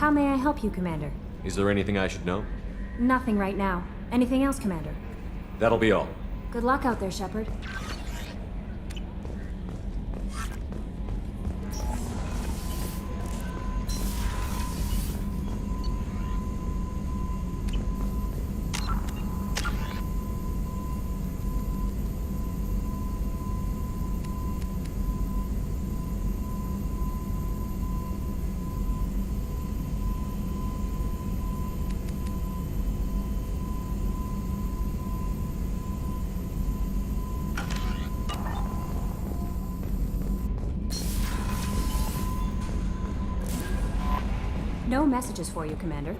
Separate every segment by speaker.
Speaker 1: How may I help you, Commander?
Speaker 2: Is there anything I should know?
Speaker 1: Nothing right now. Anything else, Commander?
Speaker 2: That'll be all.
Speaker 1: Good luck out there, Shepard. No messages for you, Commander.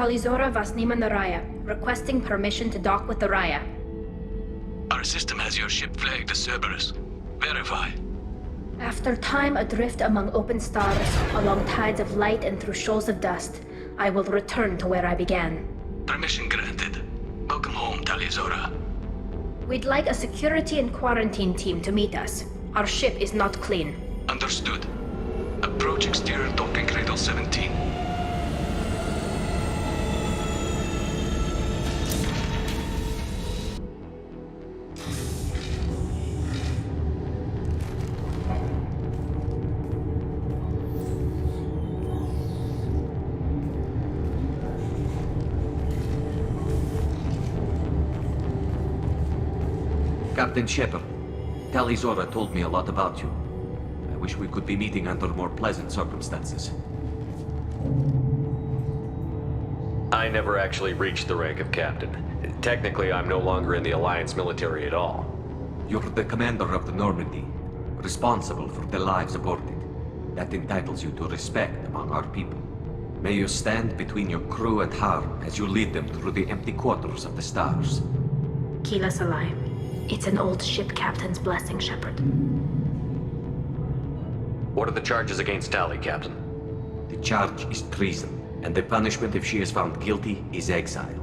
Speaker 3: Talizora Vasnima Naraya, requesting permission to dock with the Raya.
Speaker 4: Our system has your ship flagged as Cerberus. Verify.
Speaker 3: After time adrift among open stars, along tides of light and through shoals of dust, I will return to where I began.
Speaker 4: Permission granted. Welcome home, Talizora.
Speaker 3: We'd like a security and quarantine team to meet us. Our ship is not clean.
Speaker 4: Understood. Approach exterior docking cradle 17.
Speaker 5: Captain Shepard, Talizora told me a lot about you. I wish we could be meeting under more pleasant circumstances.
Speaker 2: I never actually reached the rank of captain. Technically, I'm no longer in the Alliance military at all.
Speaker 5: You're the commander of the Normandy, responsible for the lives aborted. That entitles you to respect among our people. May you stand between your crew and harm as you lead them through the empty quarters of the stars.
Speaker 3: Kila Salai. It's an old ship captain's blessing, Shepard.
Speaker 2: What are the charges against Tali, Captain?
Speaker 5: The charge is treason, and the punishment if she is found guilty is exile.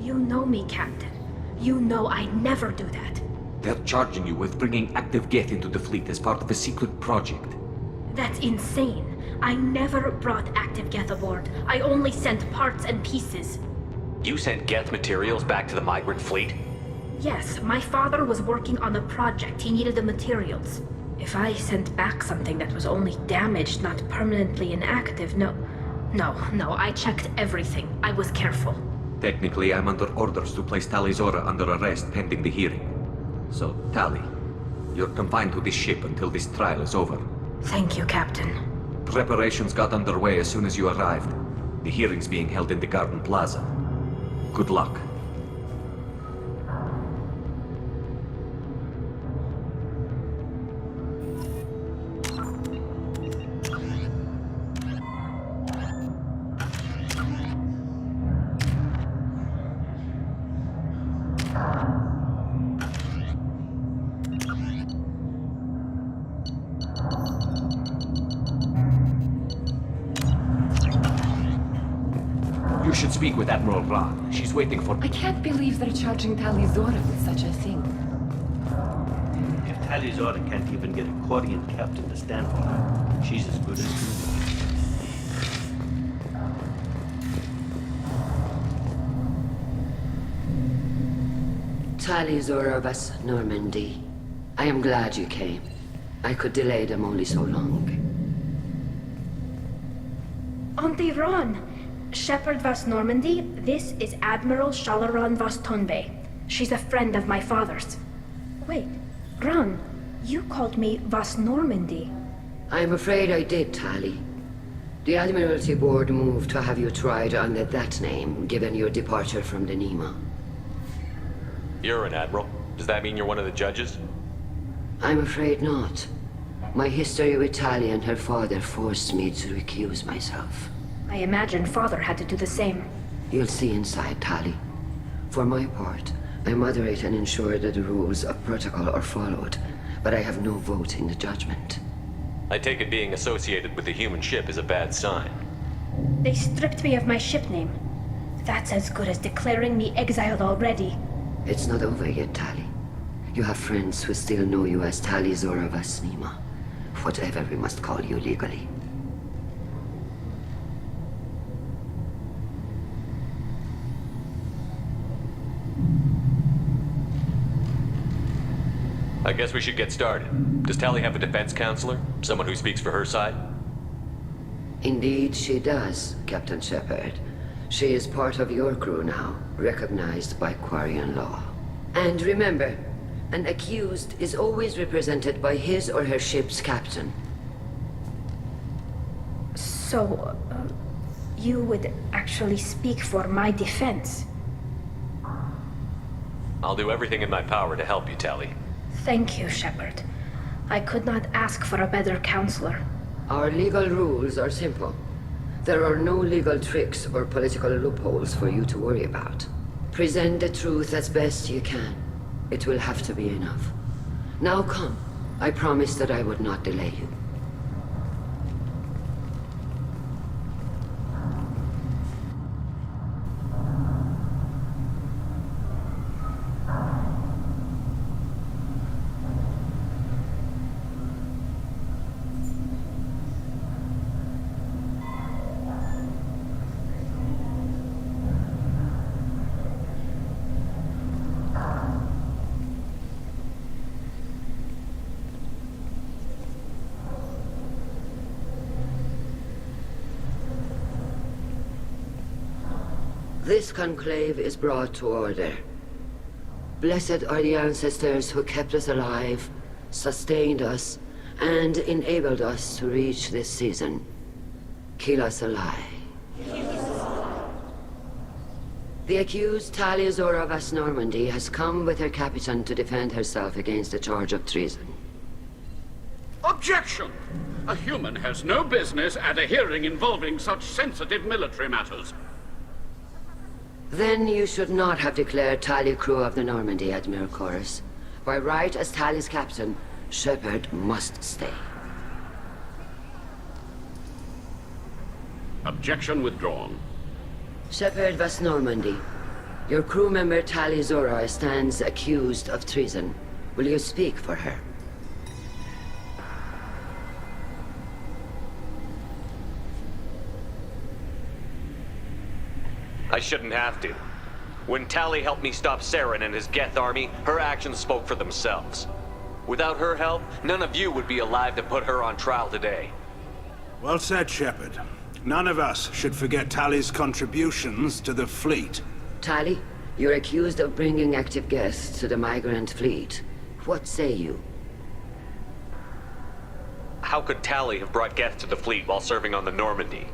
Speaker 3: You know me, Captain. You know I never do that.
Speaker 5: They're charging you with bringing active Geth into the fleet as part of a secret project.
Speaker 3: That's insane. I never brought active Geth aboard. I only sent parts and pieces.
Speaker 2: You sent Geth materials back to the migrant fleet?
Speaker 3: Yes, my father was working on a project. He needed the materials. If I sent back something that was only damaged, not permanently inactive, no, I checked everything. I was careful.
Speaker 5: Technically, I'm under orders to place Tali Zora under arrest pending the hearing. So, Tali, you're confined to this ship until this trial is over.
Speaker 3: Thank you, Captain.
Speaker 5: Preparations got underway as soon as you arrived. The hearing's being held in the Garden Plaza. Good luck. You should speak with Admiral Ra. She's waiting for...
Speaker 6: I can't believe they're charging Tali Zora with such a thing.
Speaker 7: If Tali Zora can't even get a Quarian captain to stand for her, she's as good as gold.
Speaker 6: Tali Zora vas Normandy. I am glad you came. I could delay them only so long.
Speaker 3: Auntie Ron! Shepard Vas Normandy, this is Admiral Shalaran Vas Tonbe. She's a friend of my father's. Wait, Ron, you called me Vas Normandy.
Speaker 6: I'm afraid I did, Tali. The Admiralty Board moved to have you tried under that name, given your departure from the Nima.
Speaker 2: You're an admiral. Does that mean you're one of the judges?
Speaker 6: I'm afraid not. My history with Tali and her father forced me to recuse myself.
Speaker 3: I imagine father had to do the same.
Speaker 6: You'll see inside, Tali. For my part, I moderate and ensure that the rules of protocol are followed, but I have no vote in the judgment.
Speaker 2: I take it being associated with the human ship is a bad sign.
Speaker 3: They stripped me of my ship name. That's as good as declaring me exiled already.
Speaker 6: It's not over yet, Tali. You have friends who still know you as Tali Zora Vas Nima. Whatever we must call you legally.
Speaker 2: I guess we should get started. Does Tali have a defense counselor? Someone who speaks for her side?
Speaker 6: Indeed, she does, Captain Shepard. She is part of your crew now, recognized by Quarian law. And remember, an accused is always represented by his or her ship's captain.
Speaker 3: So, you would actually speak for my defense?
Speaker 2: I'll do everything in my power to help you, Tali.
Speaker 3: Thank you, Shepard. I could not ask for a better counselor.
Speaker 6: Our legal rules are simple. There are no legal tricks or political loopholes for you to worry about. Present the truth as best you can. It will have to be enough. Now come. I promised that I would not delay you. This conclave is brought to order. Blessed are the ancestors who kept us alive, sustained us, and enabled us to reach this season. Keep us alive. The accused Tali Zora Vas Normandy has come with her captain to defend herself against the charge of treason.
Speaker 8: Objection! A human has no business at a hearing involving such sensitive military matters.
Speaker 6: Then you should not have declared Tali crew of the Normandy, Admiral Chorus. By right as Tali's captain, Shepard must stay.
Speaker 8: Objection withdrawn.
Speaker 6: Shepard Vas Normandy, your crew member Tali Zora stands accused of treason. Will you speak for her?
Speaker 2: I shouldn't have to. When Tali helped me stop Saren and his Geth army, her actions spoke for themselves. Without her help, none of you would be alive to put her on trial today.
Speaker 9: Well said, Shepard. None of us should forget Tali's contributions to the fleet.
Speaker 6: Tali, you're accused of bringing active guests to the migrant fleet. What say you?
Speaker 2: How could Tali have brought Geth to the fleet while serving on the Normandy?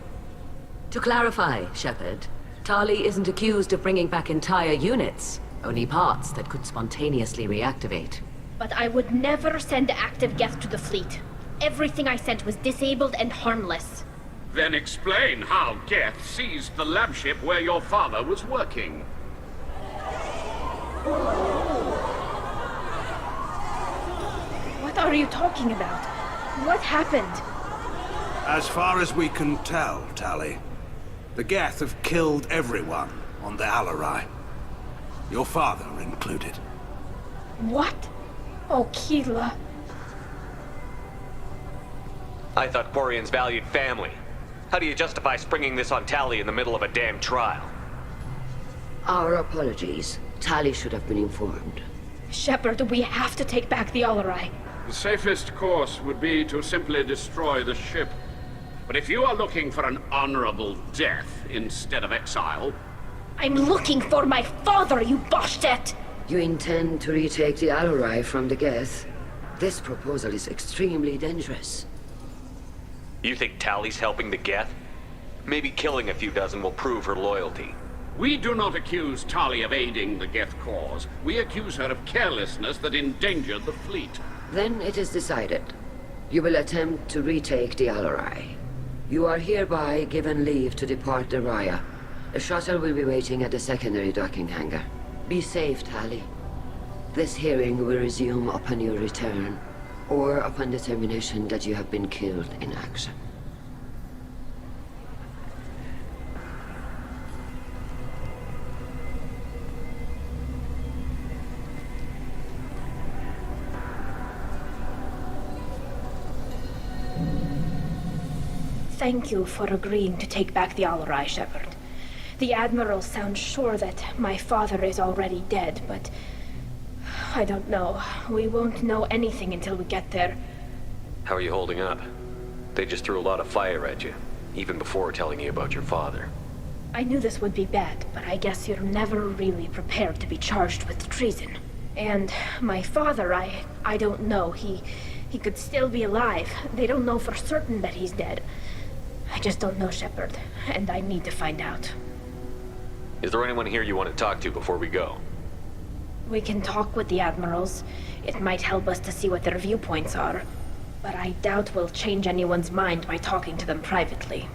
Speaker 10: To clarify, Shepard, Tali isn't accused of bringing back entire units, only parts that could spontaneously reactivate.
Speaker 3: But I would never send active Geth to the fleet. Everything I sent was disabled and harmless.
Speaker 8: Then explain how Geth seized the lab ship where your father was working.
Speaker 3: What are you talking about? What happened?
Speaker 9: As far as we can tell, Tali, the Geth have killed everyone on the Alarai. Your father included.
Speaker 3: What? Oh, Keela.
Speaker 2: I thought Quarians valued family. How do you justify springing this on Tali in the middle of a damn trial?
Speaker 6: Our apologies. Tali should have been informed.
Speaker 3: Shepard, we have to take back the Alarai.
Speaker 8: The safest course would be to simply destroy the ship. But if you are looking for an honorable death instead of exile...
Speaker 3: I'm looking for my father, you Bastet!
Speaker 6: You intend to retake the Alarai from the Geth? This proposal is extremely dangerous.
Speaker 2: You think Tali's helping the Geth? Maybe killing a few dozen will prove her loyalty.
Speaker 8: We do not accuse Tali of aiding the Geth cause. We accuse her of carelessness that endangered the fleet.
Speaker 6: Then it is decided. You will attempt to retake the Alarai. You are hereby given leave to depart the Raya. A shuttle will be waiting at the secondary docking hangar. Be safe, Tali. This hearing will resume upon your return, or upon determination that you have been killed in action.
Speaker 3: Thank you for agreeing to take back the Alarai, Shepard. The Admiral sounds sure that my father is already dead, but... I don't know. We won't know anything until we get there.
Speaker 2: How are you holding up? They just threw a lot of fire at you, even before telling you about your father.
Speaker 3: I knew this would be bad, but I guess you're never really prepared to be charged with treason. And my father, I don't know. He could still be alive. They don't know for certain that he's dead. I just don't know, Shepard, and I need to find out.
Speaker 2: Is there anyone here you want to talk to before we go?
Speaker 3: We can talk with the Admirals. It might help us to see what their viewpoints are. But I doubt we'll change anyone's mind by talking to them privately.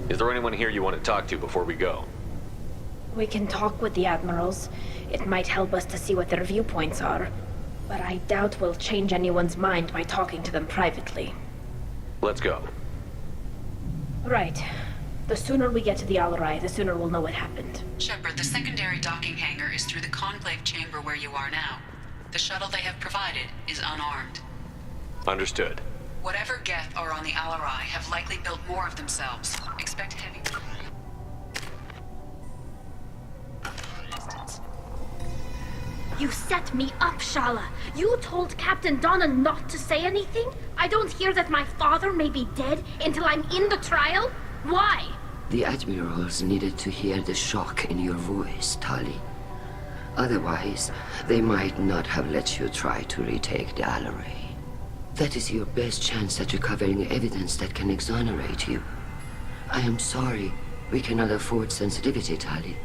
Speaker 2: Is there anyone here you want to talk to before we go?
Speaker 3: We can talk with the Admirals. It might help us to see what their viewpoints are. But I doubt we'll change anyone's mind by talking to them privately.
Speaker 2: Let's go.
Speaker 3: Right. The sooner we get to the Alarai, the sooner we'll know what happened.
Speaker 11: Shepard, the secondary docking hangar is through the conclave chamber where you are now. The shuttle they have provided is unarmed.
Speaker 2: Understood.
Speaker 11: Whatever Geth are on the Alarai have likely built more of themselves. Expect heavy...
Speaker 3: You set me up, Shala. You told Captain Donna not to say anything? I don't hear that my father may be dead until I'm in the trial? Why?
Speaker 6: The Admirals needed to hear the shock in your voice, Tali. Otherwise, they might not have let you try to retake the Alarai. That is your best chance at recovering evidence that can exonerate you. I am sorry. We cannot afford sensitivity, Tali.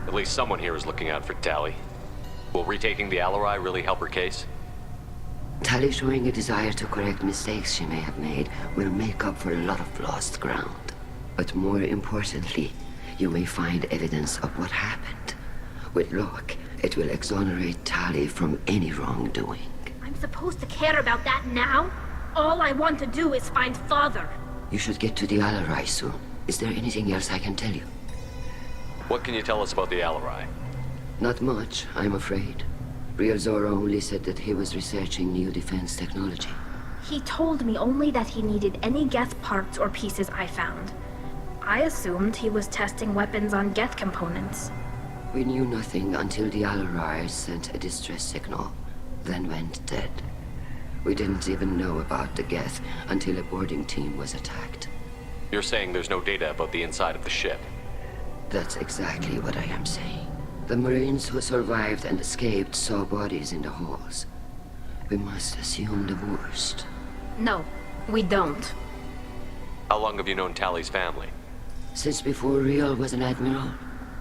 Speaker 2: At least someone here is looking out for Tali. Will retaking the Alarai really help her case?
Speaker 6: Tali showing a desire to correct mistakes she may have made will make up for a lot of lost ground. But more importantly, you may find evidence of what happened. With luck, it will exonerate Tali from any wrongdoing.
Speaker 3: I'm supposed to care about that now? All I want to do is find Father.
Speaker 6: You should get to the Alarai soon. Is there anything else I can tell you?
Speaker 2: What can you tell us about the Alarai?
Speaker 6: Not much, I'm afraid. Real Zora only said that he was researching new defense technology.
Speaker 3: He told me only that he needed any Geth parts or pieces I found. I assumed he was testing weapons on Geth components.
Speaker 6: We knew nothing until the Alarai sent a distress signal, then went dead. We didn't even know about the Geth until a boarding team was attacked.
Speaker 2: You're saying there's no data about the inside of the ship?
Speaker 6: That's exactly what I am saying. The Marines who survived and escaped saw bodies in the halls. We must assume the worst.
Speaker 3: No, we don't.
Speaker 2: How long have you known Tally's family?
Speaker 6: Since before Real was an admiral.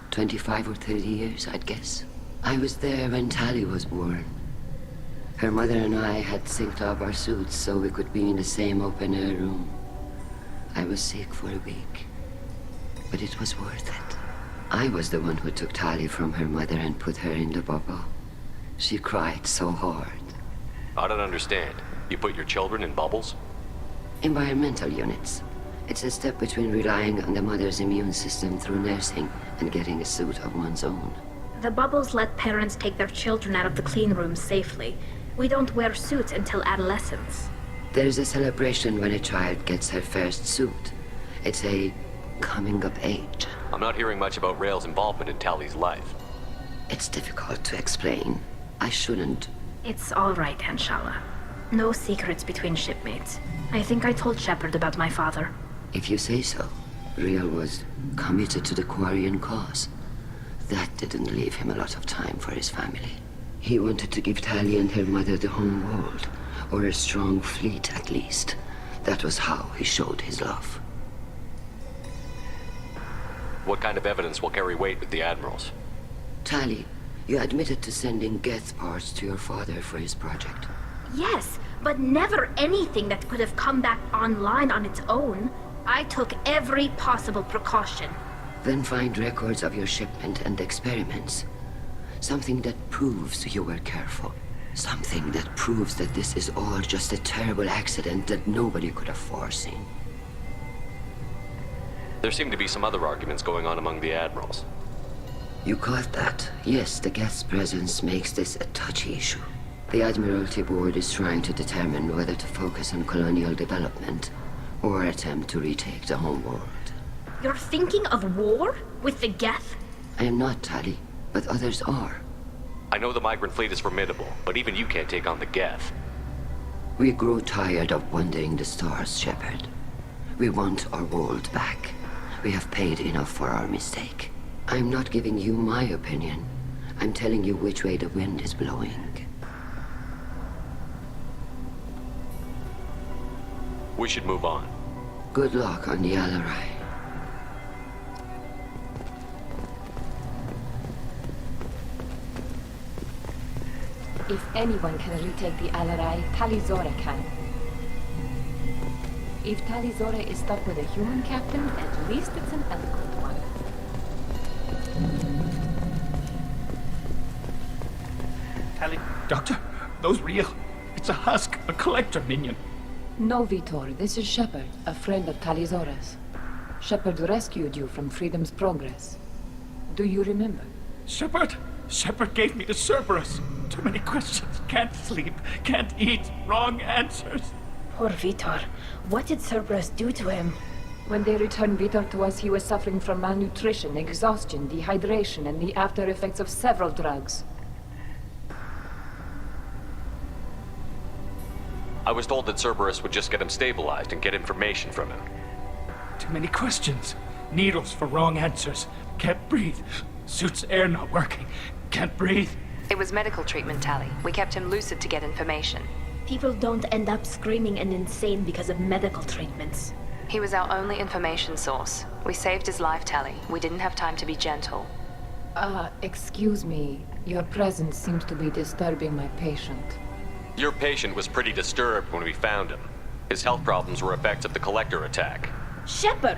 Speaker 6: 25 or 30 years, I'd guess. I was there when Tally was born. Her mother and I had synced up our suits so we could be in the same open-air room. I was sick for a week, but it was worth it. I was the one who took Tally from her mother and put her in the bubble. She cried so hard.
Speaker 2: I don't understand. You put your children in bubbles?
Speaker 6: Environmental units. It's a step between relying on the mother's immune system through nursing and getting a suit of one's own.
Speaker 3: The bubbles let parents take their children out of the clean rooms safely. We don't wear suits until adolescence.
Speaker 6: There's a celebration when a child gets her first suit. It's a coming of age.
Speaker 2: I'm not hearing much about Rail's involvement in Tally's life.
Speaker 6: It's difficult to explain. I shouldn't.
Speaker 3: It's all right, Anshala. No secrets between shipmates. I think I told Shepard about my father.
Speaker 6: If you say so. Real was committed to the Quarian cause. That didn't leave him a lot of time for his family. He wanted to give Tally and her mother the home world, or a strong fleet at least. That was how he showed his love.
Speaker 2: What kind of evidence will carry weight with the admirals?
Speaker 6: Tally, you admitted to sending Geth parts to your father for his project.
Speaker 3: Yes, but never anything that could have come back online on its own. I took every possible precaution.
Speaker 6: Then find records of your shipment and experiments. Something that proves you were careful. Something that proves that this is all just a terrible accident that nobody could have foreseen.
Speaker 2: There seem to be some other arguments going on among the admirals.
Speaker 6: You caught that? Yes, the Geth's presence makes this a touchy issue. The Admiralty Board is trying to determine whether to focus on colonial development or attempt to retake the home world.
Speaker 3: You're thinking of war? With the Geth?
Speaker 6: I am not, Tally, but others are.
Speaker 2: I know the migrant fleet is formidable, but even you can't take on the Geth.
Speaker 6: We grow tired of wandering the stars, Shepard. We want our world back. We have paid enough for our mistake. I'm not giving you my opinion. I'm telling you which way the wind is blowing.
Speaker 2: We should move on.
Speaker 6: Good luck on the Alarai.
Speaker 12: If anyone can retake the Alarai, Talizora can. If Talizora is stuck with a human captain, at least it's an eloquent one.
Speaker 13: Tally, Doctor, those real. It's a husk, a collector minion.
Speaker 12: No, Vitor, this is Shepard, a friend of Talizora's. Shepard rescued you from Freedom's Progress. Do you remember?
Speaker 13: Shepard gave me to Cerberus. Too many questions. Can't sleep, can't eat. Wrong answers.
Speaker 3: Poor Vitor. What did Cerberus do to him?
Speaker 12: When they returned Vitor to us, he was suffering from malnutrition, exhaustion, dehydration, and the after effects of several drugs.
Speaker 2: I was told that Cerberus would just get him stabilized and get information from him.
Speaker 13: Too many questions. Needles for wrong answers. Can't breathe. Suit's air not working. Can't breathe.
Speaker 14: It was medical treatment, Tally. We kept him lucid to get information.
Speaker 3: People don't end up screaming and insane because of medical treatments.
Speaker 14: He was our only information source. We saved his life, Tally. We didn't have time to be gentle.
Speaker 12: Excuse me. Your presence seems to be disturbing my patient.
Speaker 2: Your patient was pretty disturbed when we found him. His health problems were effects of the Collector attack.
Speaker 3: Shepard!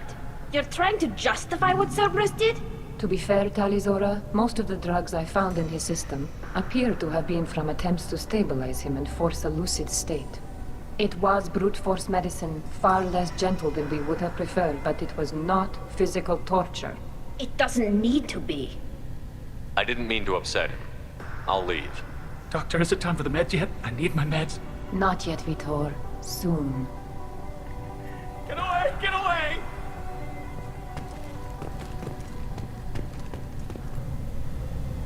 Speaker 3: You're trying to justify what Cerberus did?
Speaker 12: To be fair, Talizora, most of the drugs I found in his system appear to have been from attempts to stabilize him and force a lucid state. It was brute force medicine, far less gentle than we would have preferred, but it was not physical torture.
Speaker 3: It doesn't need to be.
Speaker 2: I didn't mean to upset him. I'll leave.
Speaker 13: Doctor, is it time for the meds yet? I need my meds.
Speaker 12: Not yet, Vitor. Soon.
Speaker 13: Get away! Get away!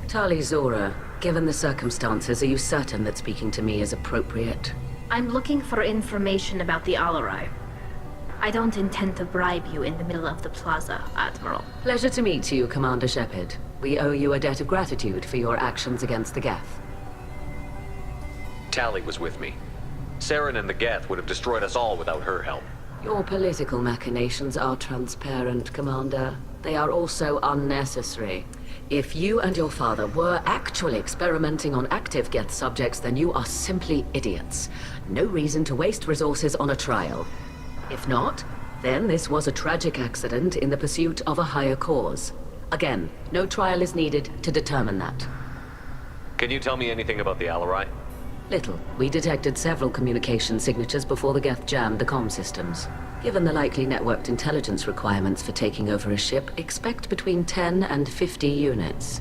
Speaker 10: Tali Zora, given the circumstances, are you certain that speaking to me is appropriate?
Speaker 3: I'm looking for information about the Alarai. I don't intend to bribe you in the middle of the plaza, Admiral.
Speaker 10: Pleasure to meet you, Commander Shepard. We owe you a debt of gratitude for your actions against the Geth.
Speaker 2: Tali was with me. Saren and the Geth would have destroyed us all without her help.
Speaker 10: Your political machinations are transparent, Commander. They are also unnecessary. If you and your father were actually experimenting on active Geth subjects, then you are simply idiots. No reason to waste resources on a trial. If not, then this was a tragic accident in the pursuit of a higher cause. Again, no trial is needed to determine that.
Speaker 2: Can you tell me anything about the Alarai?
Speaker 10: Little. We detected several communication signatures before the Geth jammed the comm systems. Given the likely networked intelligence requirements for taking over a ship, expect between 10 and 50 units.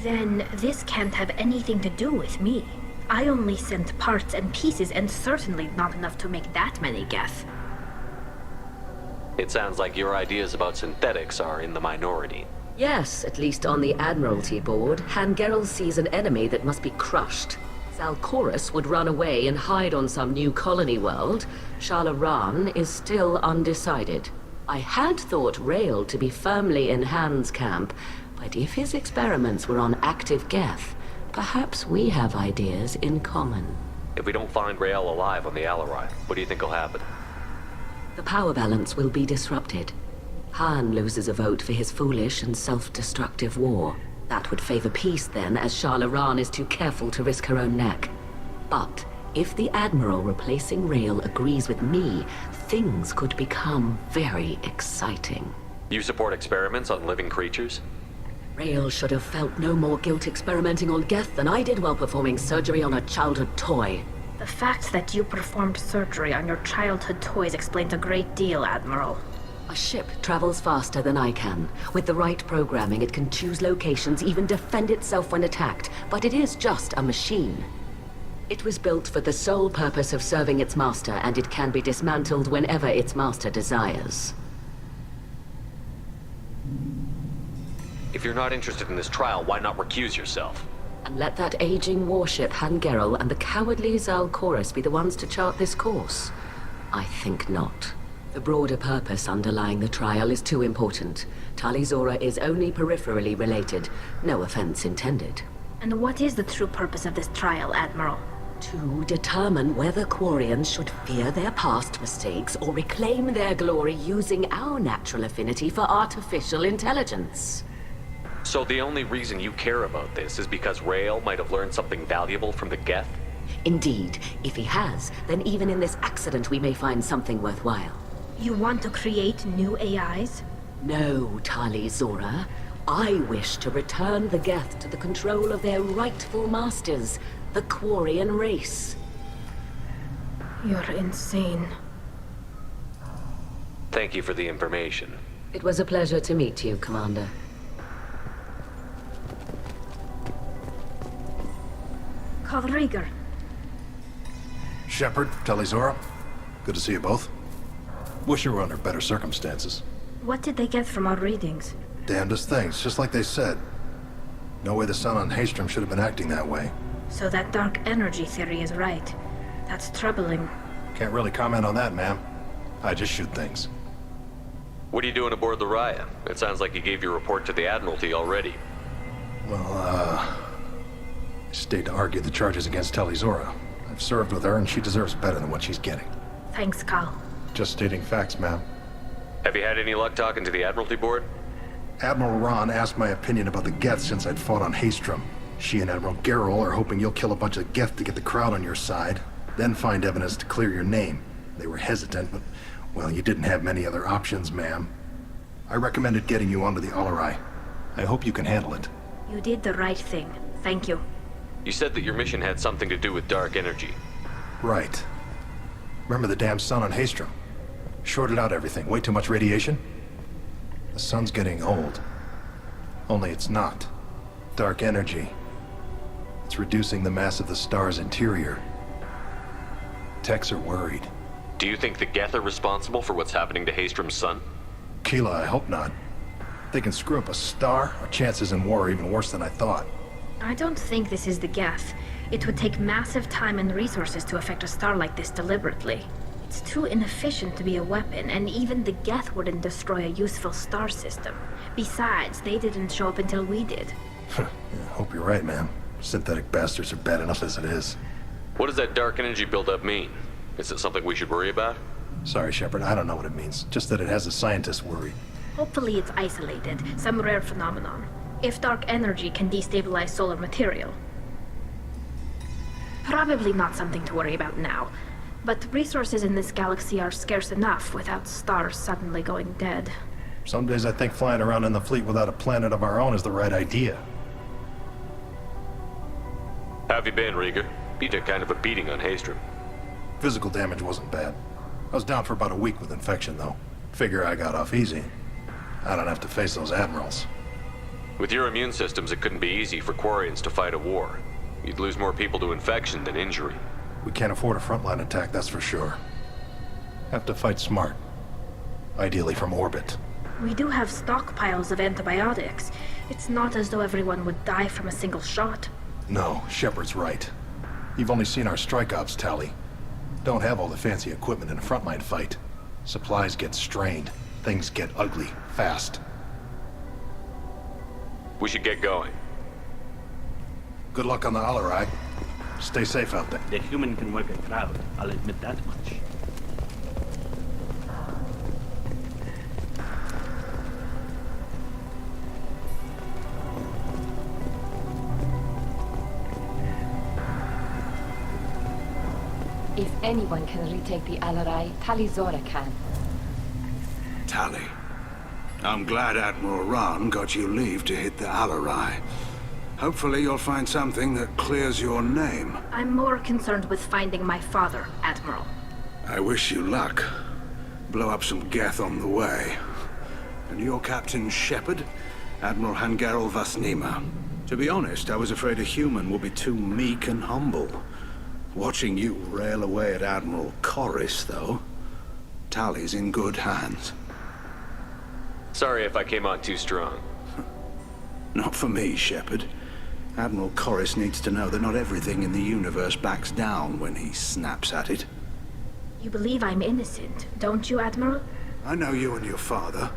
Speaker 3: Then this can't have anything to do with me. I only sent parts and pieces, and certainly not enough to make that many Geth.
Speaker 2: It sounds like your ideas about synthetics are in the minority.
Speaker 10: Yes, at least on the Admiralty board, Hangerel sees an enemy that must be crushed. Zalcorus would run away and hide on some new colony world. Shalaran is still undecided. I had thought Rael to be firmly in Han's camp, but if his experiments were on active Geth, perhaps we have ideas in common.
Speaker 2: If we don't find Rael alive on the Alarai, what do you think will happen?
Speaker 10: The power balance will be disrupted. Han loses a vote for his foolish and self-destructive war. That would favor peace then, as Shalaran is too careful to risk her own neck. But if the Admiral replacing Rael agrees with me, things could become very exciting.
Speaker 2: You support experiments on living creatures?
Speaker 10: Rael should have felt no more guilt experimenting on Geth than I did while performing surgery on a childhood toy.
Speaker 3: The fact that you performed surgery on your childhood toys explains a great deal, Admiral.
Speaker 10: A ship travels faster than I can. With the right programming, it can choose locations, even defend itself when attacked. But it is just a machine. It was built for the sole purpose of serving its master, and it can be dismantled whenever its master desires.
Speaker 2: If you're not interested in this trial, why not recuse yourself?
Speaker 10: And let that aging warship Hangerel and the cowardly Zalcorus be the ones to chart this course? I think not. The broader purpose underlying the trial is too important. Tali Zora is only peripherally related. No offense intended.
Speaker 3: And what is the true purpose of this trial, Admiral?
Speaker 10: To determine whether Quarians should fear their past mistakes or reclaim their glory using our natural affinity for artificial intelligence.
Speaker 2: So the only reason you care about this is because Rael might have learned something valuable from the Geth?
Speaker 10: Indeed. If he has, then even in this accident we may find something worthwhile.
Speaker 3: You want to create new AIs?
Speaker 10: No, Tali Zora. I wish to return the Geth to the control of their rightful masters, the Quarian race.
Speaker 3: You're insane.
Speaker 2: Thank you for the information.
Speaker 10: It was a pleasure to meet you, Commander.
Speaker 3: Kalrieger.
Speaker 15: Shepard, Tali Zora. Good to see you both. Wish you were under better circumstances.
Speaker 3: What did they get from our readings?
Speaker 15: Damnedest things, just like they said. No way the sun on Haystrom should have been acting that way.
Speaker 3: So that dark energy theory is right. That's troubling.
Speaker 15: Can't really comment on that, ma'am. I just shoot things.
Speaker 2: What are you doing aboard the Raya? It sounds like you gave your report to the Admiralty already.
Speaker 15: Well, I stayed to argue the charges against Tali Zora. I've served with her, and she deserves better than what she's getting.
Speaker 3: Thanks, Kal.
Speaker 15: Just stating facts, ma'am.
Speaker 2: Have you had any luck talking to the Admiralty board?
Speaker 15: Admiral Ron asked my opinion about the Geth since I'd fought on Haystrom. She and Admiral Gerrel are hoping you'll kill a bunch of Geth to get the crowd on your side, then find evidence to clear your name. They were hesitant, but, well, you didn't have many other options, ma'am. I recommended getting you onto the Alarai. I hope you can handle it.
Speaker 3: You did the right thing. Thank you.
Speaker 2: You said that your mission had something to do with dark energy.
Speaker 15: Right. Remember the damn sun on Haystrom? Shorted out everything. Way too much radiation? The sun's getting old. Only it's not. Dark energy. It's it's reducing the mass of the star's interior. Techs are worried.
Speaker 2: Do you think the Geth are responsible for what's happening to Hastrom's son?
Speaker 15: Keela, I hope not. If they can screw up a star, our chances in war are even worse than I thought.
Speaker 3: I don't think this is the Geth. It would take massive time and resources to affect a star like this deliberately. It's too inefficient to be a weapon, and even the Geth wouldn't destroy a useful star system. Besides, they didn't show up until we did.
Speaker 15: Yeah, hope you're right, man. Synthetic bastards are bad enough as it is.
Speaker 2: What does that dark energy buildup mean? Is it something we should worry about?
Speaker 15: Sorry, Shepard, I don't know what it means. Just that it has the scientists worried.
Speaker 3: Hopefully it's isolated, some rare phenomenon. If dark energy can destabilize solar material. Probably not something to worry about now. But resources in this galaxy are scarce enough without stars suddenly going dead.
Speaker 15: Some days I think flying around in the fleet without a planet of our own is the right idea.
Speaker 2: How have you been, Rieger? You took kind of a beating on Hastrom.
Speaker 15: Physical damage wasn't bad. I was down for about a week with infection, though. Figure I got off easy. I don't have to face those admirals.
Speaker 2: With your immune systems, it couldn't be easy for Quarians to fight a war. You'd lose more people to infection than injury.
Speaker 15: We can't afford a frontline attack, that's for sure. Have to fight smart. Ideally from orbit.
Speaker 3: We do have stockpiles of antibiotics. It's not as though everyone would die from a single shot.
Speaker 15: No, Shepard's right. You've only seen our strike ops tally. Don't have all the fancy equipment in a frontline fight. Supplies get strained. Things get ugly, fast.
Speaker 2: We should get going.
Speaker 15: Good luck on the Alarai. Stay safe out there.
Speaker 7: The human can work a crowd, I'll admit that much.
Speaker 12: If anyone can retake the Alarai, Talizora can.
Speaker 9: Tali, I'm glad Admiral Rahn got you leave to hit the Alarai. Hopefully you'll find something that clears your name.
Speaker 3: I'm more concerned with finding my father, Admiral.
Speaker 9: I wish you luck. Blow up some Geth on the way. And your Captain Shepard? Admiral Hangarel Vasnima. To be honest, I was afraid a human would be too meek and humble. Watching you rail away at Admiral Corris, though, Tali's in good hands.
Speaker 2: Sorry if I came on too strong.
Speaker 9: Not for me, Shepard. Admiral Corris needs to know that not everything in the universe backs down when he snaps at it.
Speaker 3: You believe I'm innocent, don't you, Admiral?
Speaker 9: I know you and your father.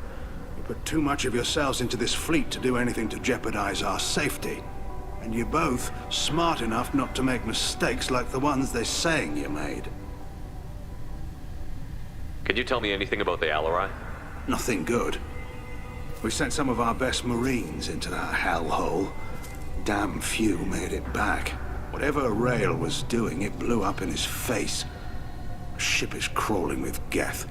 Speaker 9: You put too much of yourselves into this fleet to do anything to jeopardize our safety. And you're both smart enough not to make mistakes like the ones they're saying you made.
Speaker 2: Can you tell me anything about the Alarai?
Speaker 9: Nothing good. We sent some of our best Marines into that hellhole. Damn few made it back. Whatever Rail was doing, it blew up in his face. The ship is crawling with Geth.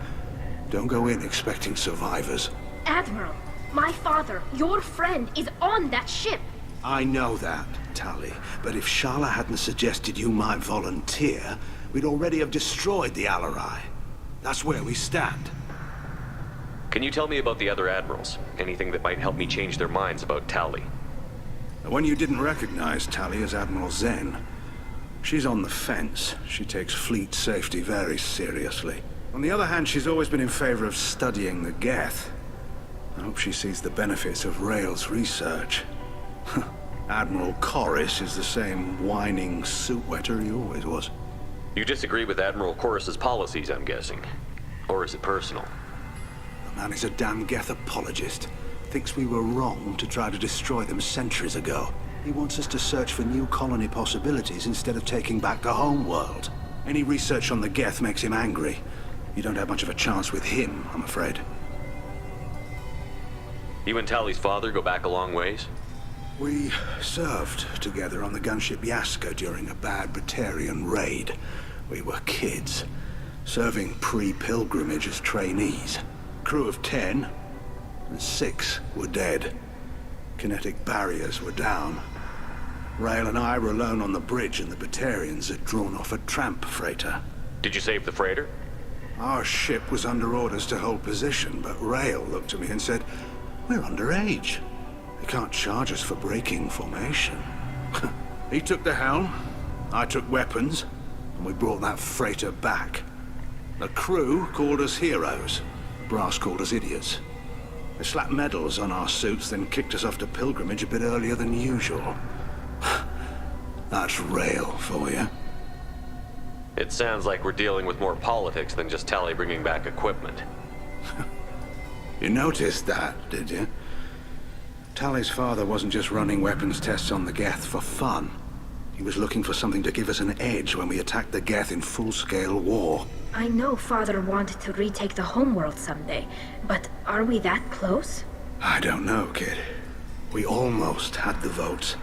Speaker 9: Don't go in expecting survivors.
Speaker 3: Admiral, my father, your friend, is on that ship.
Speaker 9: I know that, Tali, but if Shala hadn't suggested you might volunteer, we'd already have destroyed the Alarai. That's where we stand.
Speaker 2: Can you tell me about the other admirals? Anything that might help me change their minds about Tali?
Speaker 9: The one you didn't recognize, Tali, is Admiral Zen. She's on the fence. She takes fleet safety very seriously. On the other hand, she's always been in favor of studying the Geth. I hope she sees the benefits of Rail's research. Admiral Corris is the same whining suit-wetter he always was.
Speaker 2: You disagree with Admiral Corris's policies, I'm guessing. Or is it personal?
Speaker 9: The man is a damn Geth apologist. Thinks we were wrong to try to destroy them centuries ago. He wants us to search for new colony possibilities instead of taking back the home world. Any research on the Geth makes him angry. You don't have much of a chance with him, I'm afraid.
Speaker 2: You and Tali's father go back a long ways?
Speaker 9: We served together on the gunship Yaska during a bad Batarian raid. We were kids, serving pre-pilgrimage as trainees. Crew of 10, and 6 were dead. Kinetic barriers were down. Rail and I were alone on the bridge, and the Batarians had drawn off a tramp freighter.
Speaker 2: Did you save the freighter?
Speaker 9: Our ship was under orders to hold position, but Rail looked at me and said, "We're underage. They can't charge us for breaking formation." He took the helm, I took weapons, and we brought that freighter back. The crew called us heroes. Brass called us idiots. They slapped medals on our suits, then kicked us off to pilgrimage a bit earlier than usual. That's rail for you.
Speaker 2: It sounds like we're dealing with more politics than just Tali bringing back equipment.
Speaker 9: You noticed that, did you? Tali's father wasn't just running weapons tests on the Geth for fun. He was looking for something to give us an edge when we attacked the Geth in full-scale war.
Speaker 3: I know Father wanted to retake the homeworld someday, but are we that close?
Speaker 9: I don't know, kid. We almost had the votes.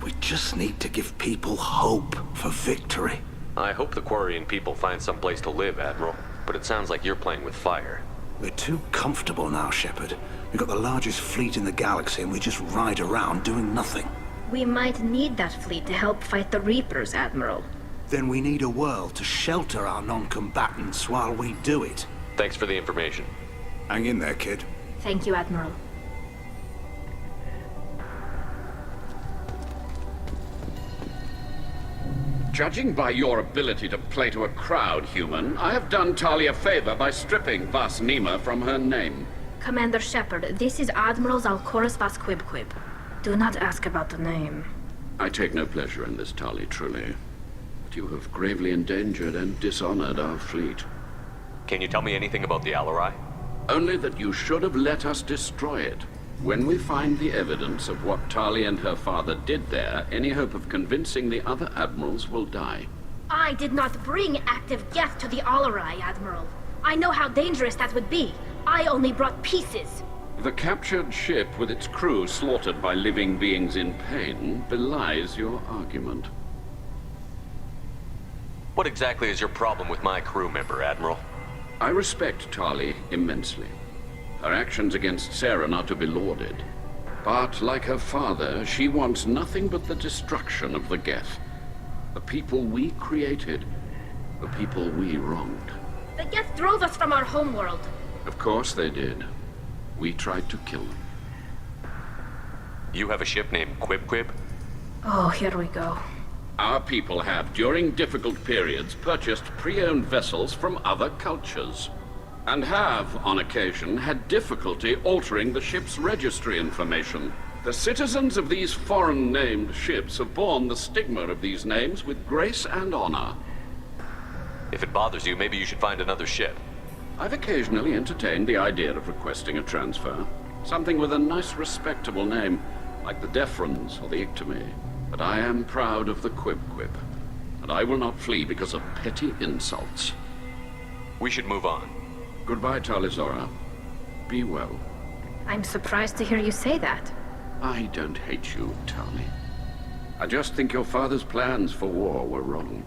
Speaker 9: We just need to give people hope for victory.
Speaker 2: I hope the Quarian people find some place to live, Admiral. But it sounds like you're playing with fire.
Speaker 9: We're too comfortable now, Shepard. We've got the largest fleet in the galaxy and we just ride around doing nothing.
Speaker 3: We might need that fleet to help fight the Reapers, Admiral.
Speaker 9: Then we need a world to shelter our non-combatants while we do it.
Speaker 2: Thanks for the information.
Speaker 9: Hang in there, kid.
Speaker 3: Thank you, Admiral.
Speaker 8: Judging by your ability to play to a crowd, human, I have done Tali a favor by stripping Vas Nima from her name.
Speaker 3: Commander Shepard, this is Admiral Zalkoris Vas Quib. Do not ask about the name.
Speaker 8: I take no pleasure in this, Tali, truly. But you have gravely endangered and dishonored our fleet.
Speaker 2: Can you tell me anything about the Alarai?
Speaker 8: Only that you should have let us destroy it. When we find the evidence of what Tali and her father did there, any hope of convincing the other admirals will die.
Speaker 3: I did not bring active Geth to the Alarai, Admiral. I know how dangerous that would be. I only brought pieces.
Speaker 8: The captured ship with its crew slaughtered by living beings in pain belies your argument.
Speaker 2: What exactly is your problem with my crew member, Admiral?
Speaker 8: I respect Tali immensely. Her actions against Sarah are to be lauded. But, like her father, she wants nothing but the destruction of the Geth. The people we created. The people we wronged.
Speaker 3: The Geth drove us from our homeworld.
Speaker 8: Of course they did. We tried to kill them.
Speaker 2: You have a ship named Quib?
Speaker 3: Oh, here we go.
Speaker 8: Our people have, during difficult periods, purchased pre-owned vessels from other cultures. And have, on occasion, had difficulty altering the ship's registry information. The citizens of these foreign-named ships have borne the stigma of these names with grace and honor.
Speaker 2: If it bothers you, maybe you should find another ship.
Speaker 8: I've occasionally entertained the idea of requesting a transfer. Something with a nice, respectable name, like the Defrons or the Ictomy. But I am proud of the Quib, and I will not flee because of petty insults.
Speaker 2: We should move on.
Speaker 8: Goodbye, Talizora. Be well.
Speaker 3: I'm surprised to hear you say that.
Speaker 8: I don't hate you, Tali. I just think your father's plans for war were wrong.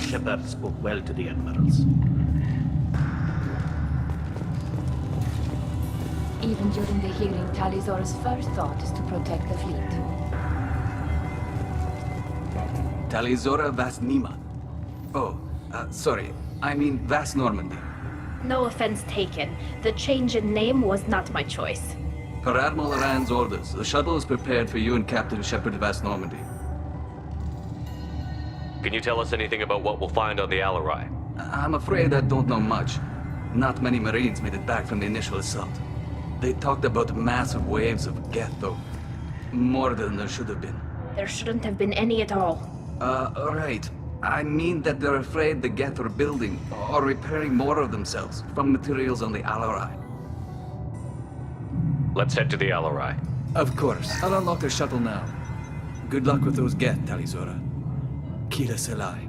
Speaker 7: Shepard spoke well to the admirals.
Speaker 12: Even during the hearing, Talizora's first thought is to protect the fleet.
Speaker 16: Talizora Vas Nima. Oh, sorry. I mean Vas Normandy.
Speaker 3: No offense taken. The change in name was not my choice.
Speaker 16: Per Admiral Rand's orders, the shuttle is prepared for you and Captain Shepard Vas Normandy.
Speaker 2: Can you tell us anything about what we'll find on the Alarai?
Speaker 16: I'm afraid I don't know much. Not many Marines made it back from the initial assault. They talked about massive waves of Geth, though. More than there should have been.
Speaker 3: There shouldn't have been any at all.
Speaker 16: Right. I mean that they're afraid the Geth are building or repairing more of themselves from materials on the Alarai.
Speaker 2: Let's head to the Alarai.
Speaker 16: Of course. I'll unlock the shuttle now. Good luck with those Geth, Talizora. Kila Selai.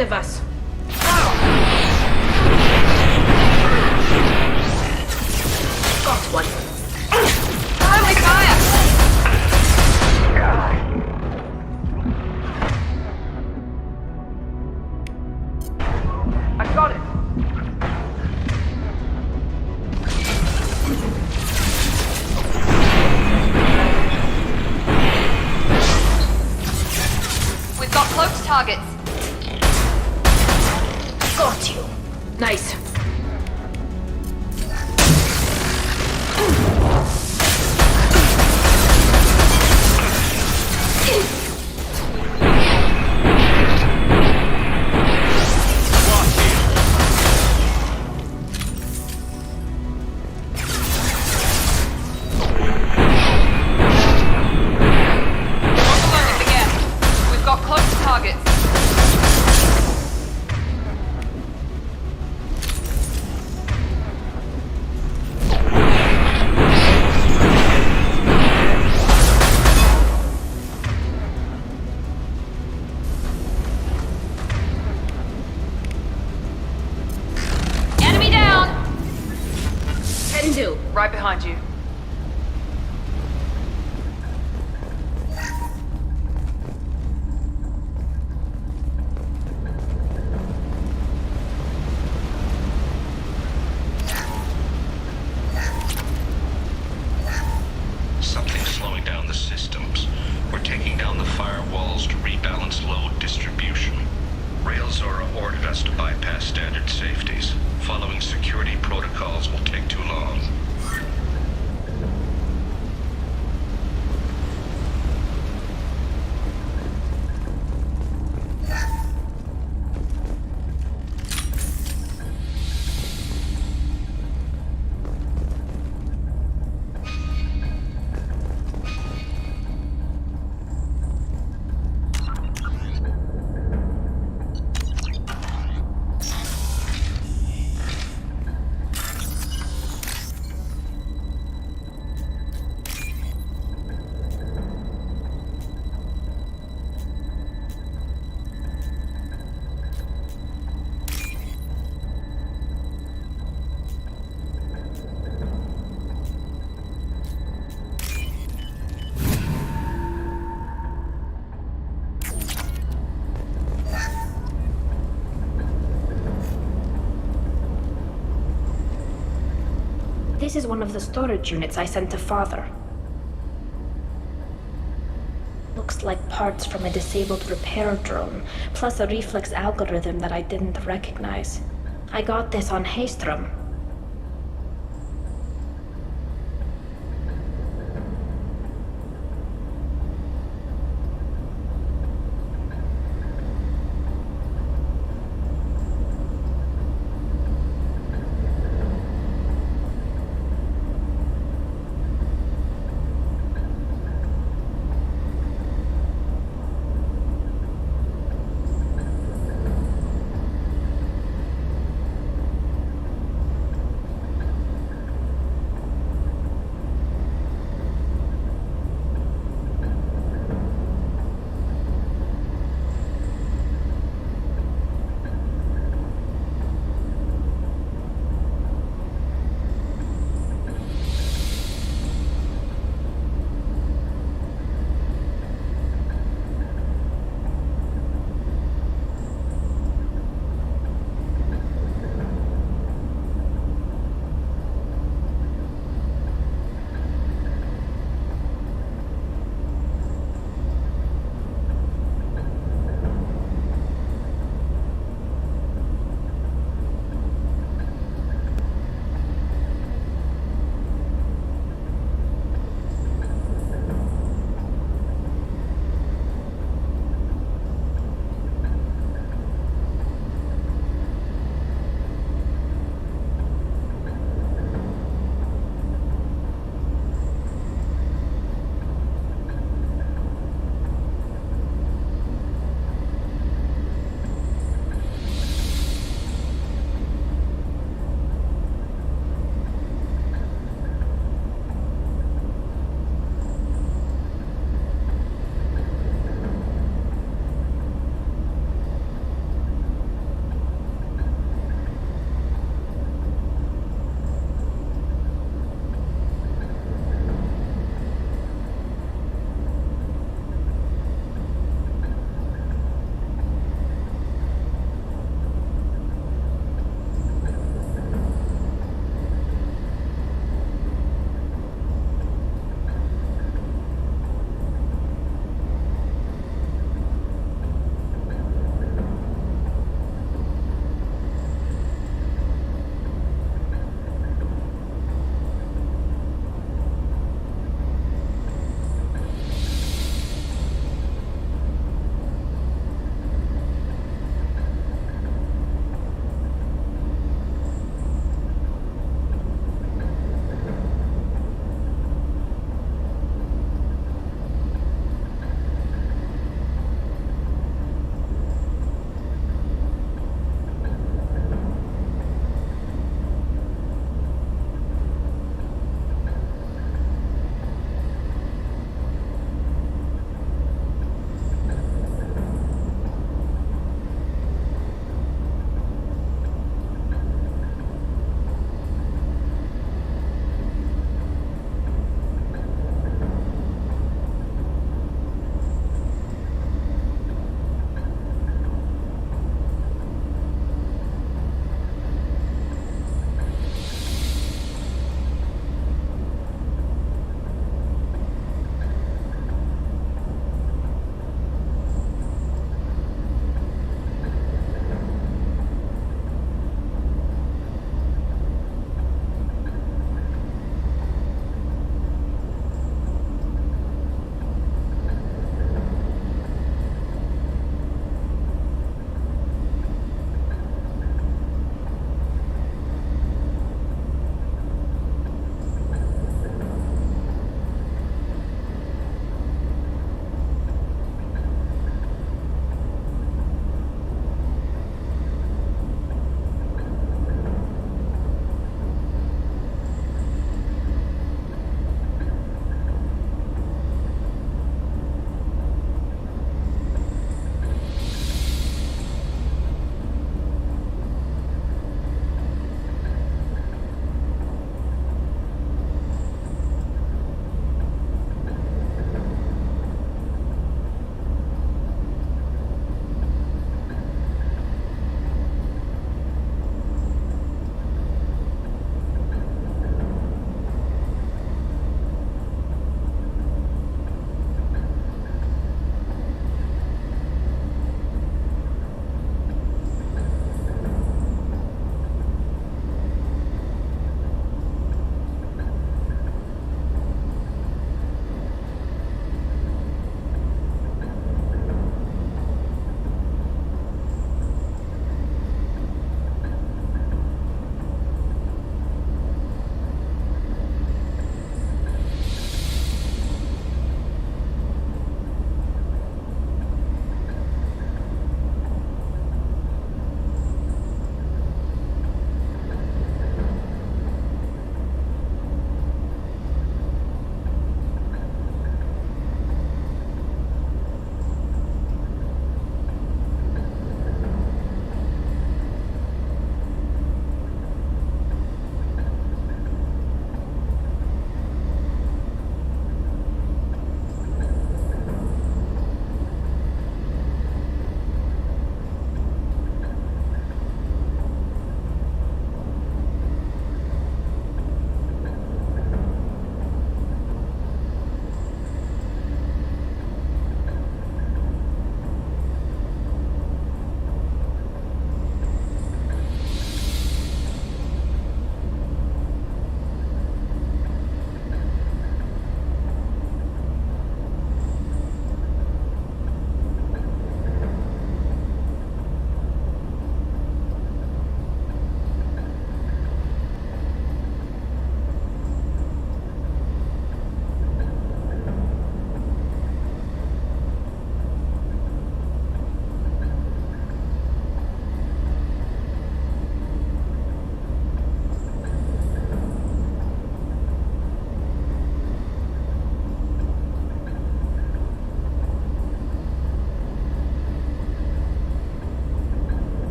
Speaker 3: ahead of us. Got one.
Speaker 14: Friendly fire! I got it. We've got close targets.
Speaker 3: Got you. Nice.
Speaker 14: We've got close targets. Enemy down!
Speaker 3: Can do.
Speaker 14: Right behind you.
Speaker 4: Something's slowing down the systems. We're taking down the firewalls to rebalance load distribution. Railzora ordered us to bypass standard safeties. Following security protocols will take too long.
Speaker 3: This is one of the storage units I sent to Father. Looks like parts from a disabled repair drone, plus a reflex algorithm that I didn't recognize. I got this on Haystrom.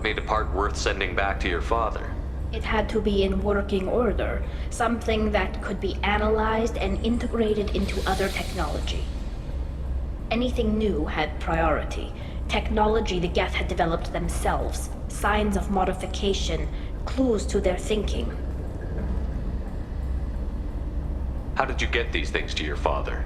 Speaker 2: made a part worth sending back to your father?
Speaker 3: It had to be in working order, something that could be analyzed and integrated into other technology. Anything new had priority. Technology the Geth had developed themselves, signs of modification, clues to their thinking.
Speaker 2: How did you get these things to your father?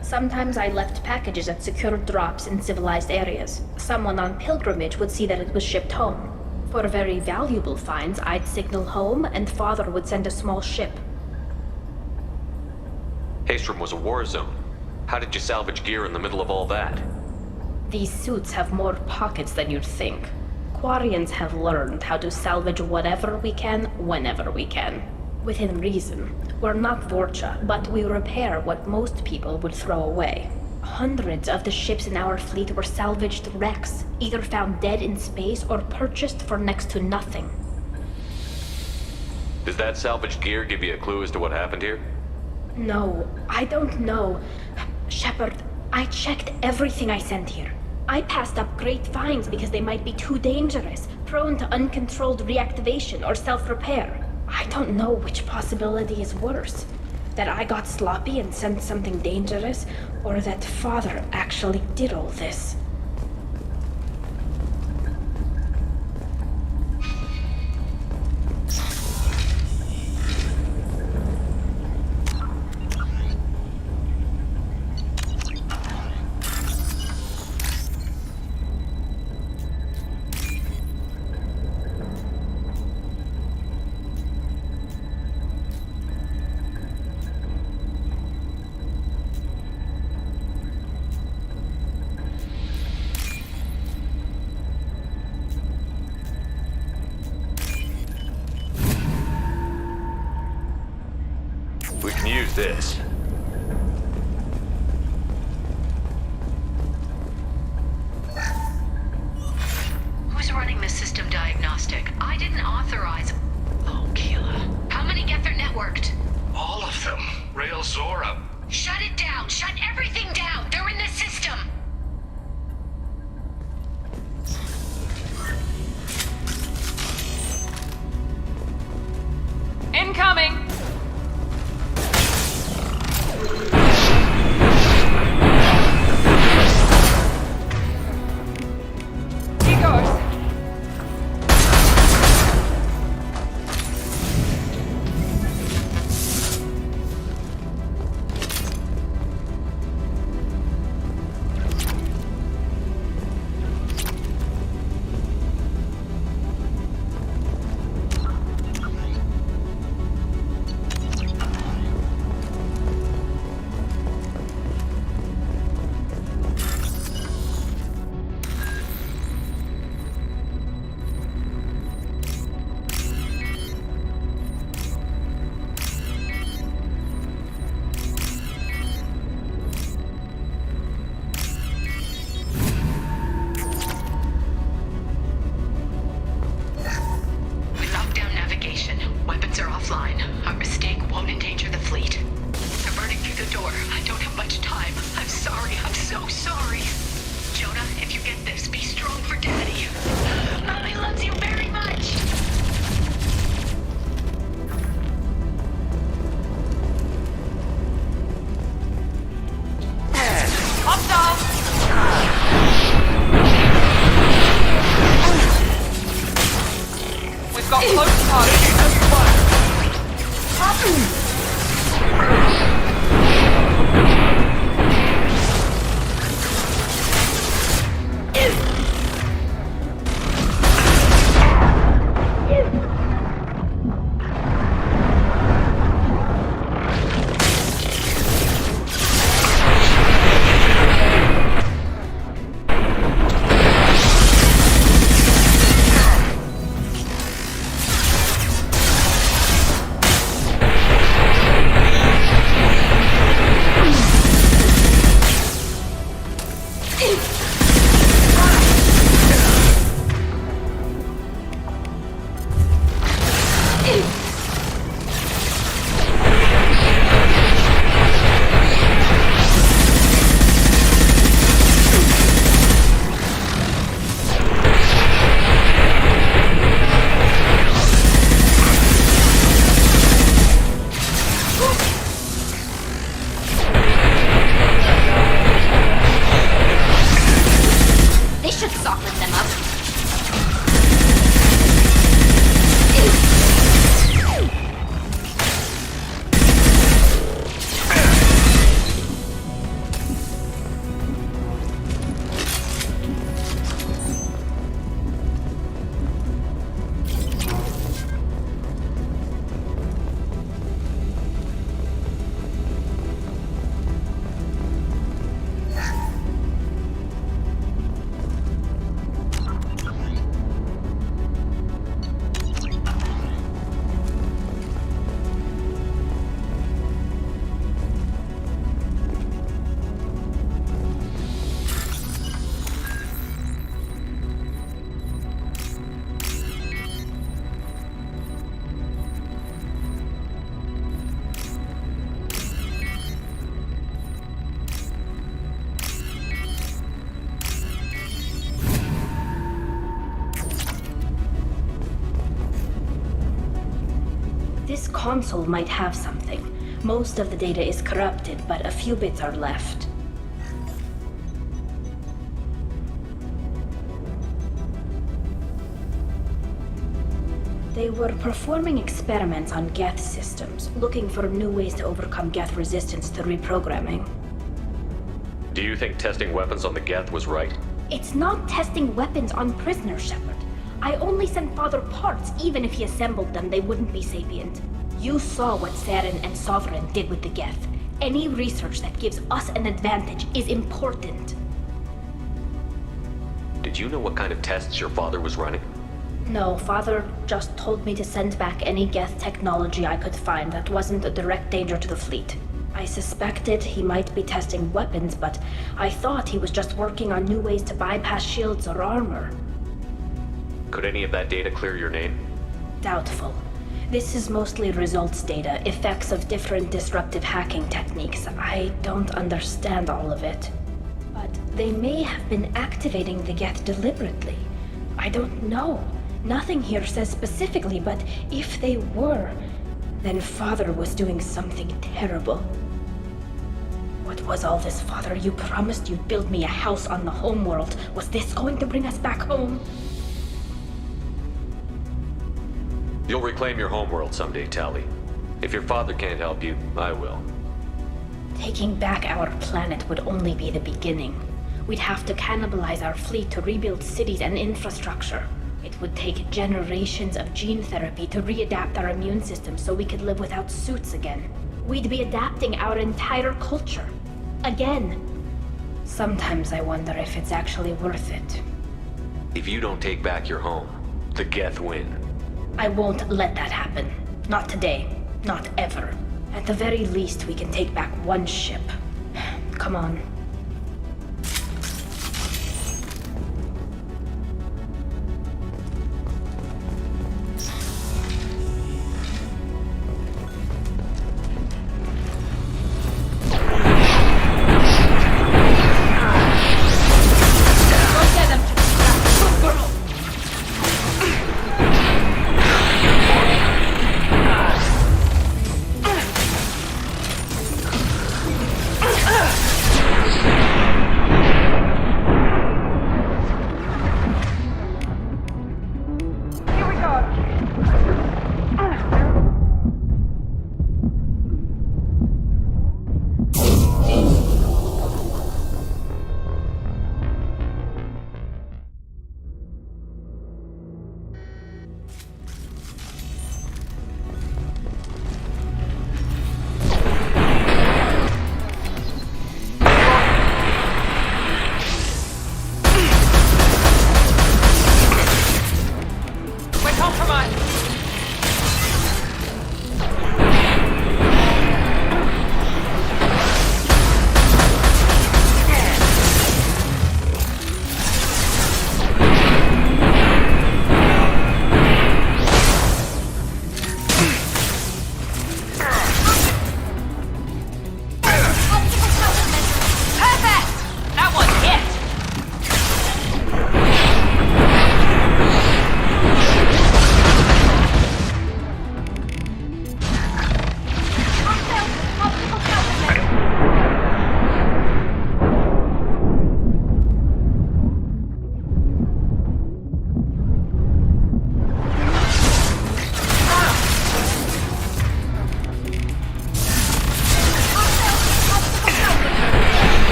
Speaker 3: Sometimes I left packages at secure drops in civilized areas. Someone on pilgrimage would see that it was shipped home. For very valuable finds, I'd signal home, and Father would send a small ship.
Speaker 2: Haestrom was a war zone. How did you salvage gear in the middle of all that?
Speaker 3: These suits have more pockets than you'd think. Quarians have learned how to salvage whatever we can, whenever we can. Within reason. We're not Vorcha, but we repair what most people would throw away. Hundreds of the ships in our fleet were salvaged wrecks, either found dead in space or purchased for next to nothing.
Speaker 2: Does that salvaged gear give you a clue as to what happened here?
Speaker 3: No, I don't know. Shepard, I checked everything I sent here. I passed up great finds because they might be too dangerous, prone to uncontrolled reactivation or self-repair. I don't know which possibility is worse. That I got sloppy and sent something dangerous, or that Father actually did all this.
Speaker 2: We can use this.
Speaker 11: Who's running the system diagnostic? I didn't authorize. Oh, Keela. How many Geth are networked?
Speaker 4: All of them. Rail Zora.
Speaker 11: Shut it down! Shut everything down! They're in the system!
Speaker 17: Incoming! He goes. Got close
Speaker 3: This console might have something. Most of the data is corrupted, but a few bits are left. They were performing experiments on Geth systems, looking for new ways to overcome Geth resistance to reprogramming.
Speaker 2: Do you think testing weapons on the Geth was right?
Speaker 3: It's not testing weapons on prisoners, Shepard. I only sent Father parts. Even if he assembled them, they wouldn't be sapient. You saw what Saren and Sovereign did with the Geth. Any research that gives us an advantage is important.
Speaker 2: Did you know what kind of tests your father was running?
Speaker 3: No, Father just told me to send back any Geth technology I could find that wasn't a direct danger to the fleet. I suspected he might be testing weapons, but I thought he was just working on new ways to bypass shields or armor.
Speaker 2: Could any of that data clear your name?
Speaker 3: Doubtful. This is mostly results data, effects of different disruptive hacking techniques. I don't understand all of it. But they may have been activating the Geth deliberately. I don't know. Nothing here says specifically, but if they were, then Father was doing something terrible. What was all this, Father? You promised you'd build me a house on the homeworld. Was this going to bring us back home?
Speaker 2: You'll reclaim your homeworld someday, Tali. If your father can't help you, I will.
Speaker 3: Taking back our planet would only be the beginning. We'd have to cannibalize our fleet to rebuild cities and infrastructure. It would take generations of gene therapy to readapt our immune system so we could live without suits again. We'd be adapting our entire culture. Again. Sometimes I wonder if it's actually worth it.
Speaker 2: If you don't take back your home, the Geth win.
Speaker 3: I won't let that happen. Not today. Not ever. At the very least, we can take back one ship. Come on.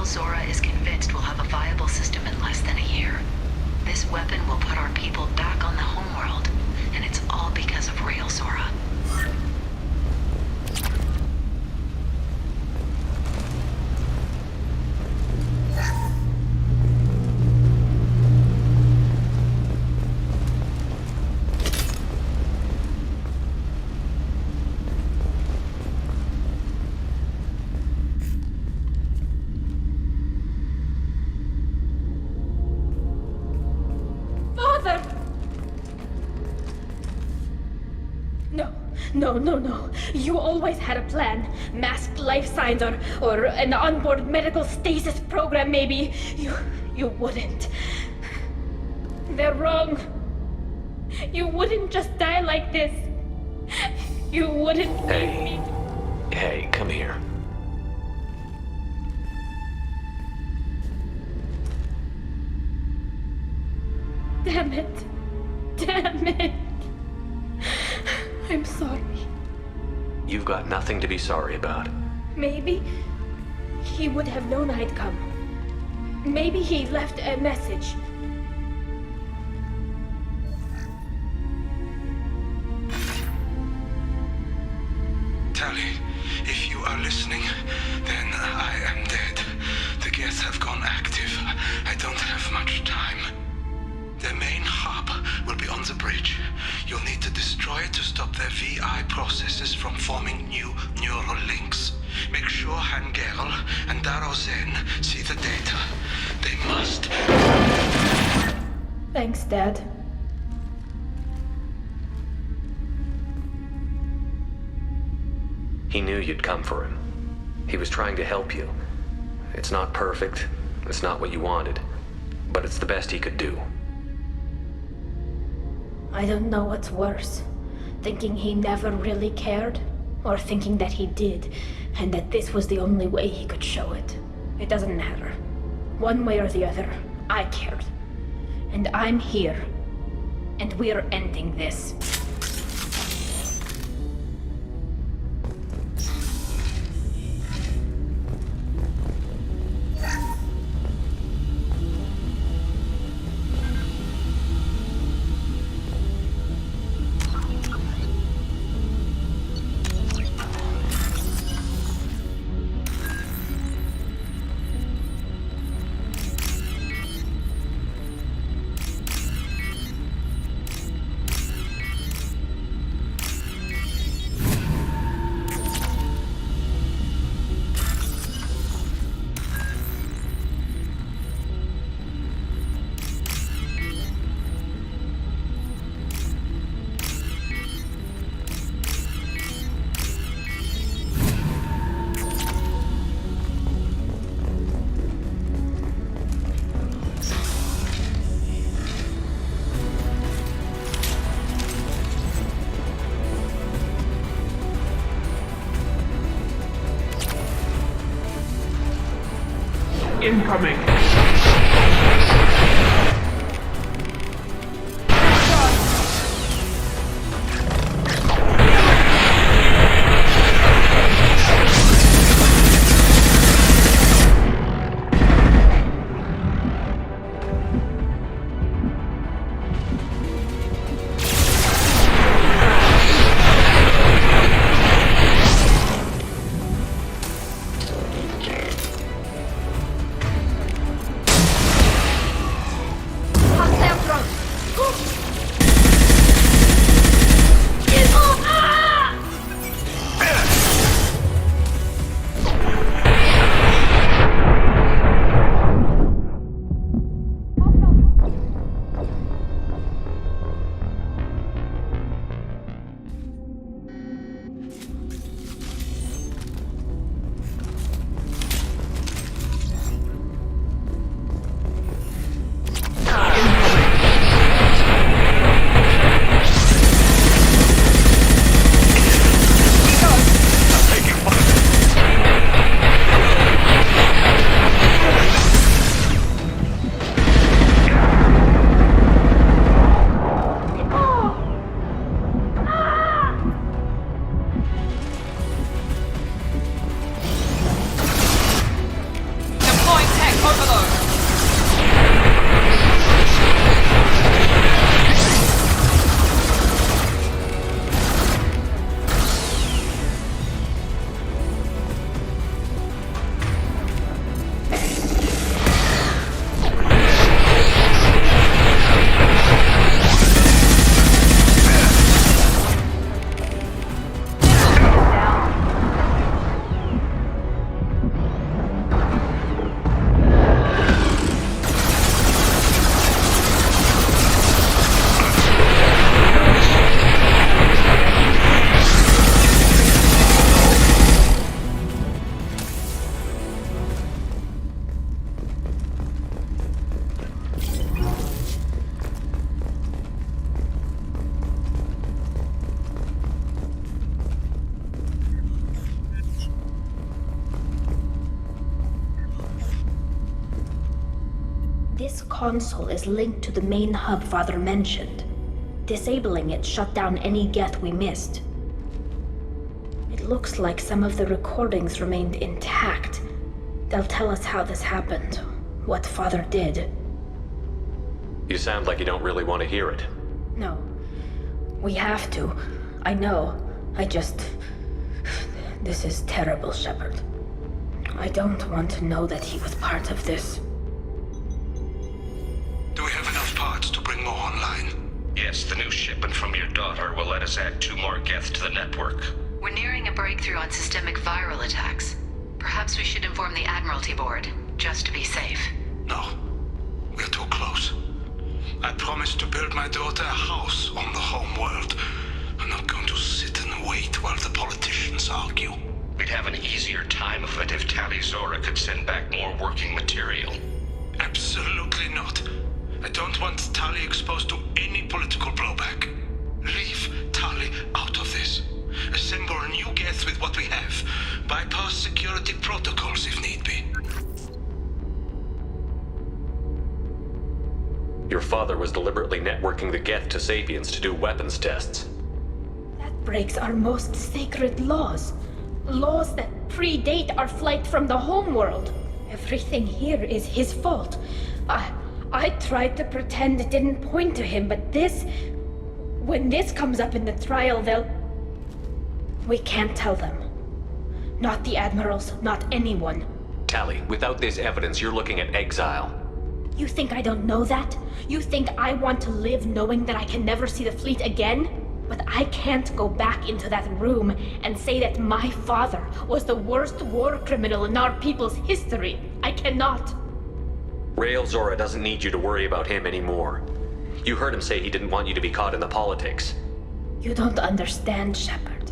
Speaker 11: Rail Zora is convinced we'll have a viable system in less than a year. This weapon will put our people back on the homeworld, and it's all because of Rail Zora.
Speaker 3: No. You always had a plan. Masked life signs or an onboard medical stasis program, maybe. You wouldn't. They're wrong. You wouldn't just die like this. You wouldn't leave me.
Speaker 2: Hey, come here.
Speaker 3: Damn it. I'm sorry.
Speaker 2: You've got nothing to be sorry about.
Speaker 3: Maybe he would have known I'd come. Maybe he left a message.
Speaker 9: Tally, if you are listening, then I am dead. The Geth have gone active. I don't have much time. Their main hub will be on the bridge. You'll need to destroy it to stop their VI processes from forming new neural links. Make sure Hangerl and Daro Zen see the data. They must.
Speaker 3: Thanks, Dad.
Speaker 2: He knew you'd come for him. He was trying to help you. It's not perfect. It's not what you wanted. But it's the best he could do.
Speaker 3: I don't know what's worse. Thinking he never really cared, or thinking that he did, and that this was the only way he could show it. It doesn't matter. One way or the other, I cared. And I'm here. And we're ending this.
Speaker 13: Incoming!
Speaker 17: overload.
Speaker 3: This console is linked to the main hub Father mentioned. Disabling it shut down any Geth we missed. It looks like some of the recordings remained intact. They'll tell us how this happened, what Father did.
Speaker 2: You sound like you don't really want to hear it.
Speaker 3: No. We have to. I know. This is terrible, Shepard. I don't want to know that he was part of this.
Speaker 9: Do we have enough parts to bring more online?
Speaker 4: Yes, the new shipment from your daughter will let us add 2 more Geth to the network.
Speaker 11: We're nearing a breakthrough on systemic viral attacks. Perhaps we should inform the Admiralty Board, just to be safe.
Speaker 9: No. We're too close. I promised to build my daughter a house on the home world. I'm not going to sit and wait while the politicians argue.
Speaker 4: We'd have an easier time of it if Tali Zora could send back more working material.
Speaker 9: Absolutely not. I don't want Tali exposed to any political blowback. Leave Tali out of this. Assemble a new Geth with what we have. Bypass security protocols if need be.
Speaker 2: Your father was deliberately networking the Geth to Sapiens to do weapons tests.
Speaker 3: That breaks our most sacred laws. Laws that predate our flight from the homeworld. Everything here is his fault. I tried to pretend it didn't point to him, but when this comes up in the trial, we can't tell them. Not the admirals, not anyone.
Speaker 2: Tali, without this evidence, you're looking at exile.
Speaker 3: You think I don't know that? You think I want to live knowing that I can never see the fleet again? But I can't go back into that room and say that my father was the worst war criminal in our people's history. I cannot.
Speaker 2: Rael Zora doesn't need you to worry about him anymore. You heard him say he didn't want you to be caught in the politics.
Speaker 3: You don't understand, Shepard.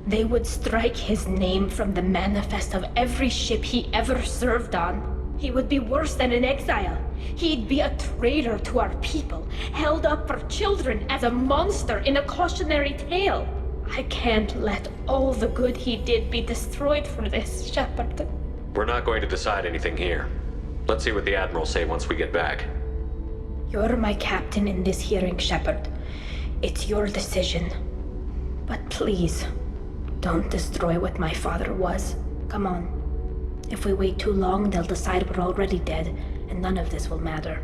Speaker 3: They would strike his name from the manifest of every ship he ever served on. He would be worse than an exile. He'd be a traitor to our people, held up for children as a monster in a cautionary tale. I can't let all the good he did be destroyed for this, Shepard.
Speaker 2: We're not going to decide anything here. Let's see what the Admirals say once we get back.
Speaker 3: You're my captain in this hearing, Shepard. It's your decision. But please, don't destroy what my father was. Come on. If we wait too long, they'll decide we're already dead, and none of this will matter.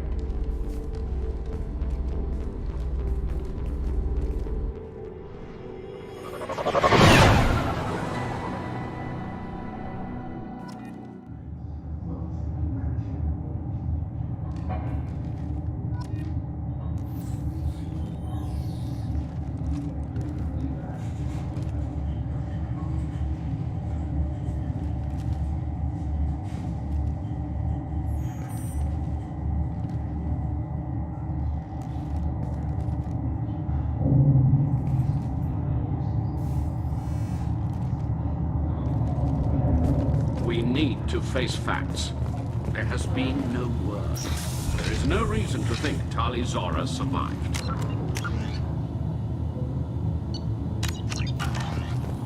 Speaker 8: We need to face facts. There has been no word. There is no reason to think Tali Zora survived.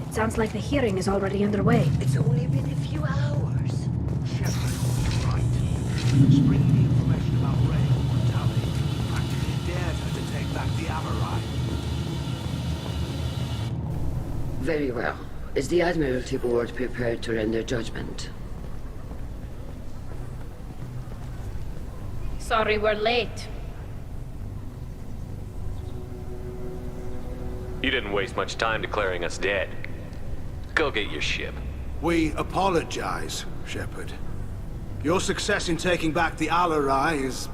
Speaker 3: It sounds like the hearing is already underway.
Speaker 6: It's only been a few hours.
Speaker 9: Shepard was right. Spring the information about Rael on Tali. Practically dared her to take back the Amarai.
Speaker 6: Very well. Is the Admiralty Board prepared to render judgment?
Speaker 3: Sorry we're late.
Speaker 2: You didn't waste much time declaring us dead. Go get your ship.
Speaker 9: We apologize, Shepard. Your success in taking back the Alarai is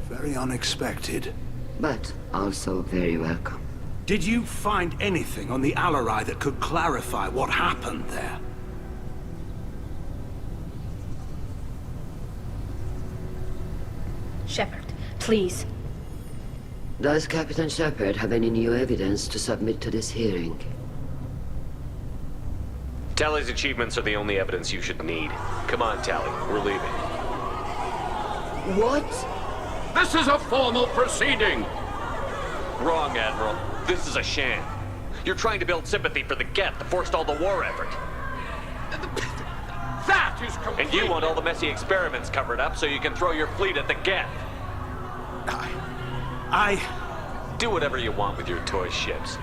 Speaker 9: very unexpected.
Speaker 6: But also very welcome.
Speaker 9: Did you find anything on the Alarai that could clarify what happened there?
Speaker 3: Shepard, please.
Speaker 6: Does Captain Shepard have any new evidence to submit to this hearing?
Speaker 2: Tally's achievements are the only evidence you should need. Come on, Tally. We're leaving.
Speaker 6: What?
Speaker 8: This is a formal proceeding!
Speaker 2: Wrong, Admiral. This is a sham. You're trying to build sympathy for the Geth to forestall the war effort.
Speaker 8: That is complete!
Speaker 2: And you want all the messy experiments covered up so you can throw your fleet at the Geth. Do whatever you want with your toy ships,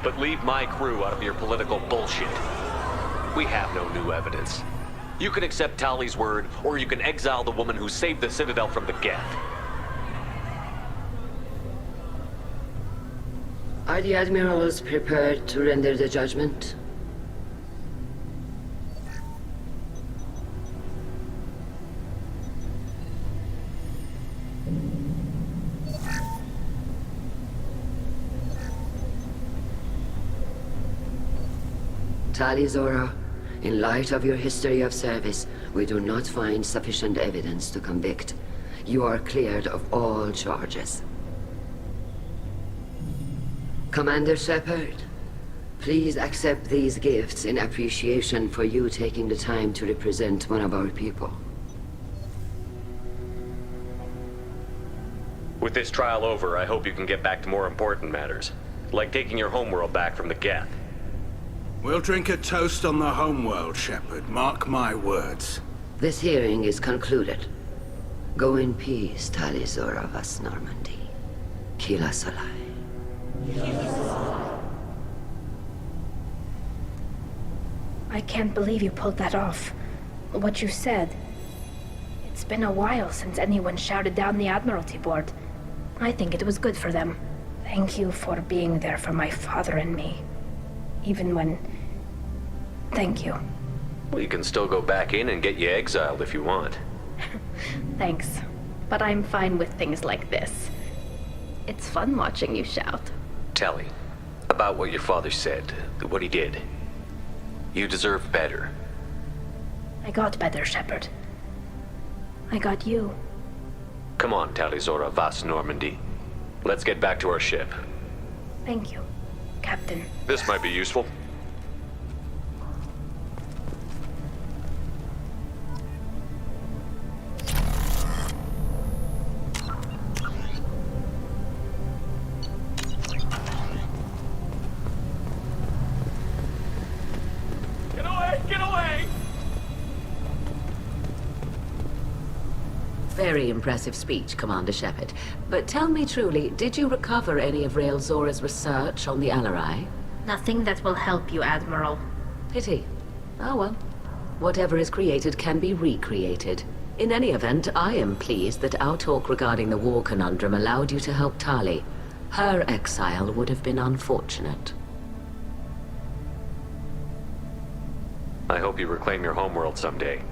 Speaker 2: but leave my crew out of your political bullshit. We have no new evidence. You can accept Tally's word, or you can exile the woman who saved the Citadel from the Geth.
Speaker 6: Are the admirals prepared to render the judgment? Tali Zora, in light of your history of service, we do not find sufficient evidence to convict. You are cleared of all charges. Commander Shepard, please accept these gifts in appreciation for you taking the time to represent one of our people.
Speaker 2: With this trial over, I hope you can get back to more important matters, like taking your homeworld back from the Geth.
Speaker 9: We'll drink a toast on the homeworld, Shepard. Mark my words.
Speaker 6: This hearing is concluded. Go in peace, Tali Zora Vas Normandy. Kila Solai.
Speaker 3: I can't believe you pulled that off. What you said. It's been a while since anyone shouted down the Admiralty Board. I think it was good for them. Thank you for being there for my father and me. Even when... Thank you.
Speaker 2: Well, you can still go back in and get you exiled if you want.
Speaker 3: Thanks. But I'm fine with things like this. It's fun watching you shout.
Speaker 2: Tally, about what your father said, what he did. You deserve better.
Speaker 3: I got better, Shepard. I got you.
Speaker 2: Come on, Tali Zora Vas Normandy. Let's get back to our ship.
Speaker 3: Thank you, Captain.
Speaker 2: This might be useful.
Speaker 13: Get away! Get away!
Speaker 10: Very impressive speech, Commander Shepard. But tell me truly, did you recover any of Rael Zora's research on the Alarai?
Speaker 3: Nothing that will help you, Admiral.
Speaker 10: Pity. Oh well. Whatever is created can be recreated. In any event, I am pleased that our talk regarding the war conundrum allowed you to help Tali. Her exile would have been unfortunate.
Speaker 2: I hope you reclaim your homeworld someday.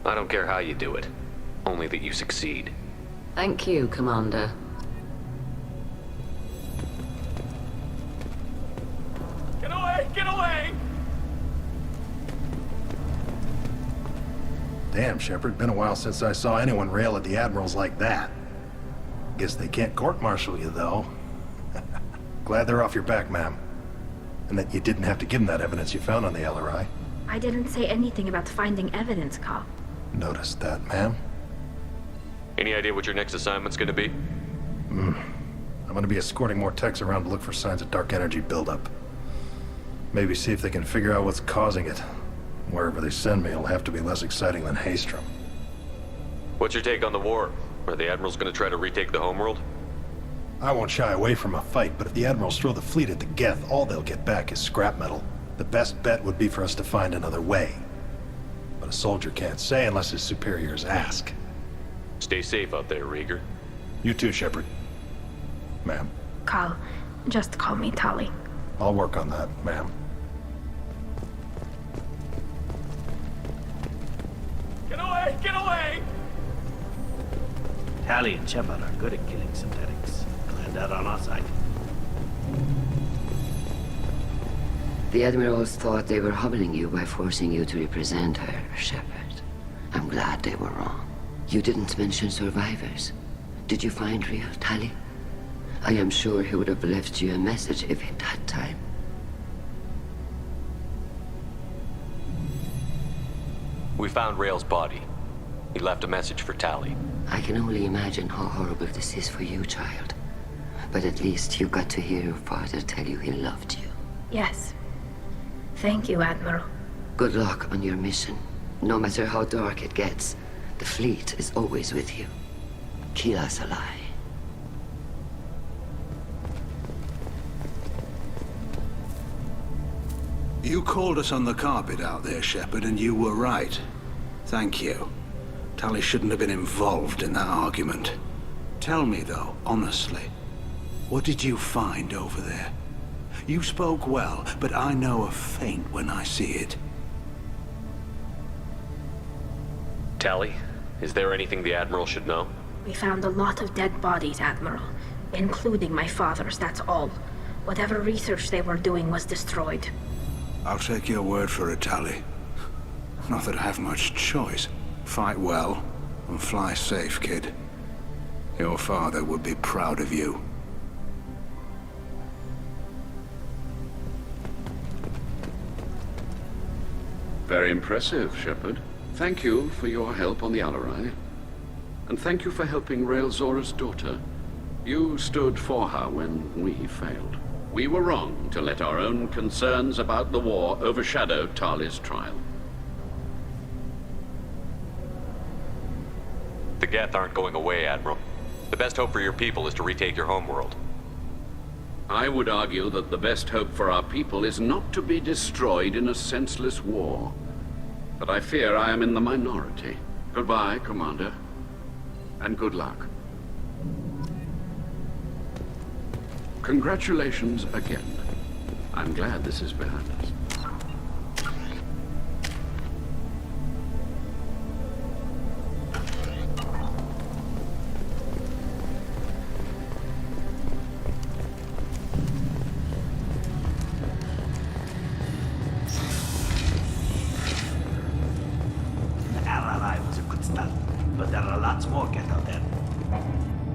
Speaker 2: I don't care how you do it. Only that you succeed.
Speaker 10: Thank you, Commander.
Speaker 13: Get away! Get away!
Speaker 15: Damn, Shepard, been a while since I saw anyone rail at the admirals like that. Guess they can't court-martial you, though. Glad they're off your back, ma'am. And that you didn't have to give them that evidence you found on the LRI.
Speaker 3: I didn't say anything about finding evidence, Cop.
Speaker 15: Noticed that, ma'am.
Speaker 2: Any idea what your next assignment's gonna be?
Speaker 15: I'm gonna be escorting more techs around to look for signs of dark energy buildup. Maybe see if they can figure out what's causing it. Wherever they send me, it'll have to be less exciting than Haystrom.
Speaker 2: What's your take on the war? Are the Admirals gonna try to retake the homeworld?
Speaker 15: I won't shy away from a fight, but if the Admirals throw the fleet at the Geth, all they'll get back is scrap metal. The best bet would be for us to find another way. But a soldier can't say unless his superiors ask.
Speaker 2: Stay safe out there, Rieger.
Speaker 15: You too, Shepard. Ma'am.
Speaker 3: Cal, just call me Tali.
Speaker 15: I'll work on that, ma'am.
Speaker 13: Get away! Get away! Tali and Shepard are good at killing synthetics. Glad that on our side.
Speaker 6: The Admirals thought they were humbling you by forcing you to represent her, Shepard. I'm glad they were wrong. You didn't mention survivors. Did you find real Tali? I am sure he would have left you a message if he'd had time.
Speaker 2: We found Rail's body. He left a message for Tali.
Speaker 6: I can only imagine how horrible this is for you, child. But at least you got to hear your father tell you he loved you.
Speaker 3: Yes. Thank you, Admiral.
Speaker 6: Good luck on your mission. No matter how dark it gets, the fleet is always with you. Kila Salai.
Speaker 9: You called us on the carpet out there, Shepard, and you were right. Thank you. Tali shouldn't have been involved in that argument. Tell me, though, honestly, what did you find over there? You spoke well, but I know a feint when I see it.
Speaker 2: Tali, is there anything the Admiral should know?
Speaker 3: We found a lot of dead bodies, Admiral. Including my father's, that's all. Whatever research they were doing was destroyed.
Speaker 9: I'll take your word for it, Tali. Not that I have much choice. Fight well, and fly safe, kid. Your father would be proud of you.
Speaker 8: Very impressive, Shepard. Thank you for your help on the Alarai. And thank you for helping Rail Zora's daughter. You stood for her when we failed. We were wrong to let our own concerns about the war overshadow Tali's trial.
Speaker 2: The Geth aren't going away, Admiral. The best hope for your people is to retake your homeworld.
Speaker 8: I would argue that the best hope for our people is not to be destroyed in a senseless war. But I fear I am in the minority. Goodbye, Commander. And good luck. Congratulations again. I'm glad this is behind us.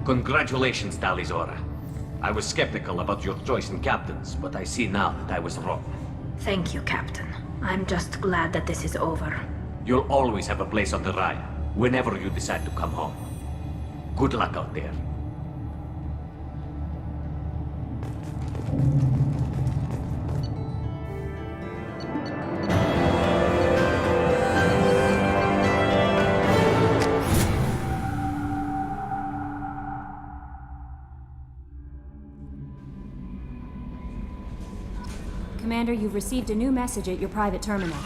Speaker 5: Congratulations, Tali Zora. I was skeptical about your choice in captains, but I see now that I was wrong.
Speaker 3: Thank you, Captain. I'm just glad that this is over.
Speaker 5: You'll always have a place on the Raya, whenever you decide to come home. Good luck out there.
Speaker 1: Commander, you've received a new message at your private terminal.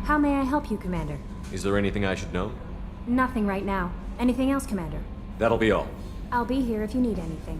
Speaker 1: How may I help you, Commander?
Speaker 2: Is there anything I should know?
Speaker 1: Nothing right now. Anything else, Commander?
Speaker 2: That'll be all.
Speaker 1: I'll be here if you need anything.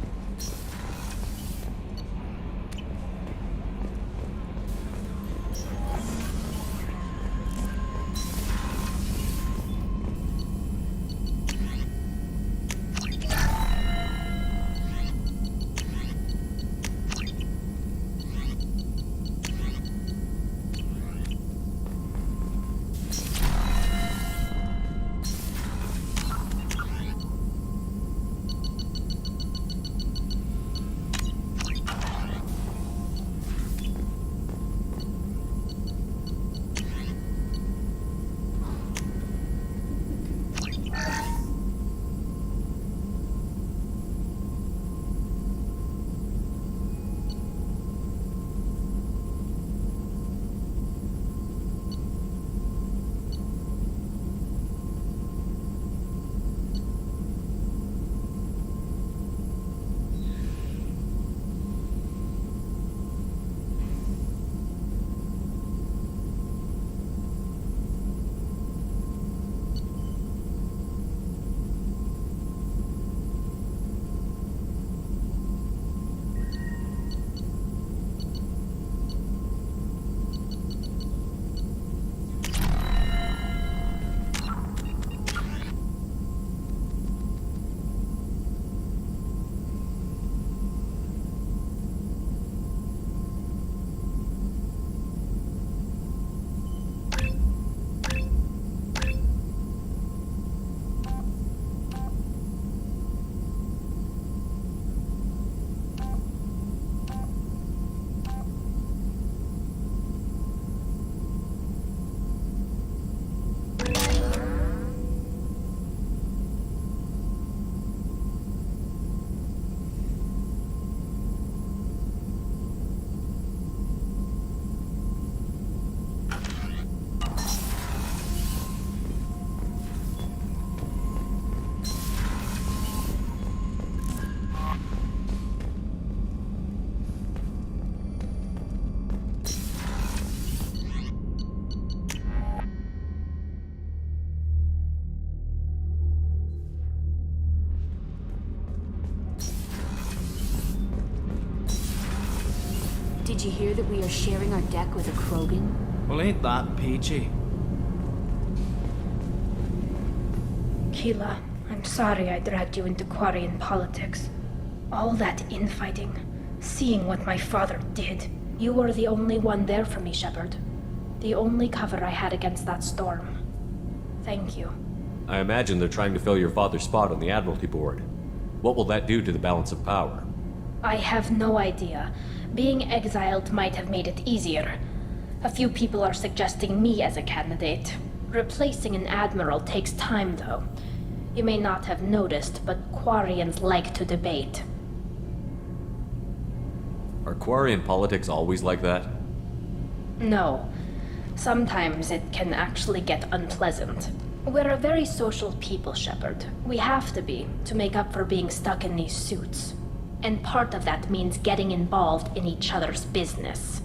Speaker 1: Did you hear that we are sharing our deck with a Krogan?
Speaker 13: Well, ain't that peachy?
Speaker 3: Keela, I'm sorry I dragged you into Quarian politics. All that infighting, seeing what my father did. You were the only one there for me, Shepard. The only cover I had against that storm. Thank you.
Speaker 2: I imagine they're trying to fill your father's spot on the Admiralty Board. What will that do to the balance of power?
Speaker 3: I have no idea. Being exiled might have made it easier. A few people are suggesting me as a candidate. Replacing an admiral takes time, though. You may not have noticed, but Quarians like to debate.
Speaker 2: Are Quarian politics always like that?
Speaker 3: No. Sometimes it can actually get unpleasant. We're a very social people, Shepard. We have to be, to make up for being stuck in these suits. And part of that means getting involved in each other's business.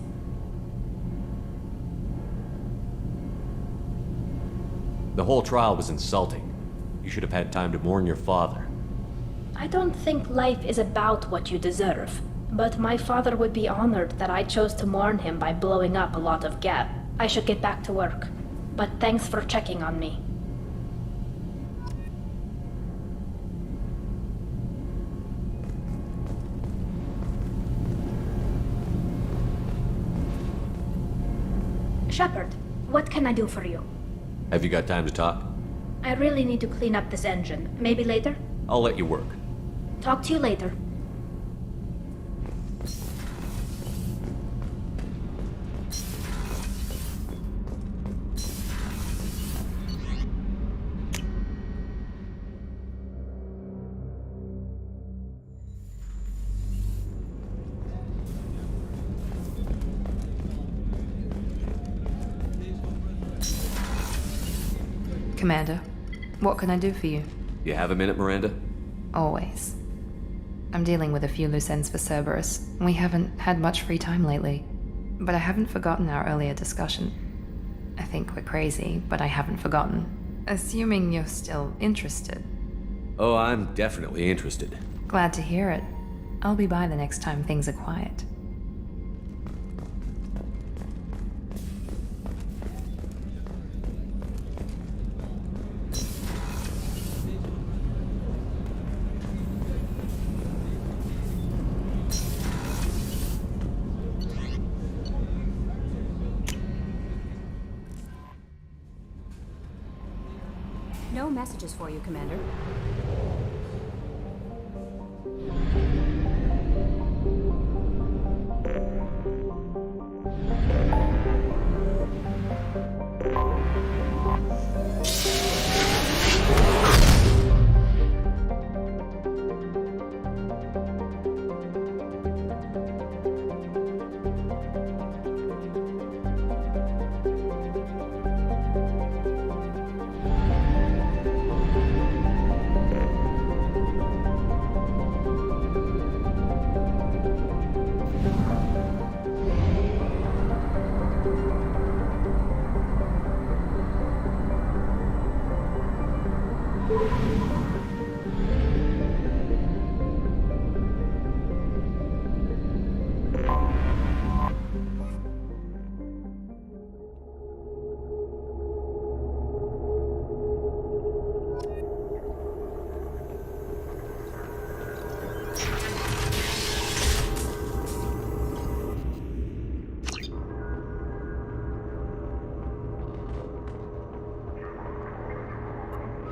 Speaker 2: The whole trial was insulting. You should have had time to mourn your father.
Speaker 3: I don't think life is about what you deserve. But my father would be honored that I chose to mourn him by blowing up a lot of Geth. I should get back to work. But thanks for checking on me. Shepard, what can I do for you?
Speaker 2: Have you got time to talk?
Speaker 3: I really need to clean up this engine. Maybe later?
Speaker 2: I'll let you work.
Speaker 3: Talk to you later.
Speaker 14: Commander, what can I do for you?
Speaker 2: You have a minute, Miranda?
Speaker 14: Always. I'm dealing with a few loose ends for Cerberus. We haven't had much free time lately. But I haven't forgotten our earlier discussion. I think we're crazy, but I haven't forgotten. Assuming you're still interested.
Speaker 2: Oh, I'm definitely interested.
Speaker 14: Glad to hear it. I'll be by the next time things are quiet.
Speaker 1: No messages for you, Commander.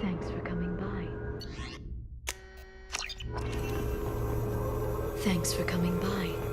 Speaker 11: Thanks for coming by. Thanks for coming by.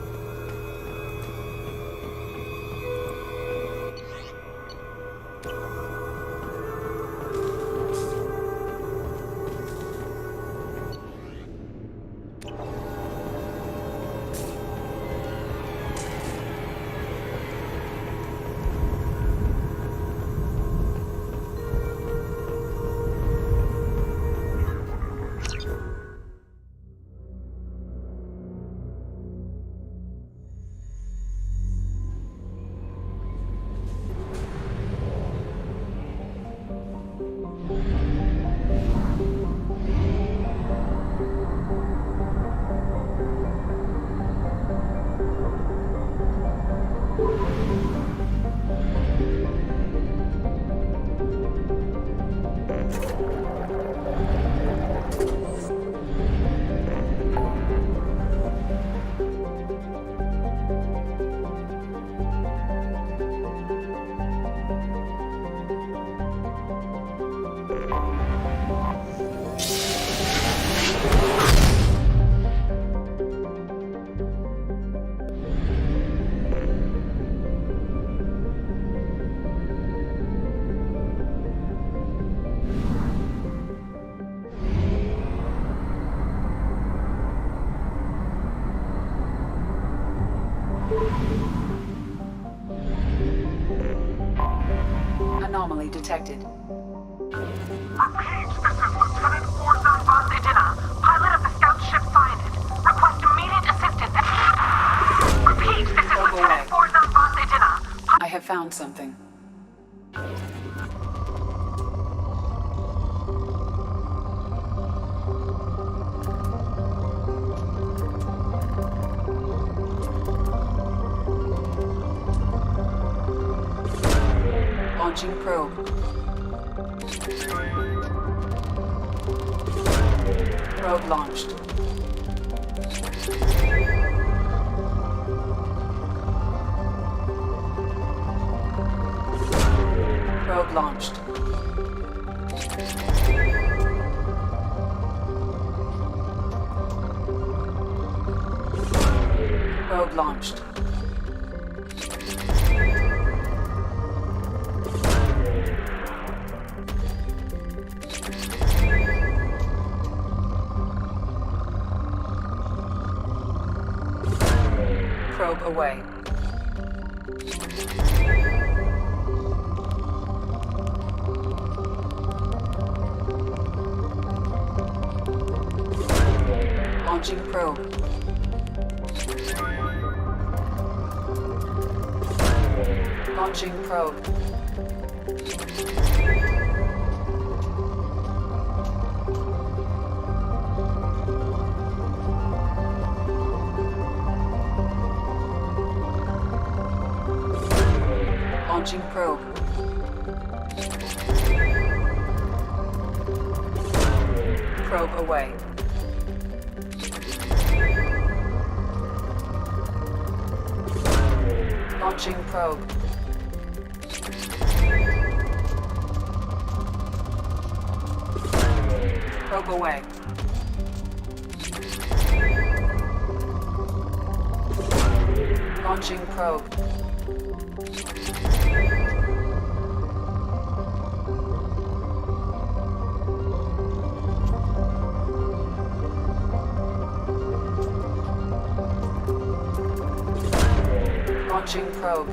Speaker 18: detected.
Speaker 19: Repeat, this is Lieutenant Forzan Vos Edina, pilot of the scout ship Cyanid. Request immediate assistance. Repeat, this is Lieutenant Forzan Vos Edina.
Speaker 18: I have found something. Launching probe. Probe launched. Probe launched. Probe launched. Probe away. Launching probe. Launching probe. Launching probe. Probe away. Launching probe. Probe away. Launching probe. Launching probe.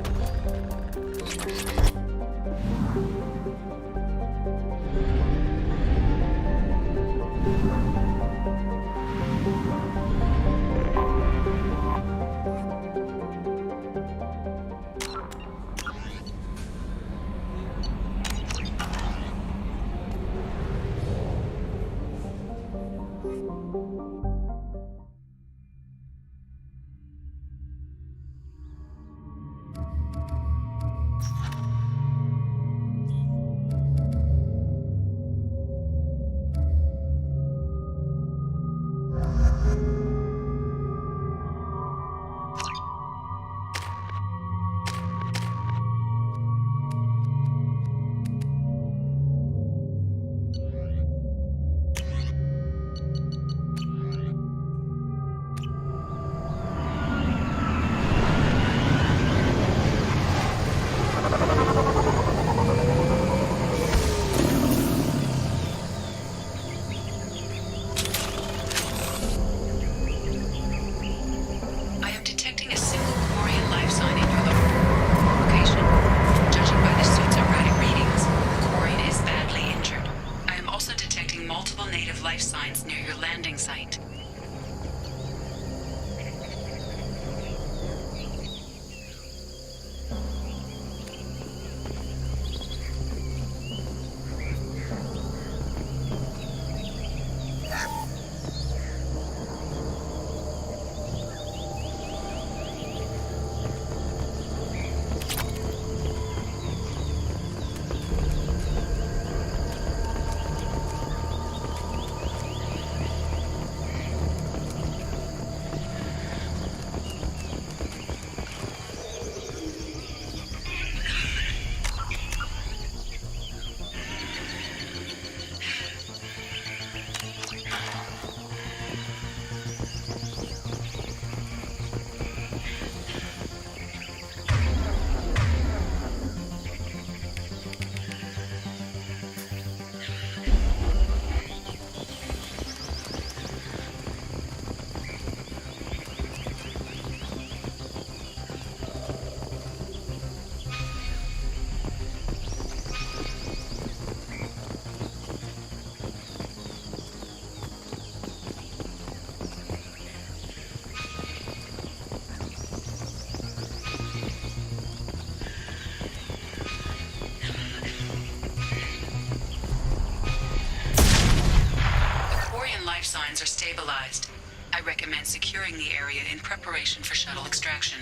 Speaker 11: life signs are stabilized. I recommend securing the area in preparation for shuttle extraction.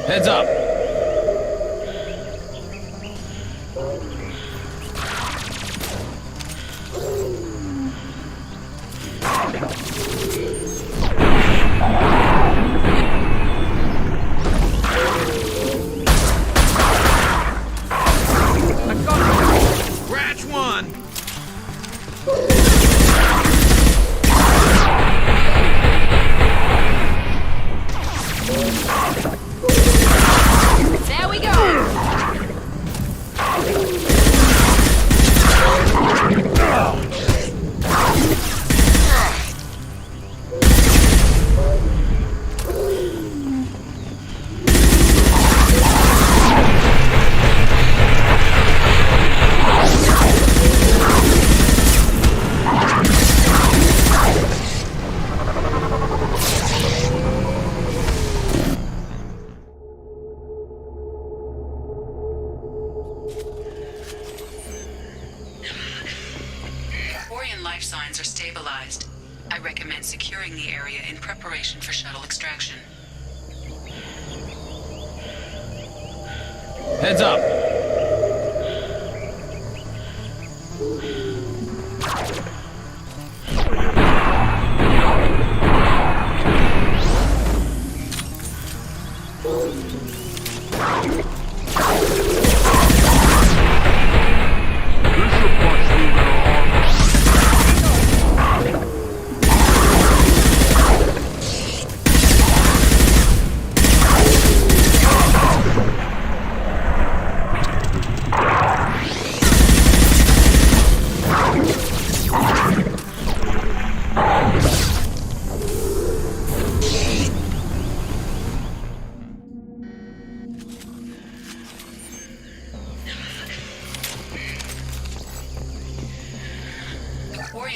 Speaker 20: Heads up! Scratch one!
Speaker 17: There we go!
Speaker 11: Life signs are stabilized. I recommend securing the area in preparation for shuttle extraction.
Speaker 20: Heads up!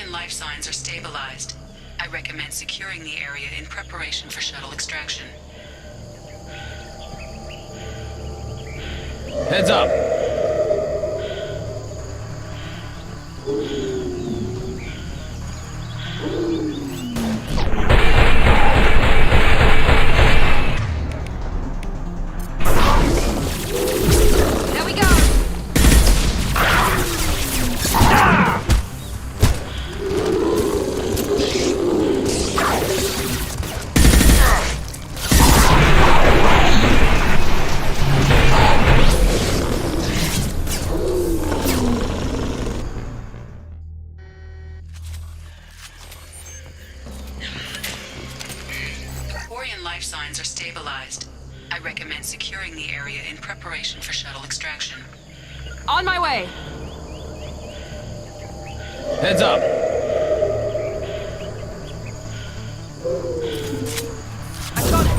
Speaker 11: Life signs are stabilized. I recommend securing the area in preparation for shuttle extraction.
Speaker 20: Heads up!
Speaker 17: There we go!
Speaker 11: Life signs are stabilized. I recommend securing the area in preparation for shuttle extraction.
Speaker 17: On my way!
Speaker 20: Heads up!
Speaker 17: I got it!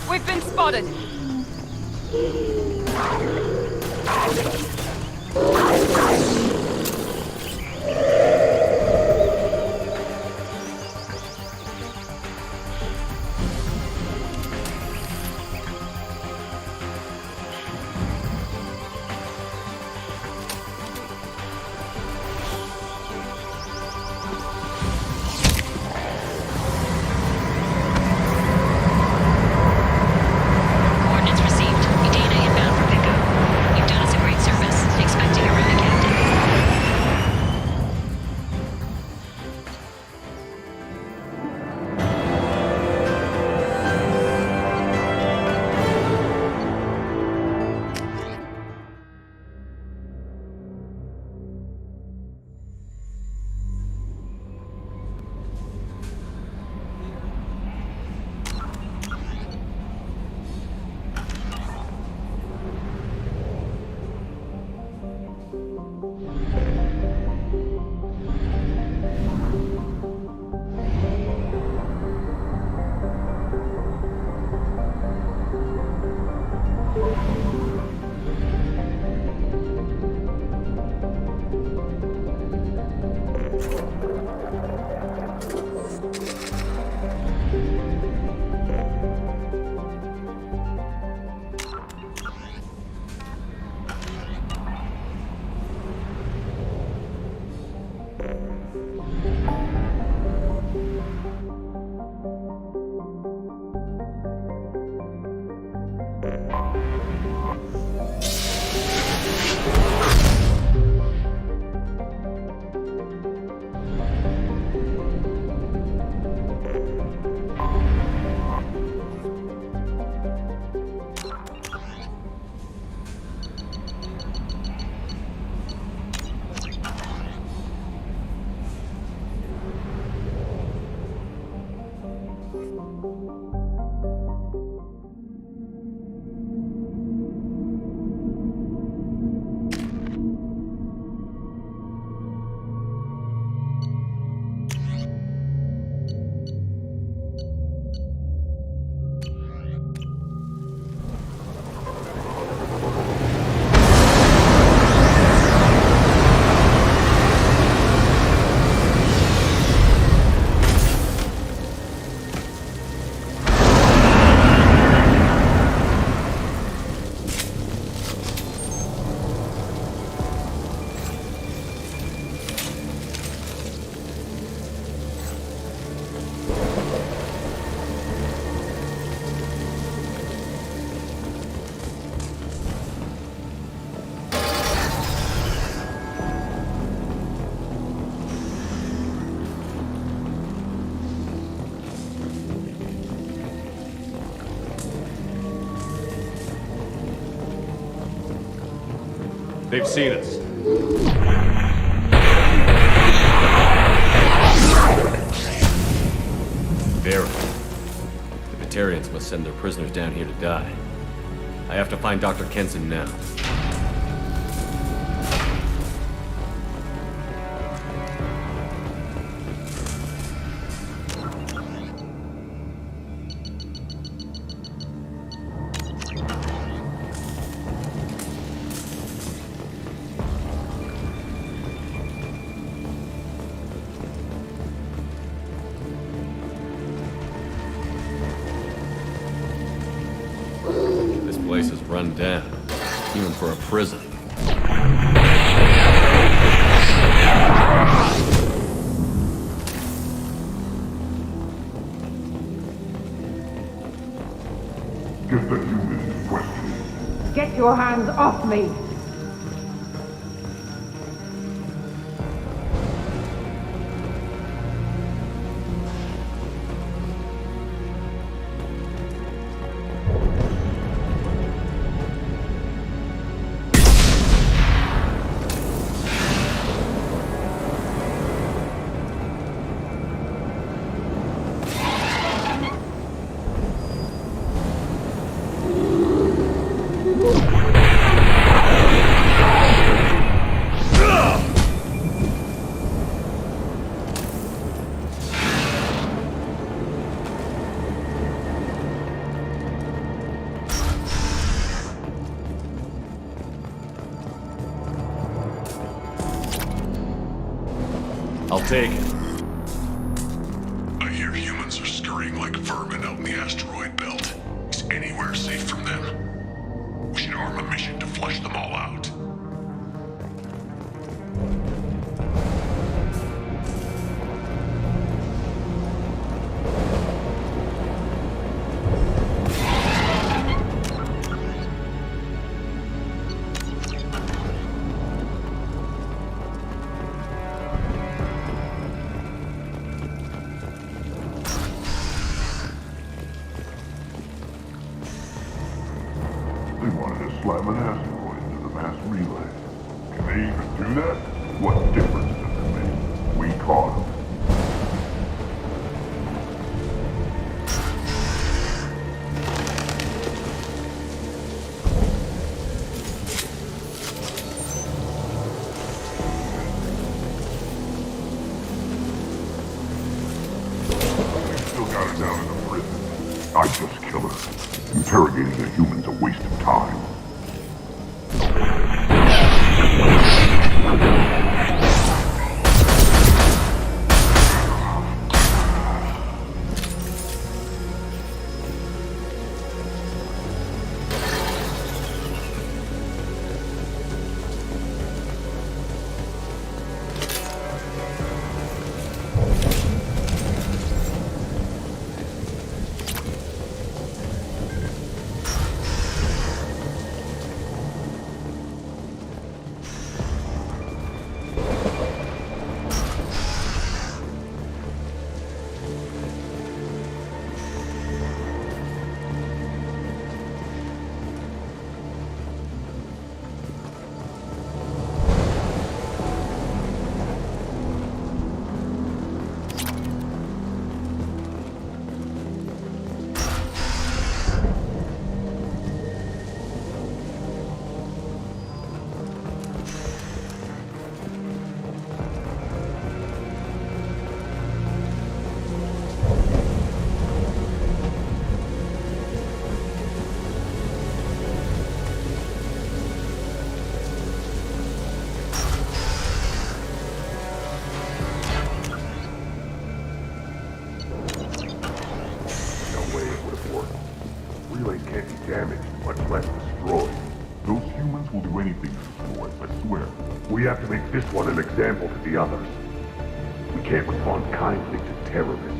Speaker 17: We've been spotted!
Speaker 11: Coordinates received. Udina inbound for pickup. You've done us a great service.
Speaker 21: They've seen us. Very. The Batarians must send their prisoners down here to die. I have to find Dr. Kenson now. This place is run down, even for a prison.
Speaker 22: Get the humans to question.
Speaker 19: Get your hands off me!
Speaker 21: I'll take it.
Speaker 22: I hear humans are scurrying like vermin out in the asteroid belt. Is anywhere safe from them? We should arm a mission to flush them all out. They wanted to slam an asteroid into the mass relay. Can they even do that? What difference does it make? We caught them. We still got her down in the prison. I'd just kill her. Interrogating a human's a waste of time. Relays can't be damaged, much less destroyed. Those humans will do anything to destroy, I swear. We have to make this one an example to the others. We can't respond kindly to terrorists.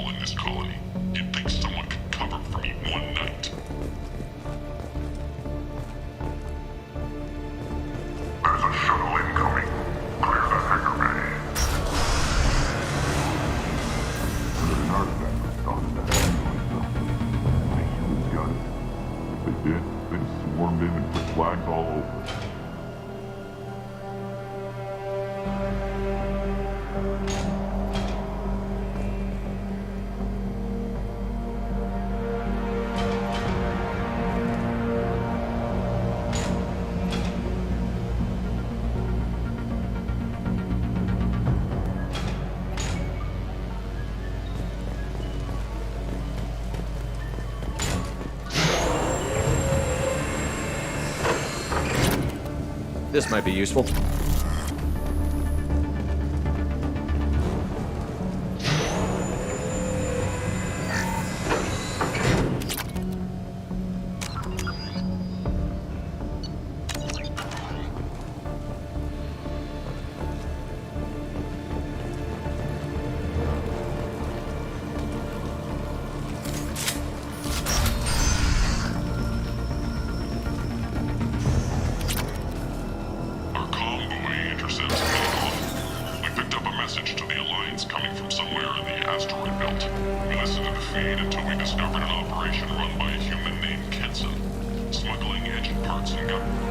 Speaker 22: careful in this colony. You'd think someone could cover for me one night. There's a shuttle incoming. Clear the hangar bay. There's an artifact responded to that. The humans got it. If they did, they swarmed in and put flags all over it.
Speaker 21: This might be useful.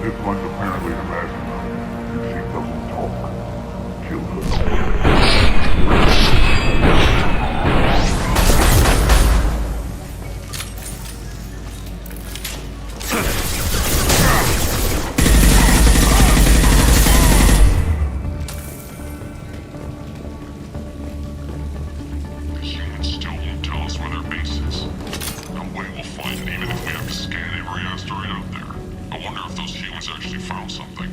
Speaker 21: This one's apparently the master. If she doesn't talk, kill her. The humans still won't tell us where their base is. No way we'll find it even if we have to scan every asteroid out there. I wonder if those humans actually found something.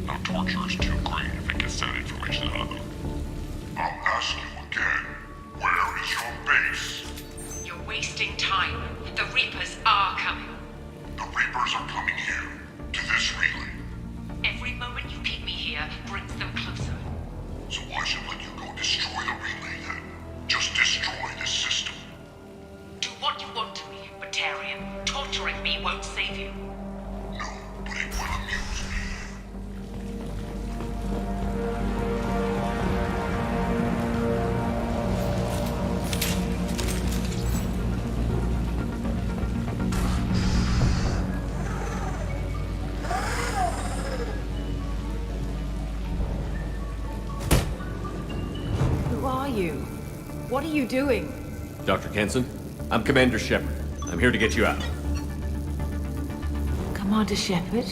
Speaker 21: Now torture is too great if it gets that information out of them. I'll ask you again. Where is your base?
Speaker 11: You're wasting time. The Reapers are coming.
Speaker 22: The Reapers are coming here. To this relay.
Speaker 11: Every moment you keep me here brings them closer.
Speaker 22: So why should I let you go destroy the relay then? Just destroy this system.
Speaker 11: Do what you want to me, Batarian. Torturing me won't save you.
Speaker 22: No, but it will amuse me.
Speaker 17: Who are you? What are you doing?
Speaker 21: Dr. Kenson, I'm Commander Shepard. I'm here to get you out.
Speaker 17: Commander Shepard?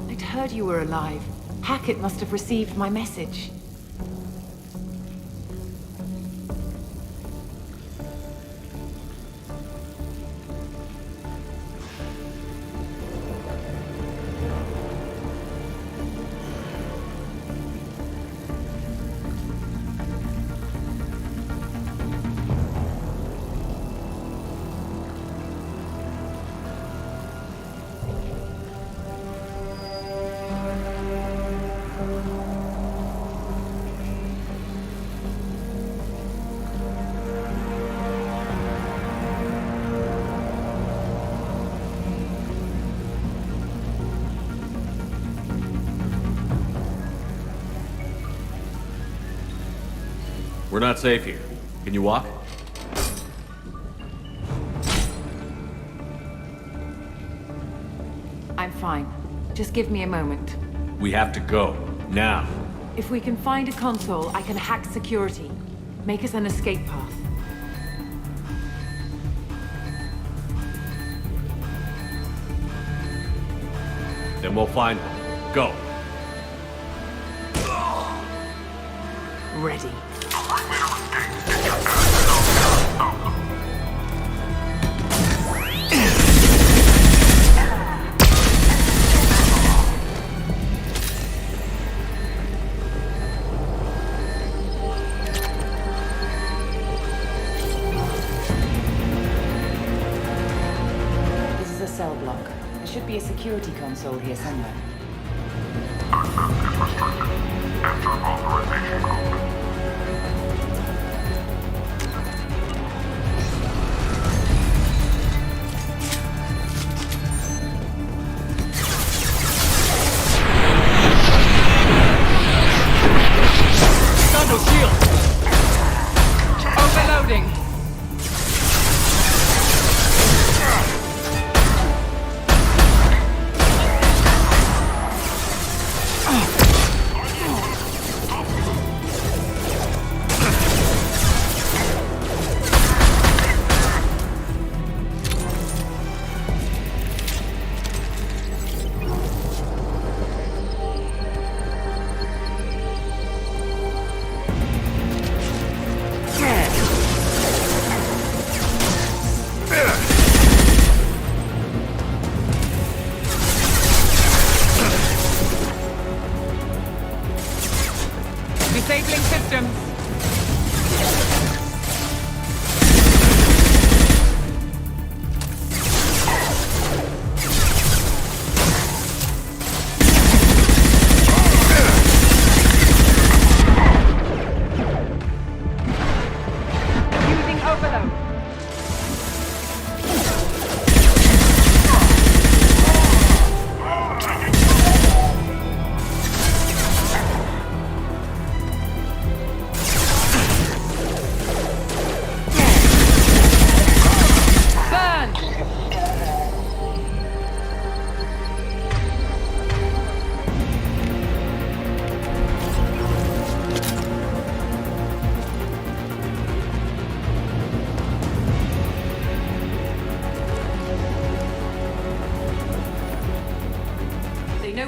Speaker 17: I'd heard you were alive. Hackett must have received my message.
Speaker 21: We're not safe here. Can you walk?
Speaker 17: I'm fine. Just give me a moment.
Speaker 21: We have to go. Now.
Speaker 17: If we can find a console, I can hack security. Make us an escape path.
Speaker 21: Then we'll find one. Go.
Speaker 17: Ready. This is a cell block. There should be a security console here somewhere.
Speaker 22: Access is restricted. Enter authorization code.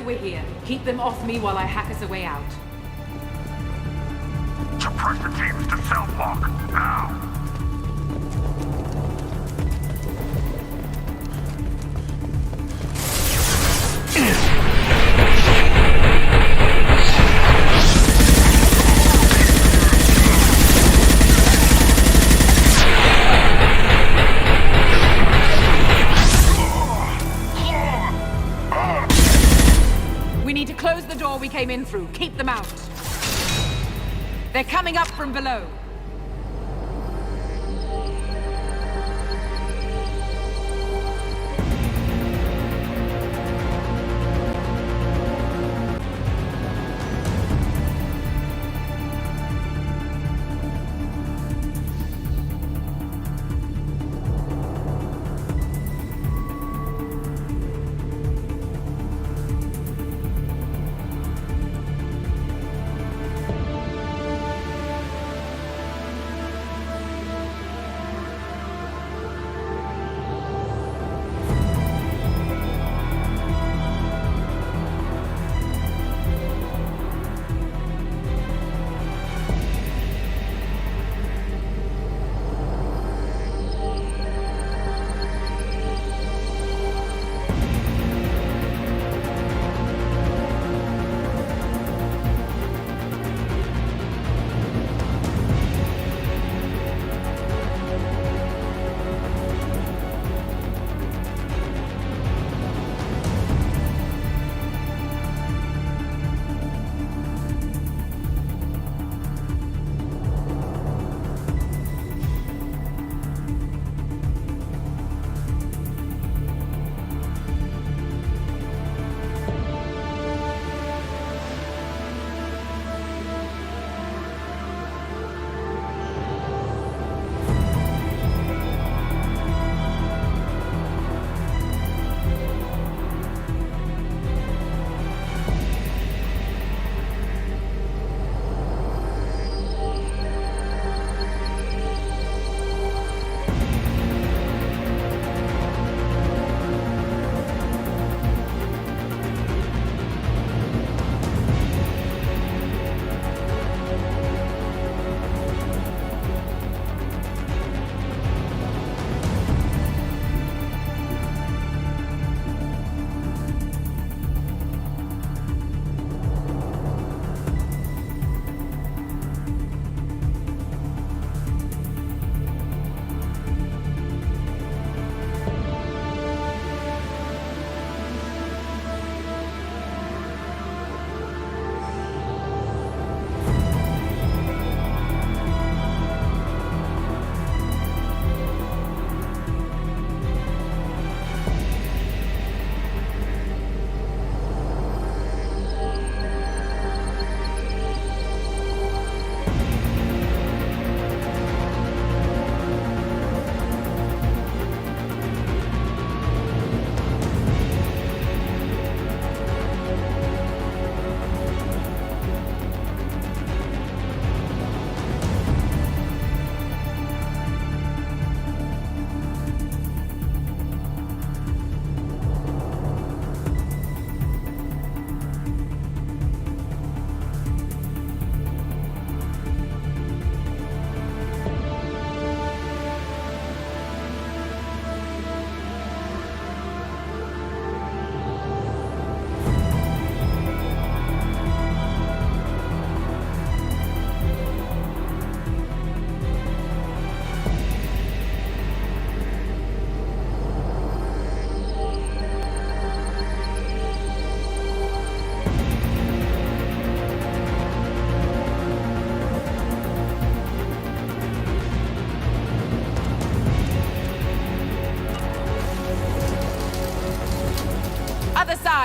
Speaker 17: we're here. Keep them off me while I hack us a way out.
Speaker 21: Suppress the teams to cell block, now!
Speaker 17: We need to close the door we came in through. Keep them out. They're coming up from below.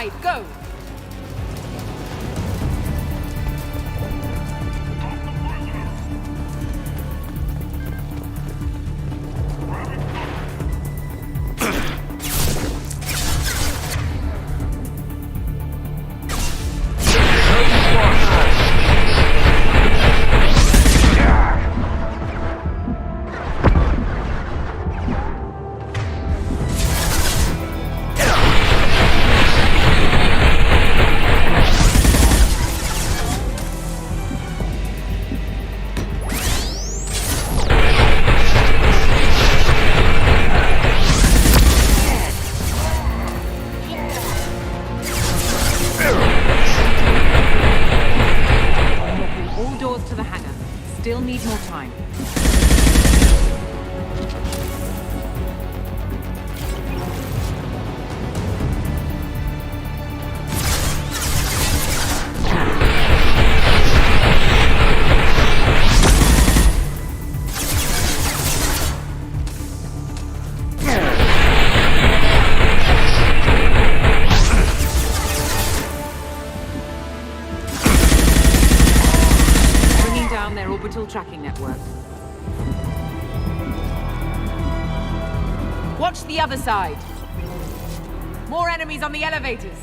Speaker 17: side, go! tracking network. Watch the other side. More enemies on the elevators.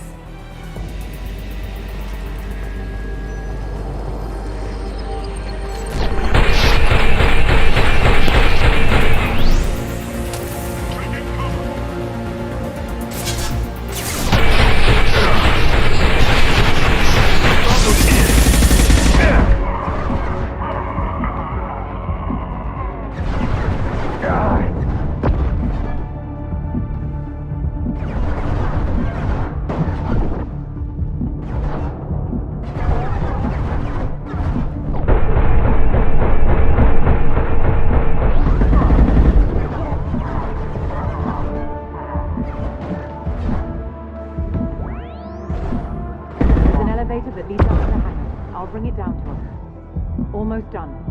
Speaker 17: Almost done.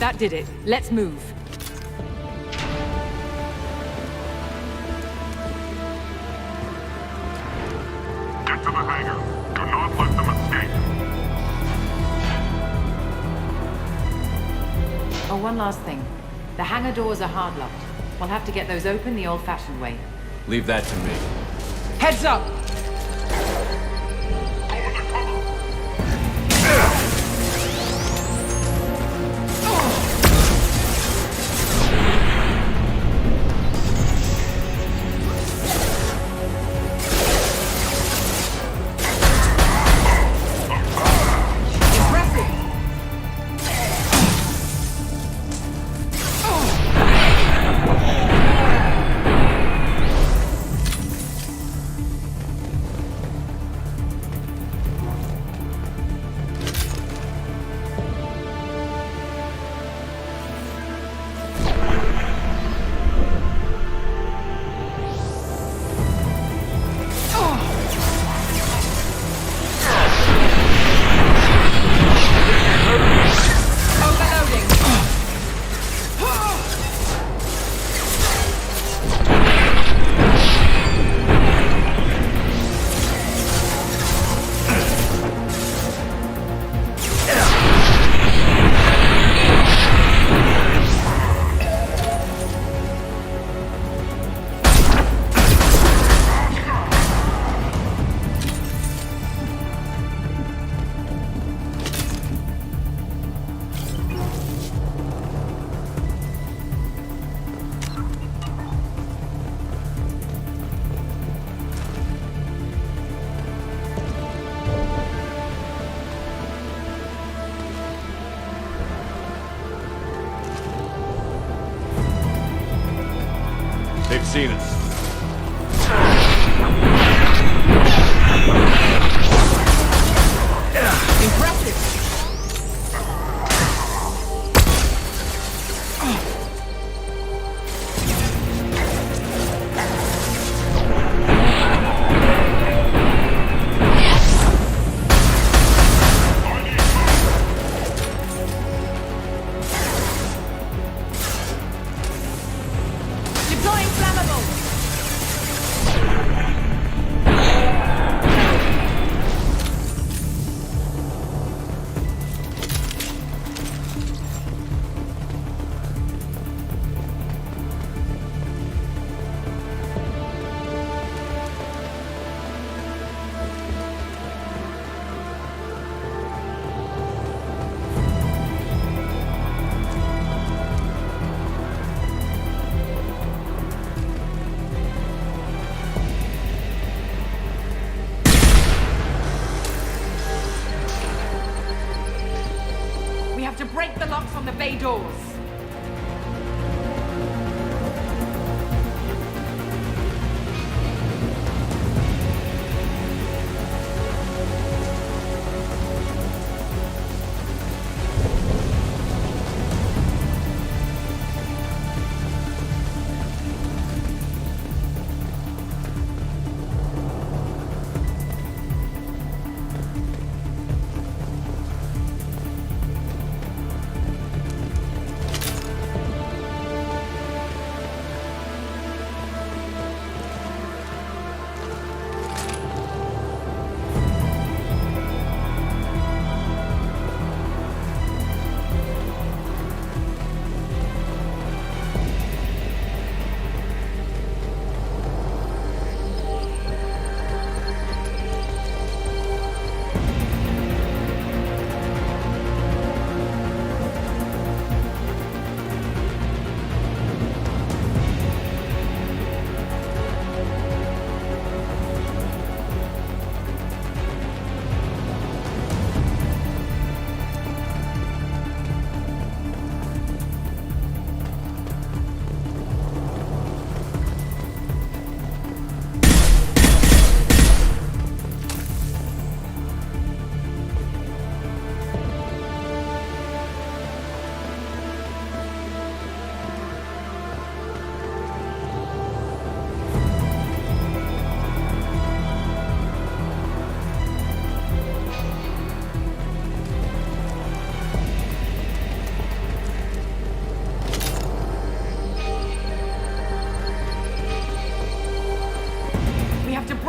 Speaker 17: That did it. Let's move.
Speaker 21: Get to the hangar. Do not let them escape.
Speaker 17: Oh, one last thing. The hangar doors are hard locked. We'll have to get those open the old-fashioned way.
Speaker 20: Leave that to me.
Speaker 17: Heads up!
Speaker 20: They've seen us.
Speaker 17: Impressive! Deploying flammable! We have to break the locks on the bay doors.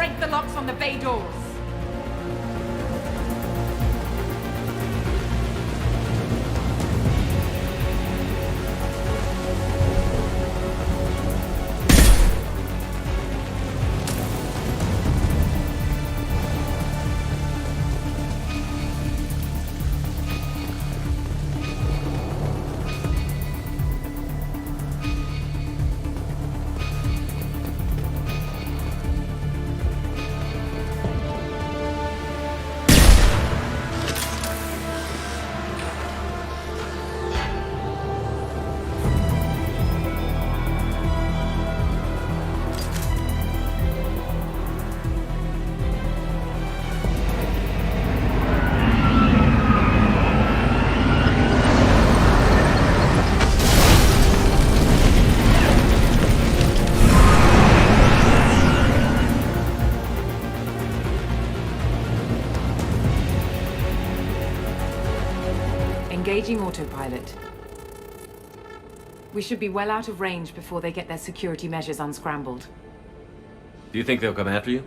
Speaker 17: break the locks on the bay doors. Engaging autopilot. We should be well out of range before they get their security measures unscrambled.
Speaker 2: Do you think they'll come after you?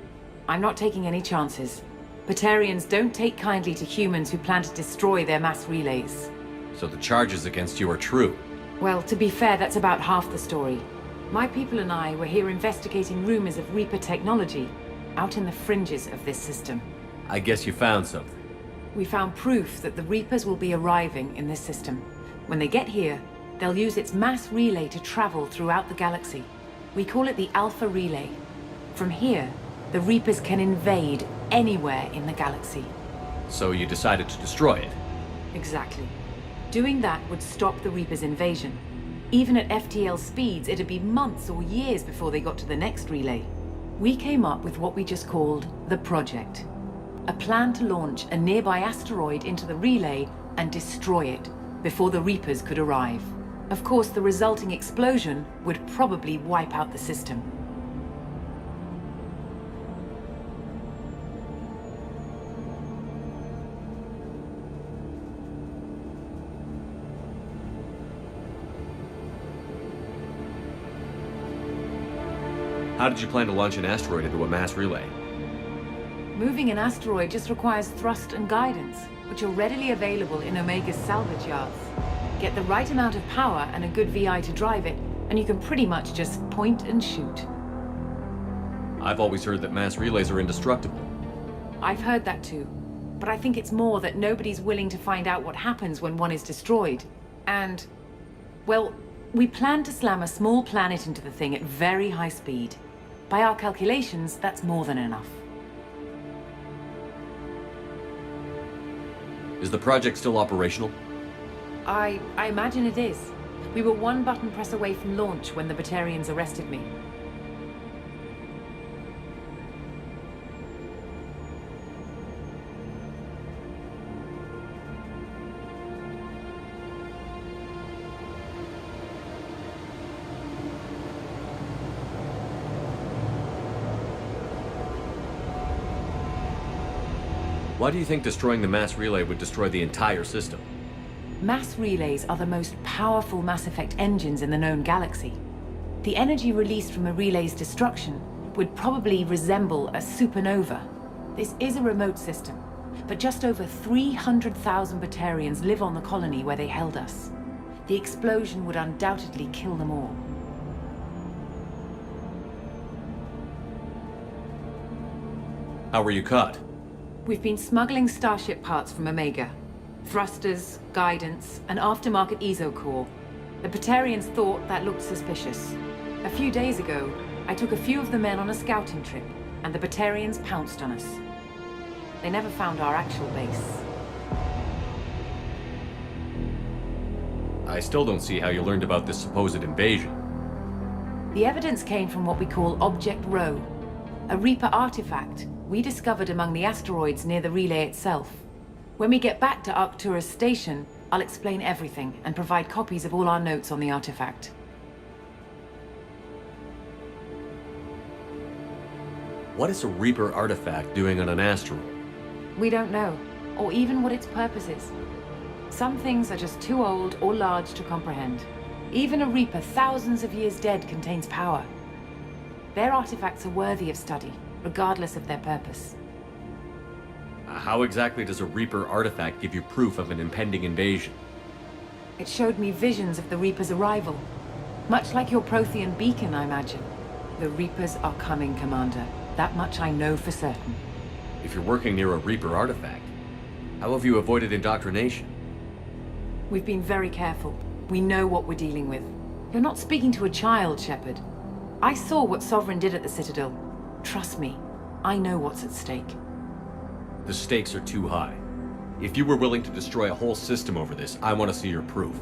Speaker 17: I'm not taking any chances. Batarians don't take kindly to humans who plan to destroy their mass relays.
Speaker 2: So the charges against you are true?
Speaker 17: Well, to be fair, that's about half the story. My people and I were here investigating rumors of Reaper technology out in the fringes of this system.
Speaker 2: I guess you found something.
Speaker 17: We found proof that the Reapers will be arriving in this system. When they get here, they'll use its mass relay to travel throughout the galaxy. We call it the Alpha Relay. From here, the Reapers can invade anywhere in the galaxy.
Speaker 2: So you decided to destroy it?
Speaker 17: Exactly. Doing that would stop the Reapers' invasion. Even at FTL speeds, it'd be months or years before they got to the next relay. We came up with what we just called the Project. A plan to launch a nearby asteroid into the relay and destroy it before the Reapers could arrive. Of course, the resulting explosion would probably wipe out the system.
Speaker 2: How did you plan to launch an asteroid into a mass relay?
Speaker 17: Moving an asteroid just requires thrust and guidance, which are readily available in Omega's salvage yards. Get the right amount of power and a good VI to drive it, and you can pretty much just point and shoot.
Speaker 2: I've always heard that mass relays are indestructible.
Speaker 17: I've heard that too, but I think it's more that nobody's willing to find out what happens when one is destroyed. And, well, we plan to slam a small planet into the thing at very high speed. By our calculations, that's more than enough.
Speaker 2: Is the project still operational?
Speaker 17: I imagine it is. We were one button press away from launch when the Batarians arrested me.
Speaker 2: Why do you think destroying the mass relay would destroy the entire system?
Speaker 17: Mass relays are the most powerful Mass Effect engines in the known galaxy. The energy released from a relay's destruction would probably resemble a supernova. This is a remote system, but just over 300,000 Batarians live on the colony where they held us. The explosion would undoubtedly kill them all.
Speaker 2: How were you caught?
Speaker 17: We've been smuggling Starship parts from Omega. Thrusters, guidance, and aftermarket ESO core. The Batarians thought that looked suspicious. A few days ago, I took a few of the men on a scouting trip, and the Batarians pounced on us. They never found our actual base.
Speaker 2: I still don't see how you learned about this supposed invasion.
Speaker 17: The evidence came from what we call Object Rho, a Reaper artifact we discovered among the asteroids near the relay itself. When we get back to Arcturus Station, I'll explain everything and provide copies of all our notes on the artifact.
Speaker 2: What is a Reaper artifact doing on an asteroid?
Speaker 17: We don't know, or even what its purpose is. Some things are just too old or large to comprehend. Even a Reaper thousands of years dead contains power. Their artifacts are worthy of study, regardless of their purpose.
Speaker 20: How exactly does a Reaper artifact give you proof of an impending invasion?
Speaker 17: It showed me visions of the Reaper's arrival. Much like your Prothean beacon, I imagine. The Reapers are coming, Commander. That much I know for certain.
Speaker 20: If you're working near a Reaper artifact, how have you avoided indoctrination?
Speaker 17: We've been very careful. We know what we're dealing with. You're not speaking to a child, Shepard. I saw what Sovereign did at the Citadel. Trust me, I know what's at stake.
Speaker 20: The stakes are too high. If you were willing to destroy a whole system over this, I want to see your proof.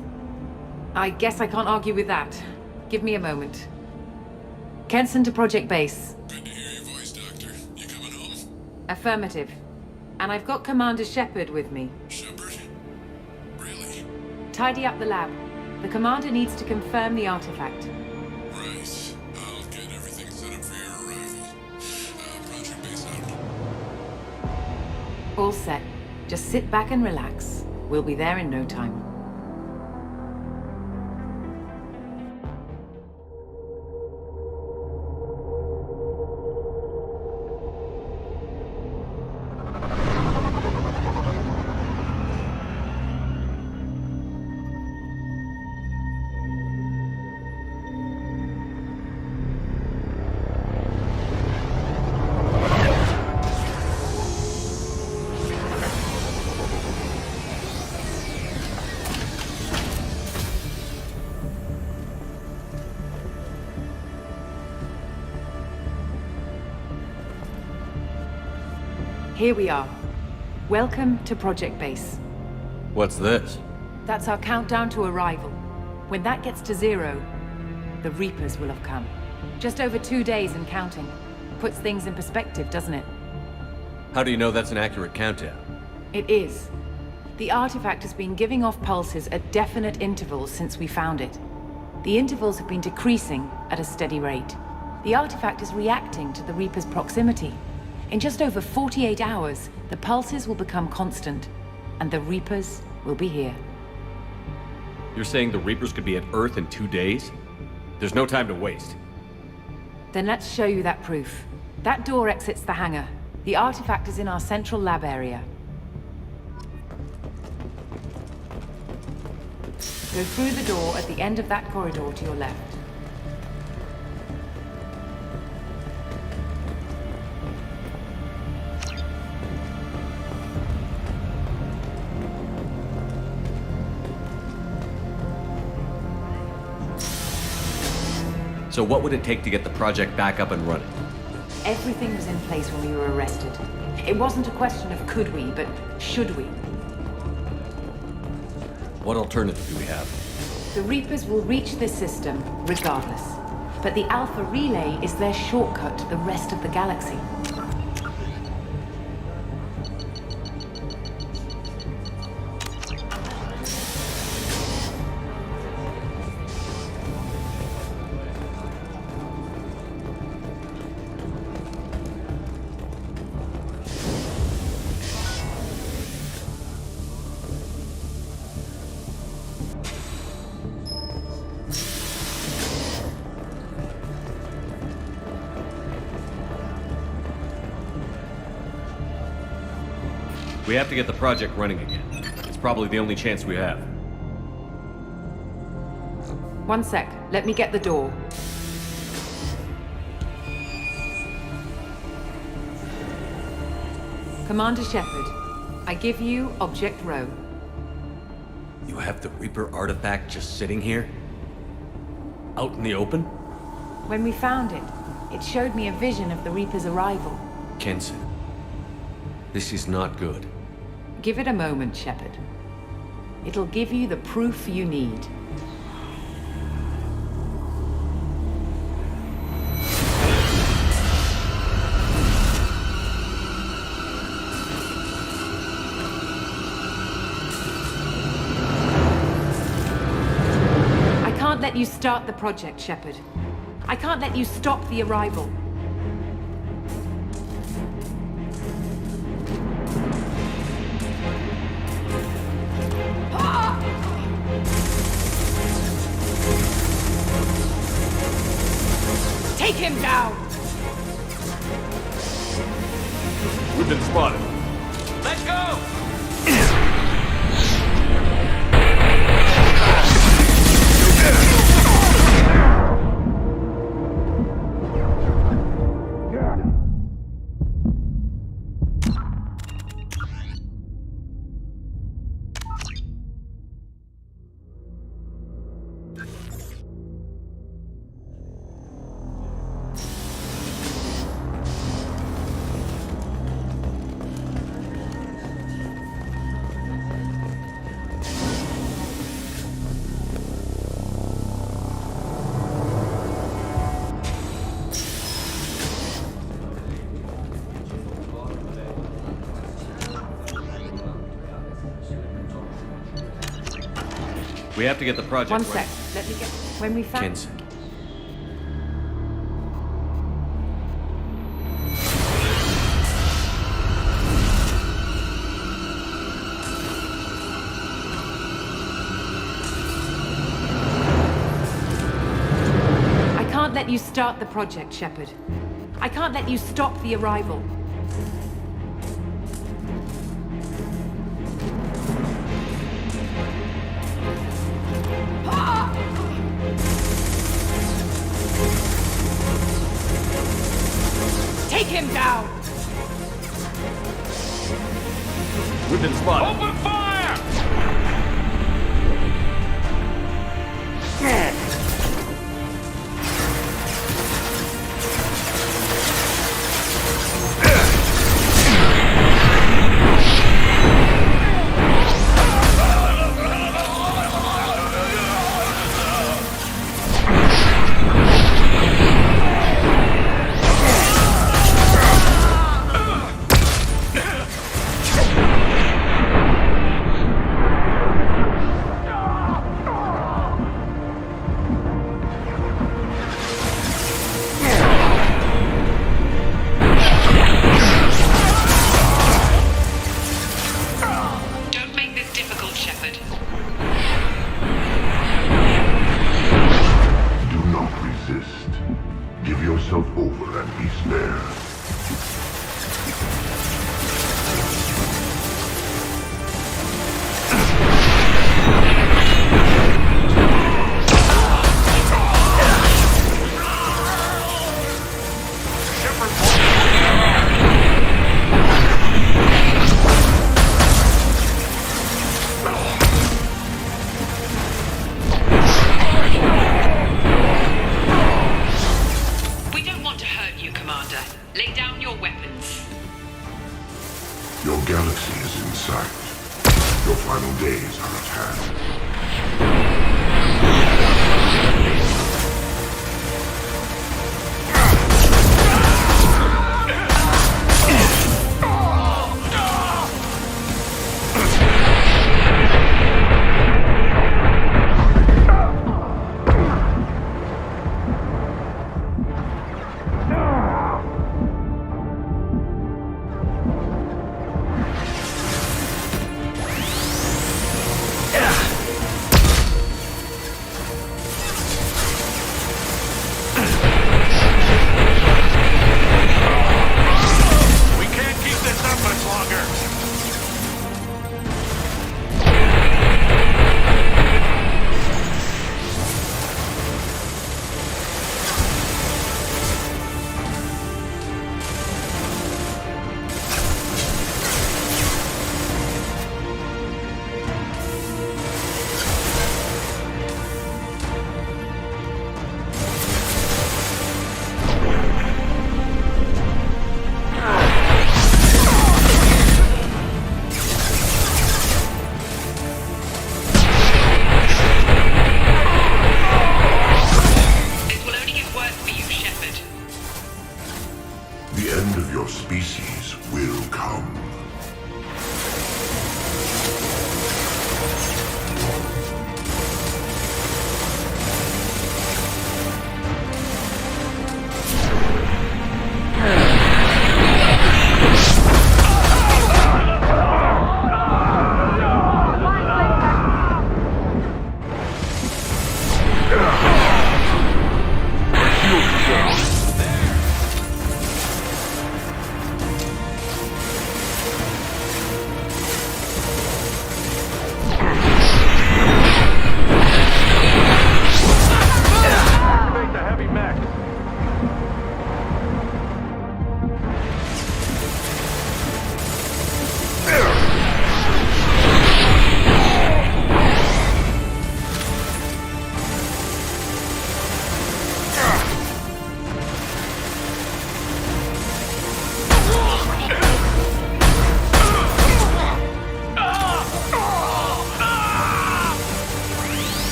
Speaker 17: I guess I can't argue with that. Give me a moment. Kenson to Project Base.
Speaker 7: Good to hear your voice, Doctor. You coming home?
Speaker 17: Affirmative. And I've got Commander Shepard with me.
Speaker 7: Shepard? Really?
Speaker 17: Tidy up the lab. The Commander needs to confirm the artifact.
Speaker 7: Right. I'll get everything set up for your arrival. Project Base out.
Speaker 17: All set. Just sit back and relax. We'll be there in no time. Here we are. Welcome to Project Base.
Speaker 20: What's this?
Speaker 17: That's our countdown to arrival. When that gets to 0, the Reapers will have come. Just over 2 days and counting. Puts things in perspective, doesn't it?
Speaker 20: How do you know that's an accurate countdown?
Speaker 17: It is. The artifact has been giving off pulses at definite intervals since we found it. The intervals have been decreasing at a steady rate. The artifact is reacting to the Reaper's proximity. In just over 48 hours, the pulses will become constant, and the Reapers will be here.
Speaker 20: You're saying the Reapers could be at Earth in 2 days? There's no time to waste.
Speaker 17: Then let's show you that proof. That door exits the hangar. The artifact is in our central lab area. Go through the door at the end of that corridor to your left.
Speaker 20: So what would it take to get the project back up and running?
Speaker 17: Everything was in place when we were arrested. It wasn't a question of could we, but should we.
Speaker 20: What alternative do we have?
Speaker 17: The Reapers will reach this system regardless. But the Alpha Relay is their shortcut to the rest of the galaxy.
Speaker 20: We have to get the project running again. It's probably the only chance we have.
Speaker 17: One sec. Let me get the door. Commander Shepard, I give you Object Rho.
Speaker 20: You have the Reaper artifact just sitting here? Out in the open?
Speaker 17: When we found it, it showed me a vision of the Reaper's arrival.
Speaker 20: Kenson, this is not good.
Speaker 17: Give it a moment, Shepard. It'll give you the proof you need. I can't let you start the project, Shepard. I can't let you stop the arrival. Take him down!
Speaker 20: We've been spotted.
Speaker 2: Let's go!
Speaker 20: We have to get the project
Speaker 17: One
Speaker 20: right.
Speaker 17: sec. Let me get... When we found...
Speaker 20: Ken's.
Speaker 17: I can't let you start the project, Shepard. I can't let you stop the arrival. Take him down!
Speaker 20: We've been spotted.
Speaker 2: Open fire!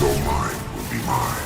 Speaker 21: Your mind will be mine.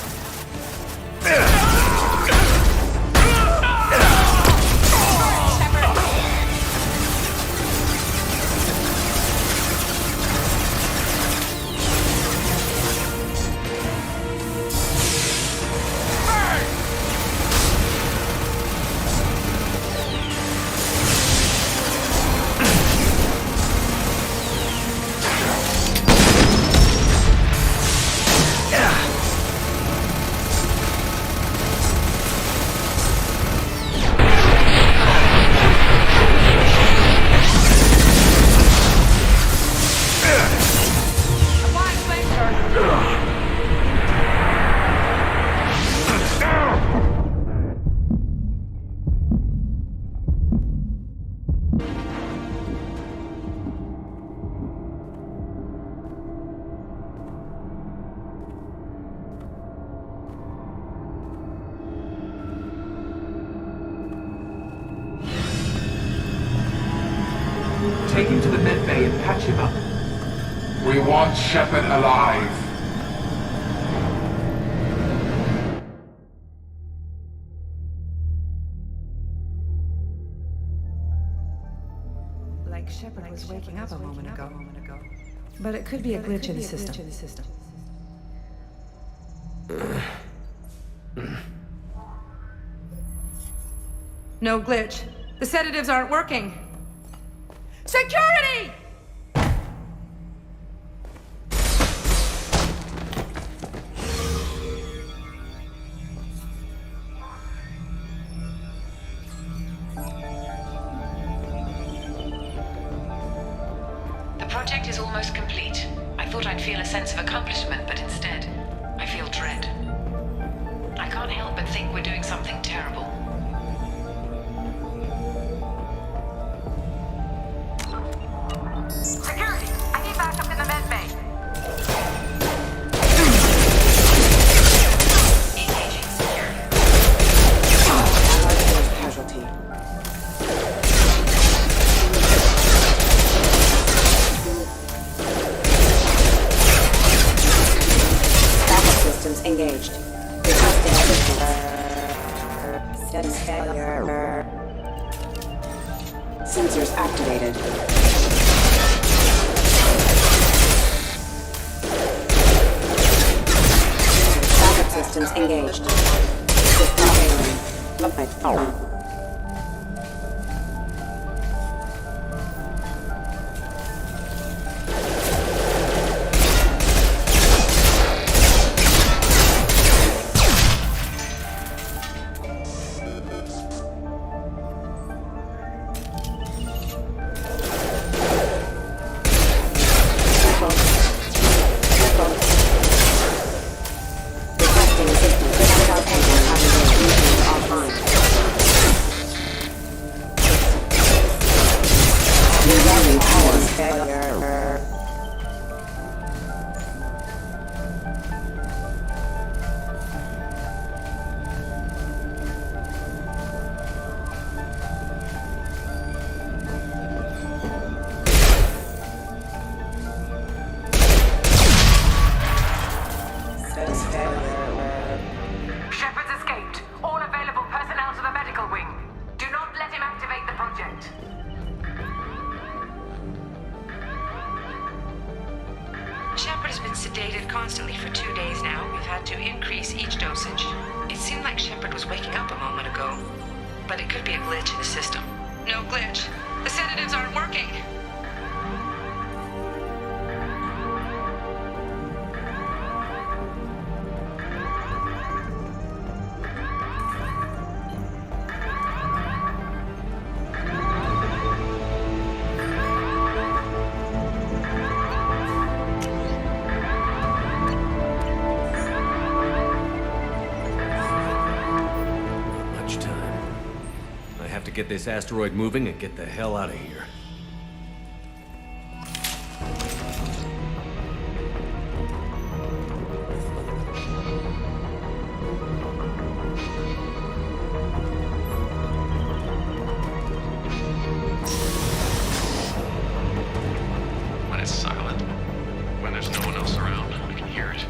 Speaker 12: Take him to the med bay and patch him up.
Speaker 21: We want Shepard alive.
Speaker 16: Like Shepard was waking up a moment ago. But it could be a glitch in the system. No glitch. The sedatives aren't working. Security!
Speaker 11: The project is almost complete. I thought I'd feel a sense of accomplishment, but instead, I feel dread. I can't help but think we're doing something terrible.
Speaker 19: Security! I need backup in the med bay.
Speaker 11: Engaging security.
Speaker 18: Casualty. Backup systems engaged. Requesting assistance. Status failure. Sensors activated. Backup systems engaged. System failing.
Speaker 19: Shepard's escaped. All available personnel to the medical wing. Do not let him activate the project.
Speaker 11: Shepard has been sedated constantly for 2 days now. We've had to increase each dosage. It seemed like Shepard was waking up a moment ago. But it could be a glitch in the system. No glitch. The sedatives aren't working.
Speaker 20: Get this asteroid moving and get the hell out of here.
Speaker 4: When it's silent, when there's no one else around, I can hear it.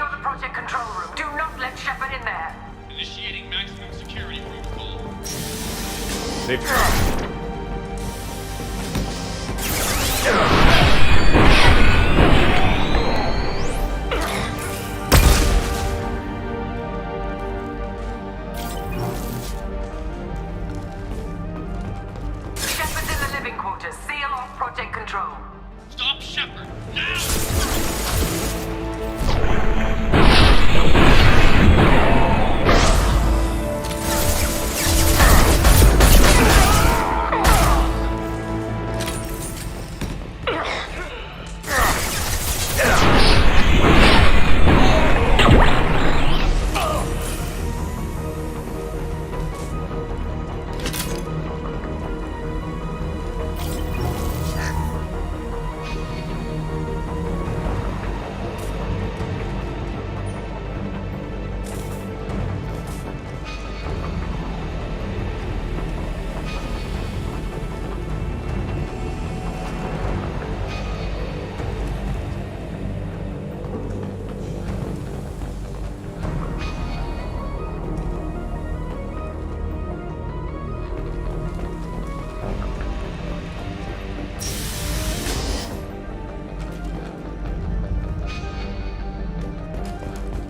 Speaker 19: to the project control room. Do not let Shepard in there.
Speaker 10: Initiating maximum security protocol.
Speaker 19: Shepard's in the living quarters. Seal off project control.
Speaker 10: Stop Shepard, now!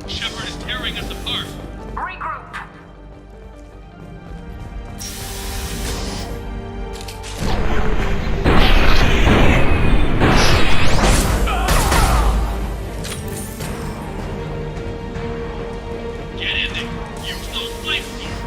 Speaker 10: Shepard is tearing us apart.
Speaker 19: Regroup.
Speaker 10: Get in there. Use those flamethrowers.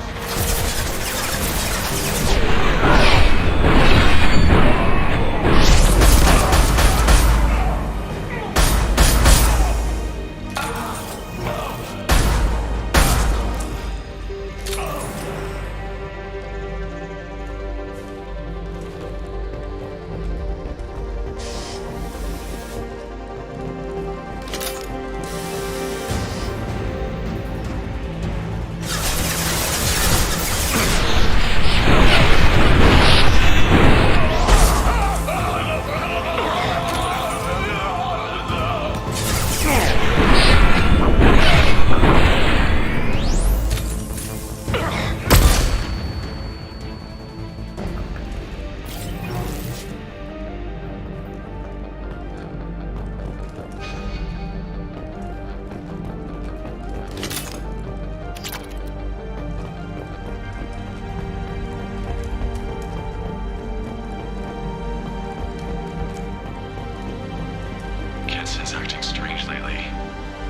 Speaker 4: Kenson's acting strange lately.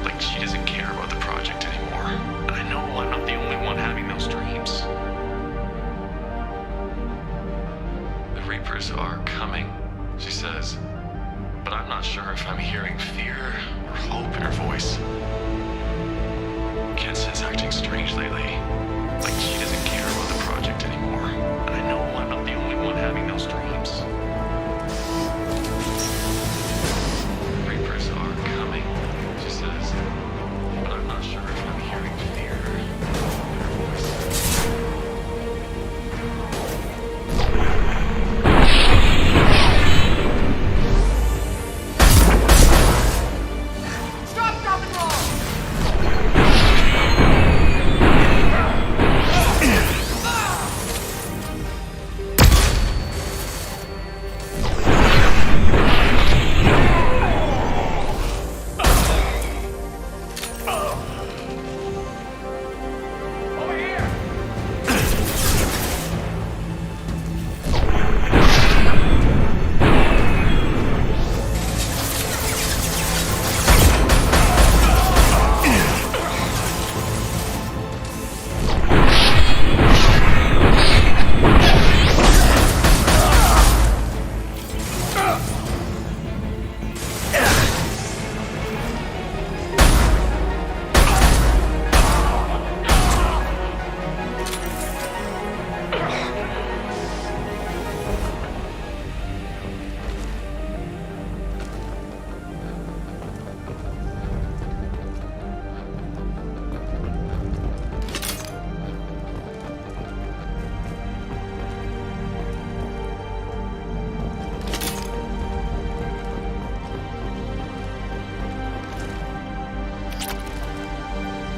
Speaker 4: Like she doesn't care about the project anymore. And I know I'm not the only one having those dreams. The Reapers are coming, she says. But I'm not sure if I'm hearing fear or hope in her voice. Kenson's acting strange lately. Like she doesn't care about the project anymore. And I know I'm not the only one having those dreams. Reapers are coming, she says. But I'm not sure if I'm hearing fear in her voice.
Speaker 19: Stop dropping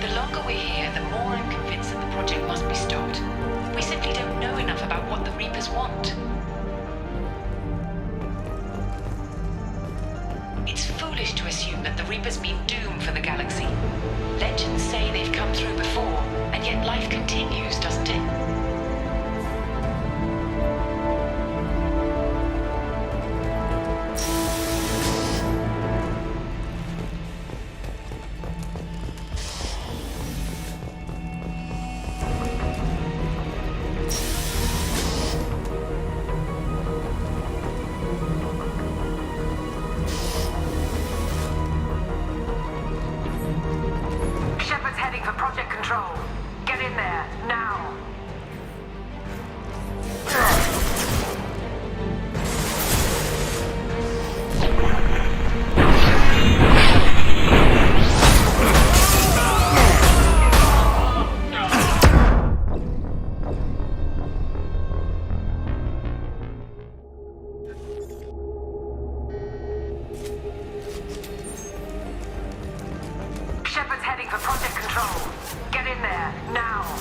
Speaker 11: The longer we're here, the more I'm convinced that the project must be stopped. We simply don't know enough about what the Reapers want. It's foolish to assume that the Reapers mean doom for the galaxy. Legends say they've come through before, and yet life continues, doesn't it?
Speaker 19: Shepard's heading for Project Control. Get in there, now. Shepard's heading for Project Control. Get in there, now.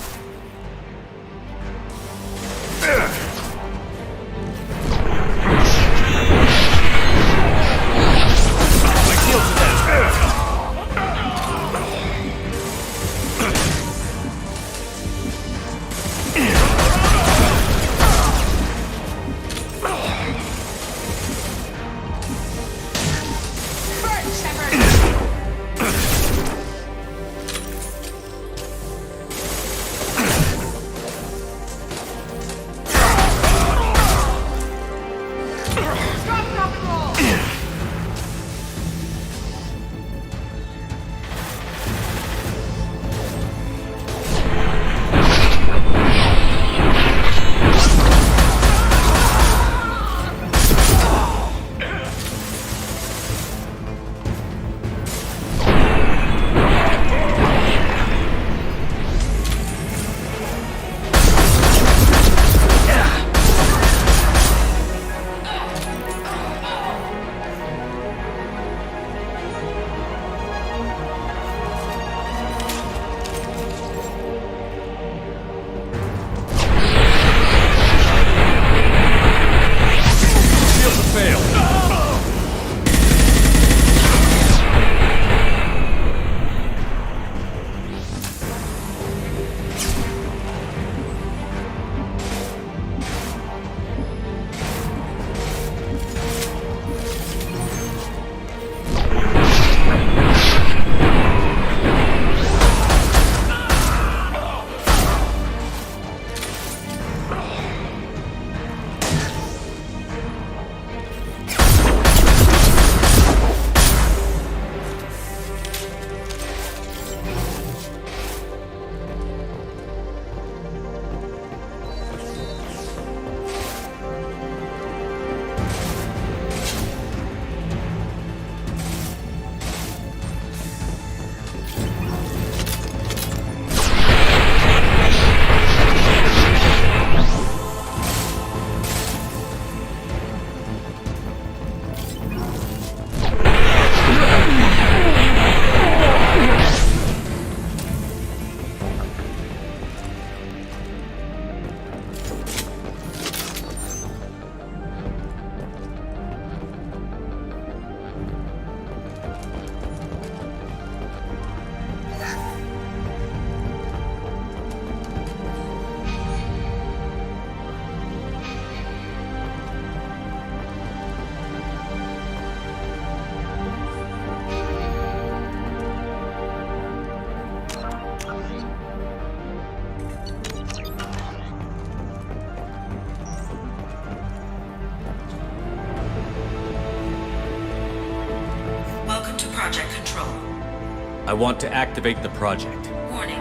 Speaker 20: I want to activate the project.
Speaker 11: Warning.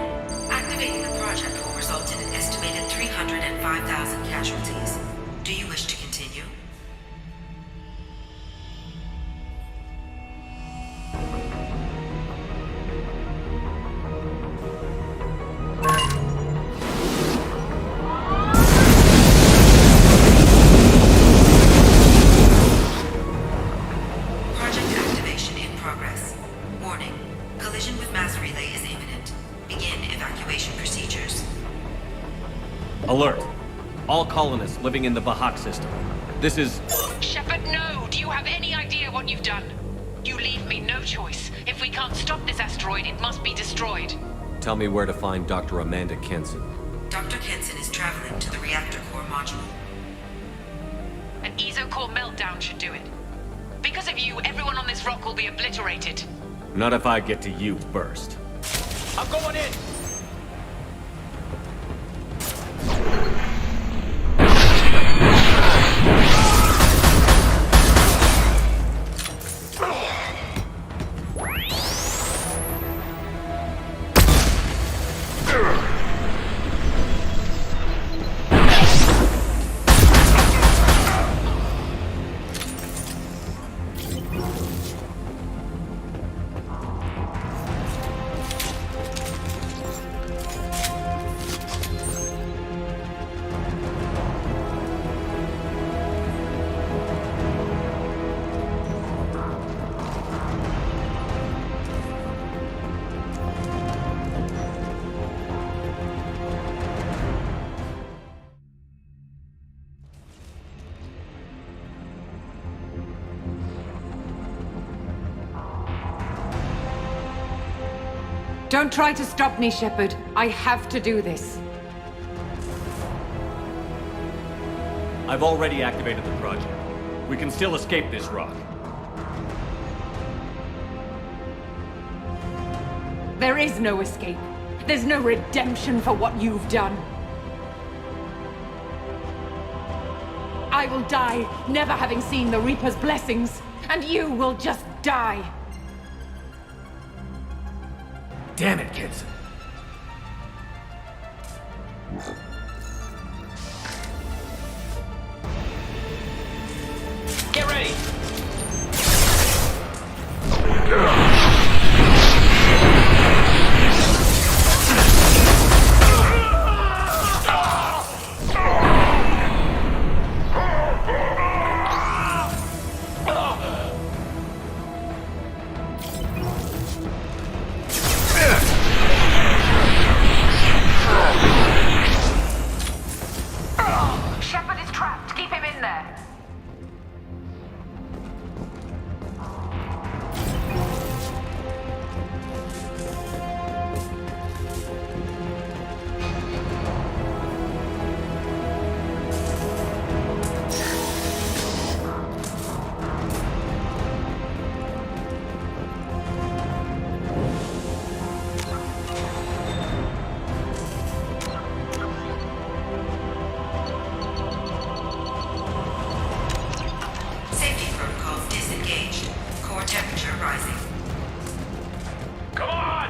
Speaker 11: Activating the project will result in an estimated 305,000 casualties. Do you wish to continue? Project activation in progress. Warning. Collision with mass relay is imminent. evacuation procedures.
Speaker 20: Alert! All colonists living in the Bahak system. This is...
Speaker 11: Shepard, no! Do you have any idea what you've done? You leave me no choice. If we can't stop this asteroid, it must be destroyed.
Speaker 20: Tell me where to find Dr. Amanda Kenson.
Speaker 11: Dr. Kenson is traveling to the reactor core module. An ESO-core meltdown should do it. Because of you, everyone on this rock will be obliterated.
Speaker 20: Not if I get to you first.
Speaker 2: I'm going in!
Speaker 17: Don't try to stop me, Shepard. I have to do this.
Speaker 20: I've already activated the project. We can still escape this rock.
Speaker 17: There is no escape. There's no redemption for what you've done. I will die, never having seen the Reaper's blessings, and you will just die.
Speaker 13: Damn it, Kenson.
Speaker 2: Get ready!
Speaker 19: Shepard is trapped. Keep him in there.
Speaker 11: Safety protocols disengaged. Core temperature rising.
Speaker 2: Come on!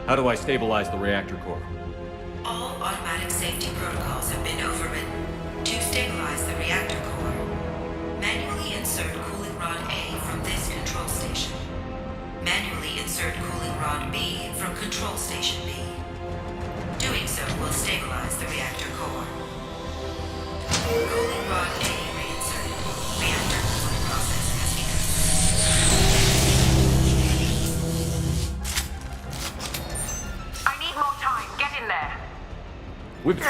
Speaker 20: How do I stabilize the reactor core?
Speaker 11: All automatic safety protocols have been overridden. To stabilize the reactor core, manually insert cooling rod A from this control station. Manually insert cooling rod B from control station B. Doing so will stabilize the reactor core. Cooling rod A reinserted. Reactor cooling process has begun.
Speaker 19: I need more time. Get in there.
Speaker 20: We've...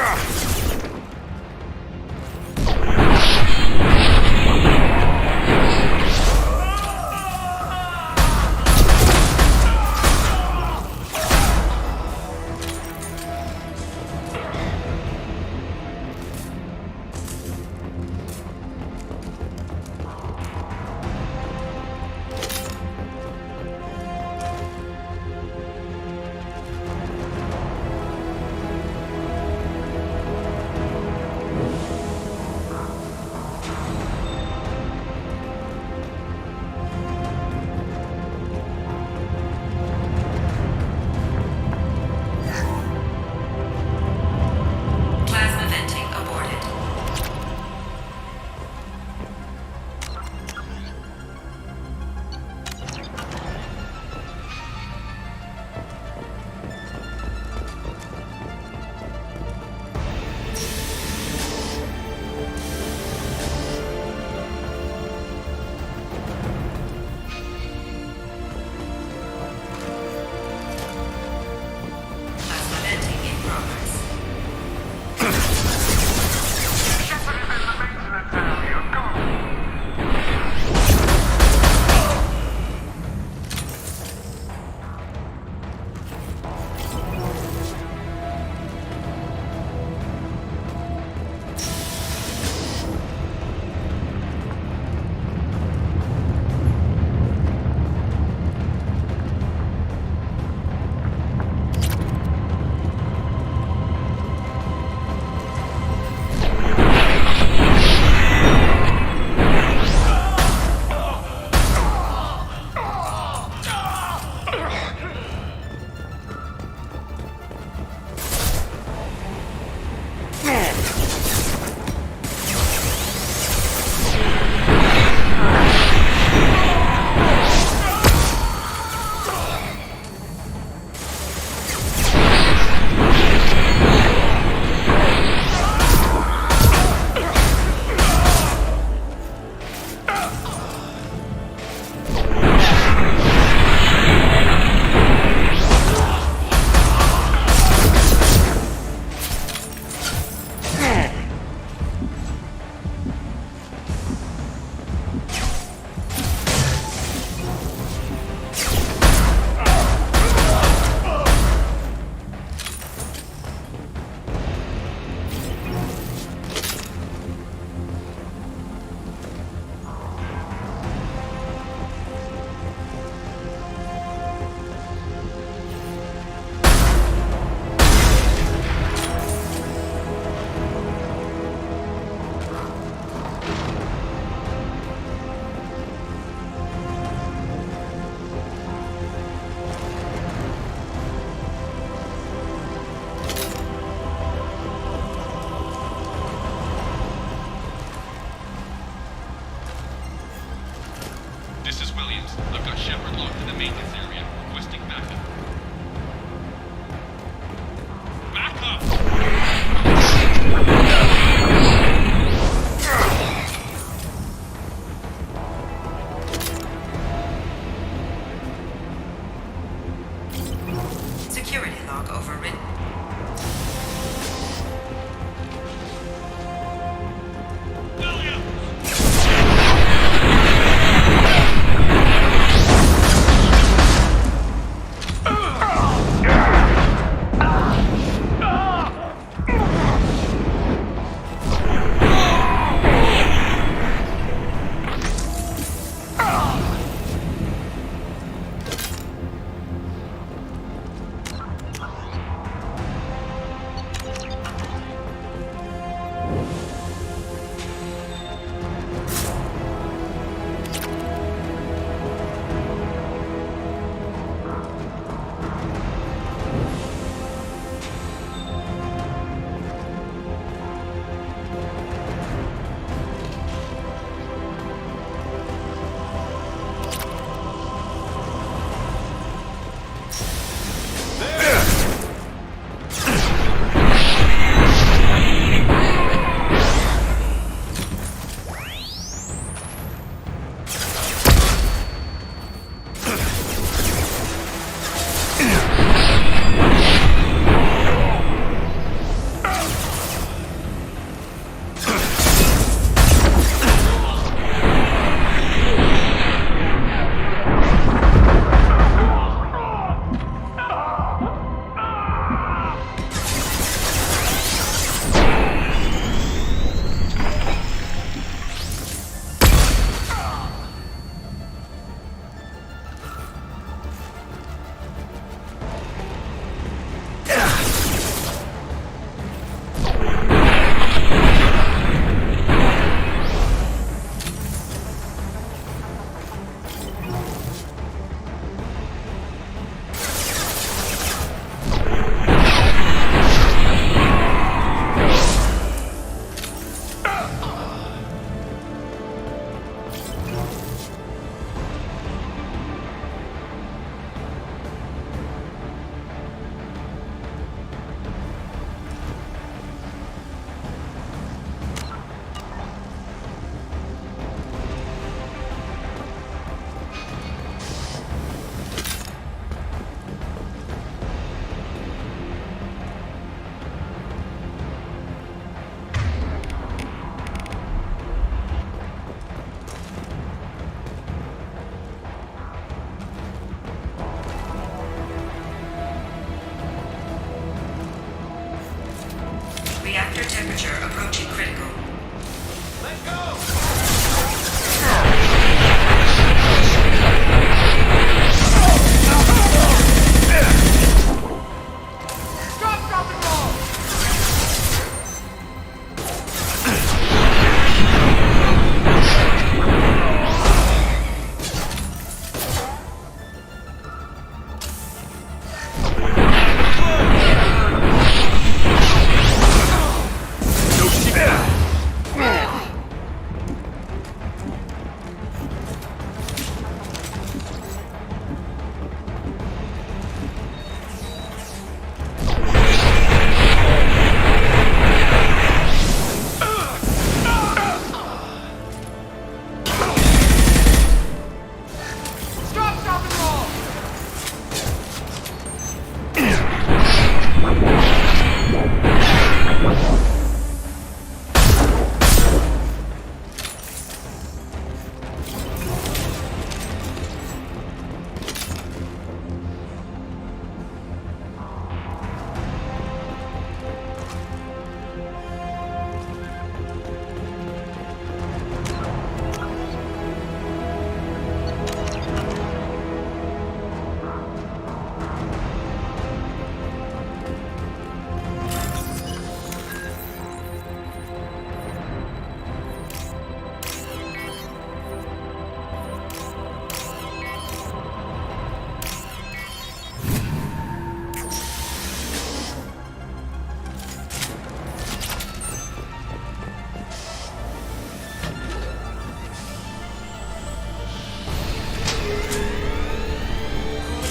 Speaker 6: Williams. I've got Shepard locked in the maintenance area, requesting backup. Backup!
Speaker 11: Security log overwritten.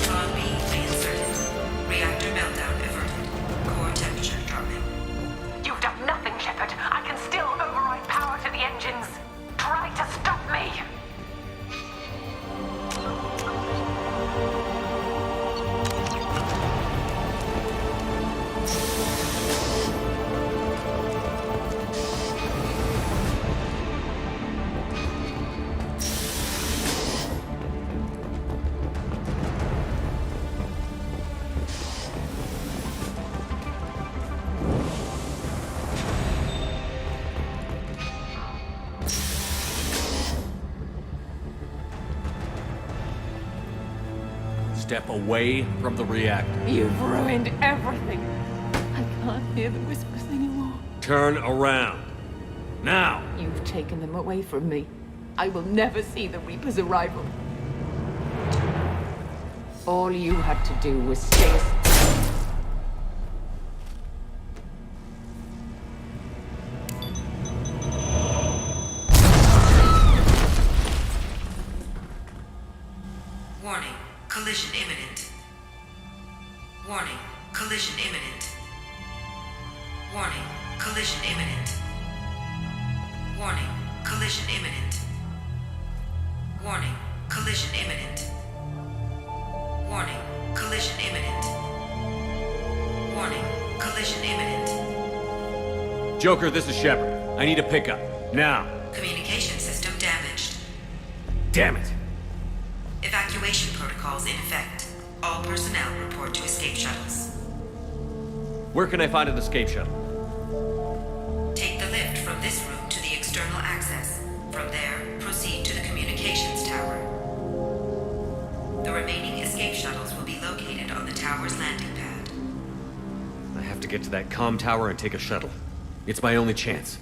Speaker 11: Pod B reinserted. Reactor meltdown averted. Core temperature dropping.
Speaker 19: You've done nothing, Shepard. I can still override power to the engines. Try to stop me.
Speaker 20: Step away from the reactor.
Speaker 17: You've ruined everything. I can't hear the whispers anymore.
Speaker 20: Turn around. Now!
Speaker 17: You've taken them away from me. I will never see the Reaper's arrival. All you had to do was stay asleep.
Speaker 11: Warning. Collision imminent. Warning. Collision imminent. Warning. Collision imminent. Warning. Collision imminent. Warning. Collision imminent. Warning. Collision imminent. Warning. Collision imminent.
Speaker 20: Joker, this is Shepard. I need a pickup. Now.
Speaker 11: Communication system damaged.
Speaker 20: Damn it.
Speaker 11: Evacuation protocols in effect. All personnel report to escape shuttles.
Speaker 20: Where can I find an escape shuttle?
Speaker 11: Take the lift from this room to the external access. From there, proceed to the communications tower. The remaining escape shuttles will be located on the tower's landing pad.
Speaker 20: I have to get to that comm tower and take a shuttle. It's my only chance.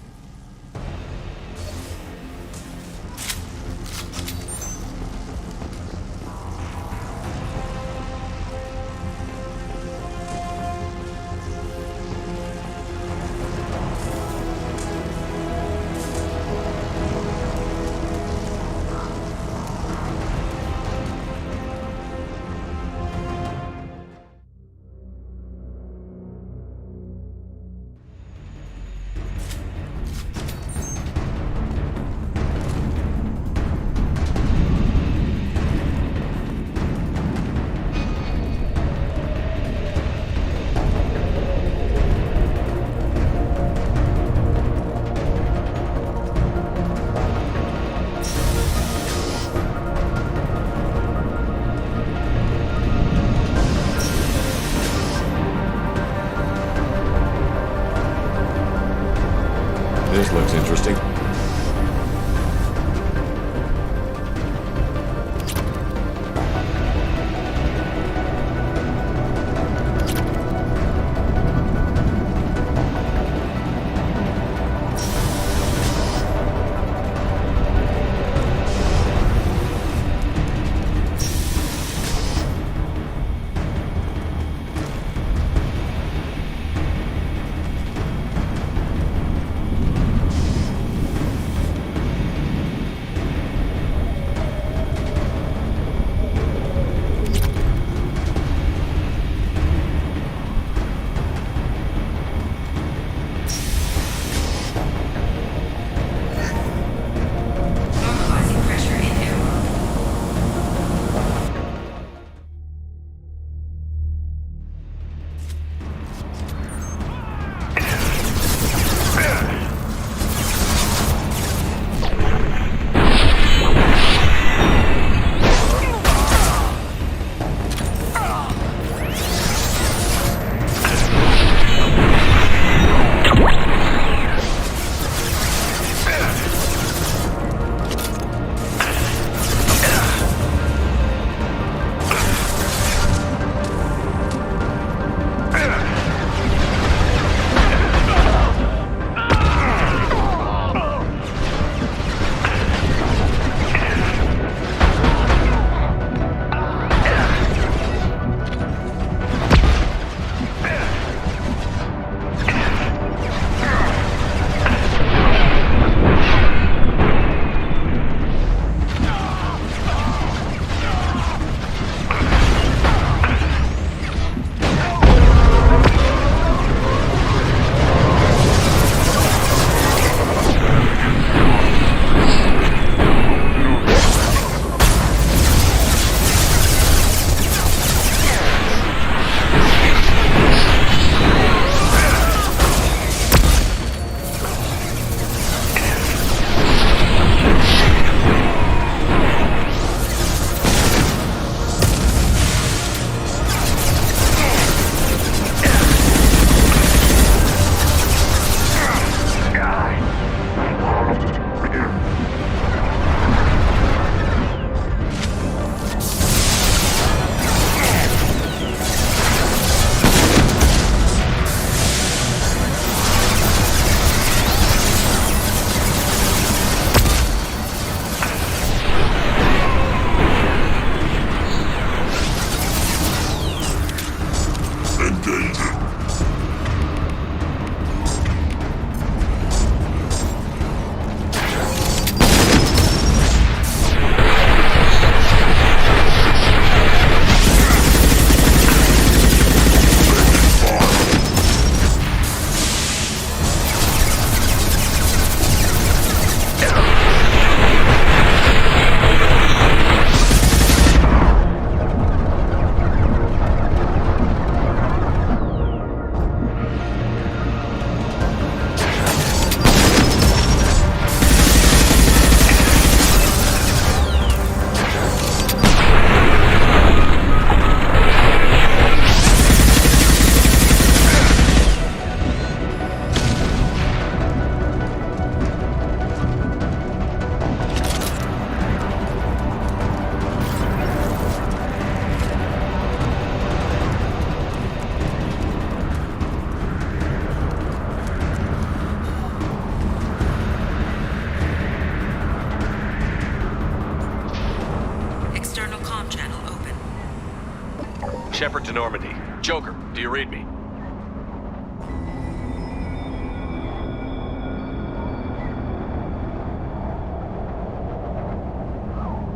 Speaker 2: Shepard to Normandy. Joker, do you read me?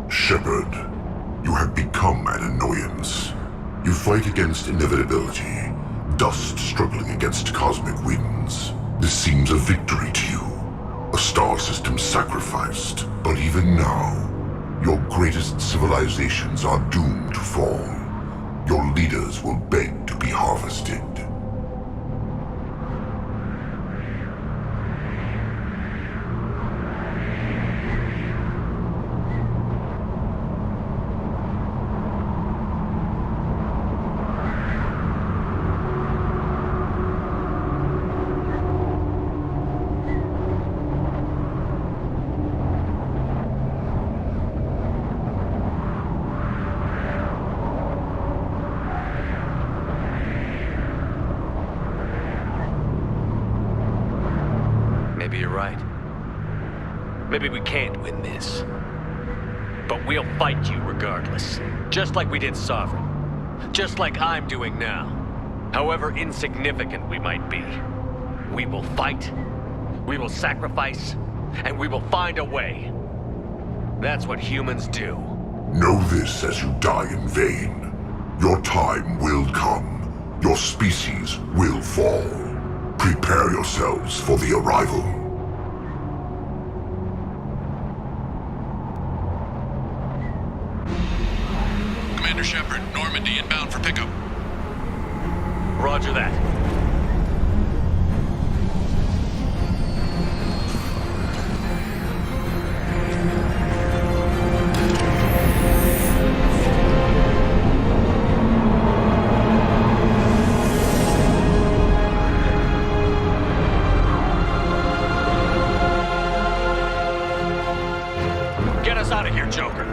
Speaker 9: Shepard, you have become an annoyance. You fight against inevitability, dust struggling against cosmic winds. This seems a victory to you. A star system sacrificed. But even now, your greatest civilizations are doomed to fall. Your leaders will beg to be harvested.
Speaker 2: Maybe you're right. Maybe we can't win this. But we'll fight you regardless. Just like we did Sovereign. Just like I'm doing now. However insignificant we might be. We will fight, we will sacrifice, and we will find a way. That's what humans do.
Speaker 9: Know this as you die in vain. Your time will come. Your species will fall. Prepare yourselves for the arrival.
Speaker 10: Commander Shepard, Normandy inbound for pickup.
Speaker 2: Roger that. Get us out of here, Joker.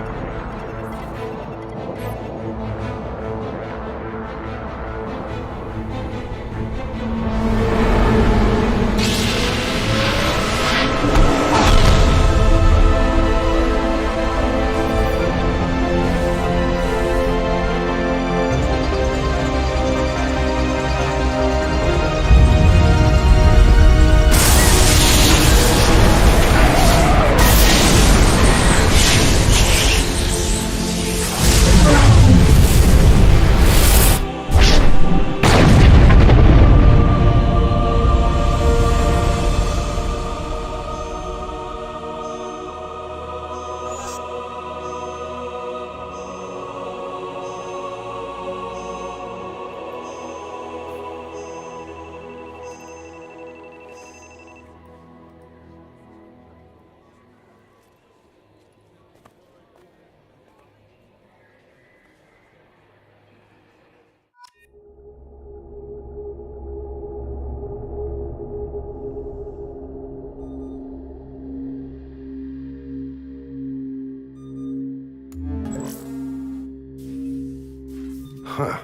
Speaker 15: Huh.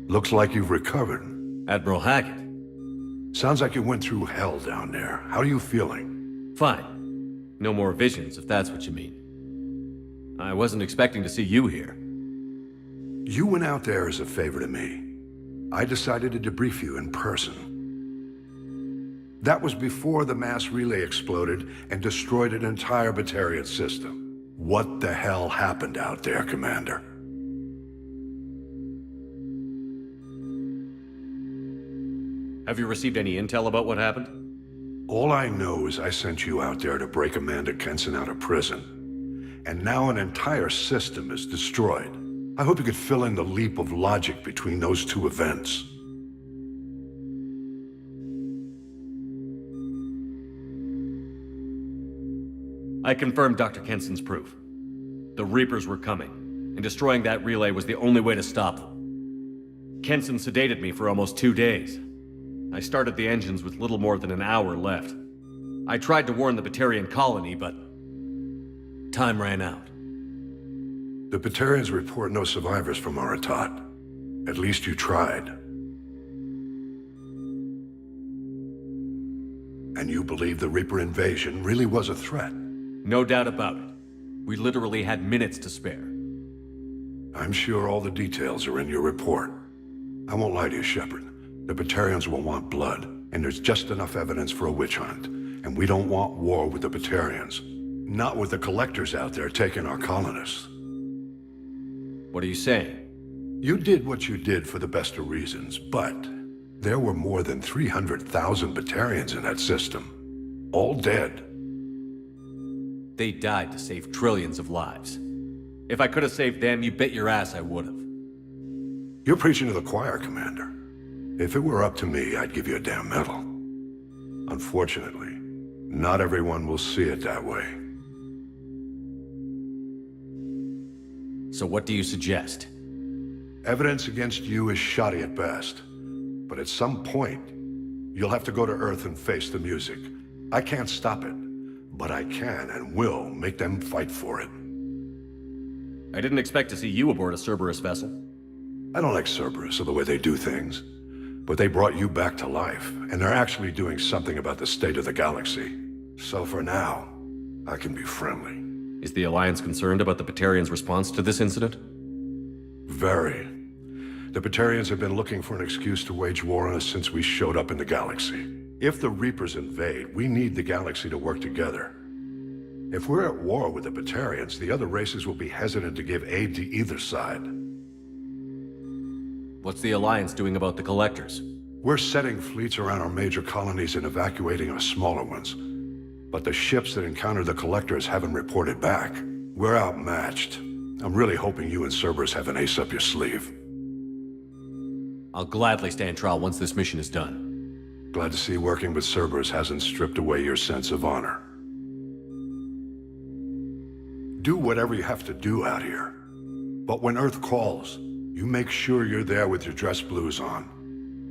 Speaker 15: Looks like you've recovered.
Speaker 20: Admiral Hackett.
Speaker 15: Sounds like you went through hell down there. How are you feeling?
Speaker 20: Fine. No more visions, if that's what you mean. I wasn't expecting to see you here.
Speaker 15: You went out there as a favor to me. I decided to debrief you in person. That was before the mass relay exploded and destroyed an entire Batarian system. What the hell happened out there, Commander?
Speaker 20: Have you received any intel about what happened?
Speaker 15: All I know is I sent you out there to break Amanda Kenson out of prison. And now an entire system is destroyed. I hope you could fill in the leap of logic between those two events.
Speaker 20: I confirmed Dr. Kenson's proof. The Reapers were coming, and destroying that relay was the only way to stop them. Kenson sedated me for almost 2 days. I started the engines with little more than an hour left. I tried to warn the Batarian colony, but time ran out.
Speaker 15: The Batarians report no survivors from Aratat. At least you tried. And you believe the Reaper invasion really was a threat?
Speaker 20: No doubt about it. We literally had minutes to spare.
Speaker 15: I'm sure all the details are in your report. I won't lie to you, Shepard. The Batarians will want blood, and there's just enough evidence for a witch hunt. And we don't want war with the Batarians. Not with the collectors out there taking our colonists.
Speaker 20: What are you saying?
Speaker 15: You did what you did for the best of reasons, but there were more than 300,000 Batarians in that system. All dead.
Speaker 20: They died to save trillions of lives. If I could have saved them, you bet your ass I would have.
Speaker 15: You're preaching to the choir, Commander. If it were up to me, I'd give you a damn medal. Unfortunately, not everyone will see it that way.
Speaker 20: So what do you suggest?
Speaker 15: Evidence against you is shoddy at best. But at some point, you'll have to go to Earth and face the music. I can't stop it, but I can and will make them fight for it.
Speaker 20: I didn't expect to see you aboard a Cerberus vessel.
Speaker 15: I don't like Cerberus or the way they do things, but they brought you back to life, and they're actually doing something about the state of the galaxy. So for now, I can be friendly.
Speaker 20: Is the Alliance concerned about the Batarians' response to this incident?
Speaker 15: Very. The Batarians have been looking for an excuse to wage war on us since we showed up in the galaxy. If the Reapers invade, we need the galaxy to work together. If we're at war with the Batarians, the other races will be hesitant to give aid to either side.
Speaker 20: What's the Alliance doing about the Collectors?
Speaker 15: We're setting fleets around our major colonies and evacuating our smaller ones. But the ships that encounter the Collectors haven't reported back. We're outmatched. I'm really hoping you and Cerberus have an ace up your sleeve.
Speaker 20: I'll gladly stand trial once this mission is done.
Speaker 15: Glad to see working with Cerberus hasn't stripped away your sense of honor. Do whatever you have to do out here. But when Earth calls, you make sure you're there with your dress blues on,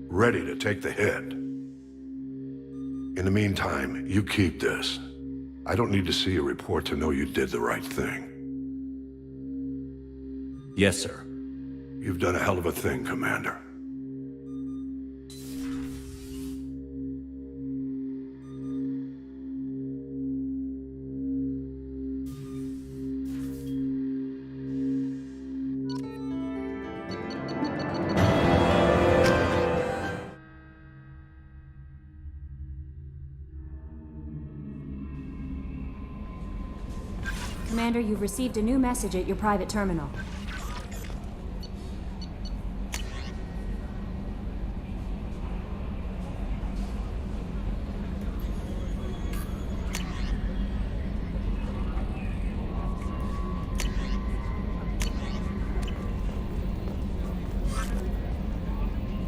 Speaker 15: ready to take the hit. In the meantime, you keep this. I don't need to see a report to know you did the right thing.
Speaker 20: Yes, sir.
Speaker 15: You've done a hell of a thing, Commander.
Speaker 1: Commander, you've received a new message at your private terminal.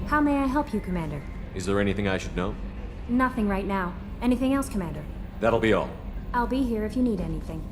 Speaker 1: How may I help you, Commander?
Speaker 20: Is there anything I should know?
Speaker 1: Nothing right now. Anything else, Commander?
Speaker 20: That'll be all.
Speaker 1: I'll be here if you need anything.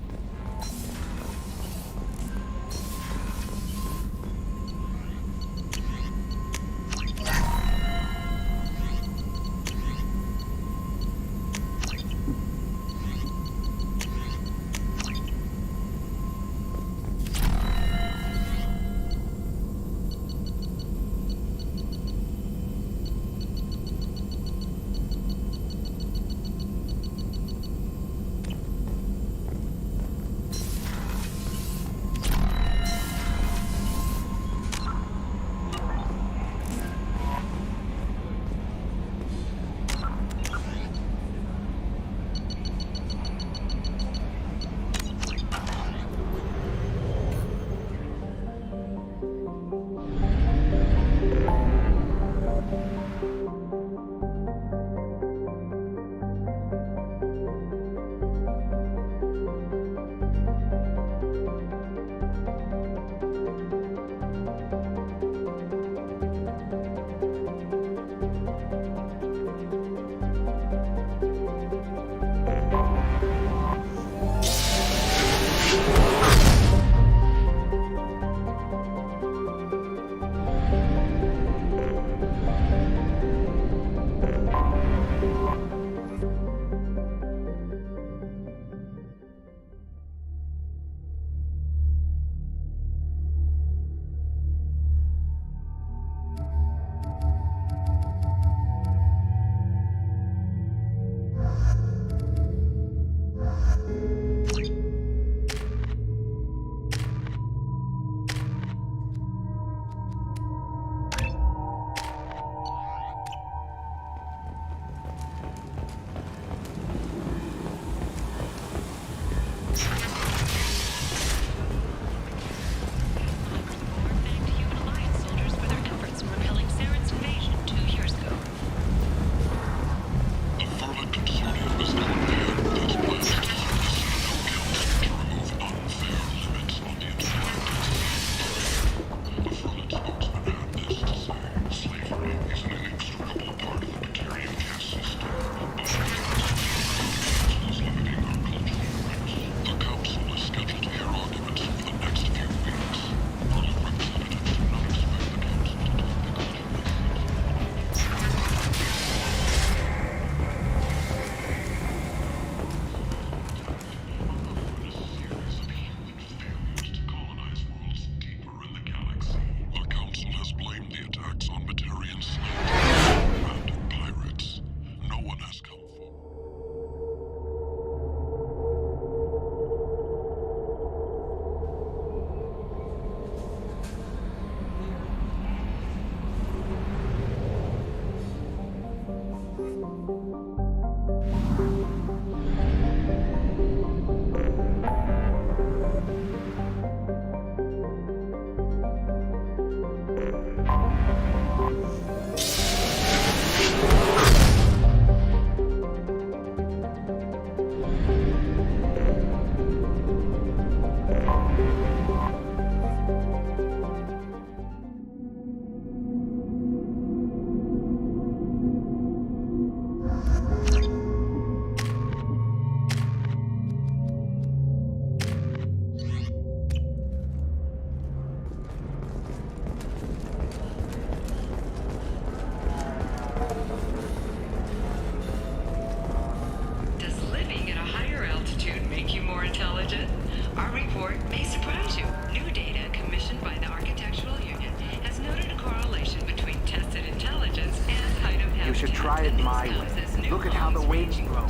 Speaker 5: my way. Look at how the waves grow.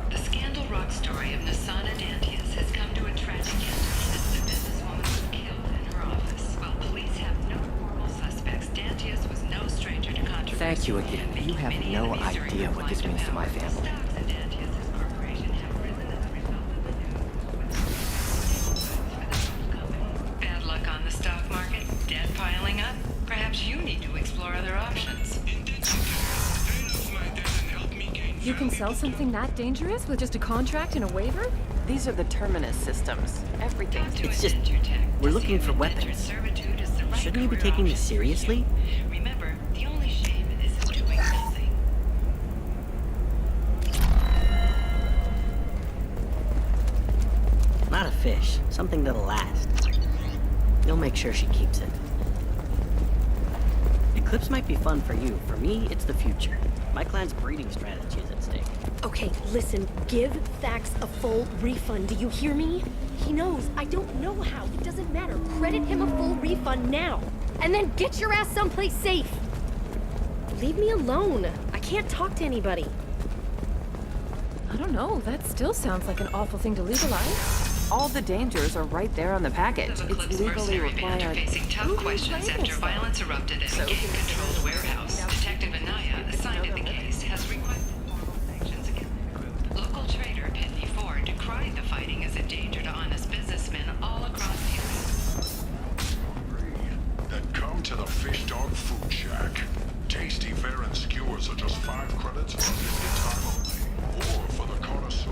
Speaker 11: The Scandal Rock story of Nasana Dantius has come to a tragic end as the businesswoman was killed in her office. While police have no formal suspects, Dantius was no stranger to controversy.
Speaker 8: Thank you again. You have no idea what this means to my family.
Speaker 11: Bad luck on the stock market, debt piling up. Perhaps you need to explore other options.
Speaker 23: You can sell something that dangerous with just a contract and a waiver?
Speaker 24: These are the Terminus systems. Everything's
Speaker 8: It's just, we're looking for weapons. Shouldn't you be taking this seriously?
Speaker 11: Remember, the only shame is in doing nothing.
Speaker 8: Not a fish. Something that'll last. You'll make sure she keeps it. Eclipse might be fun for you. For me, it's the future. My clan's breeding strategy is at stake.
Speaker 25: Okay, listen, give Thax a full refund, do you hear me? He knows, I don't know how, it doesn't matter. Credit him a full refund now. And then get your ass someplace safe. Leave me alone. I can't talk to anybody.
Speaker 23: I don't know, that still sounds like an awful thing to legalize.
Speaker 24: All the dangers are right there on the package. It's legally required.
Speaker 11: Facing tough questions after violence erupted at a gang-controlled warehouse. Detective Anaya, assigned to the case, has requested formal sanctions against the group. Local trader Pitney Ford decried the fighting as a danger to honest businessmen all across the area.
Speaker 22: Then come to the Fish Dog Food Shack. Tasty fare and skewers are just 5 credits for a limited time only. Or for the connoisseur,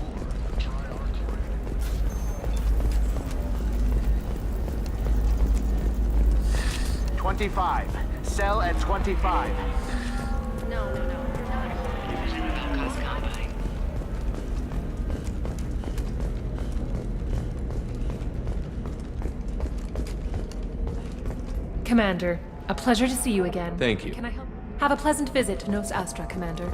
Speaker 22: try our trade.
Speaker 5: 25. Sell at 25.
Speaker 25: No.
Speaker 11: Belco's Combine.
Speaker 23: Commander, a pleasure to see you again.
Speaker 20: Thank you.
Speaker 23: Can I help? Have a pleasant visit to Nos Astra, Commander.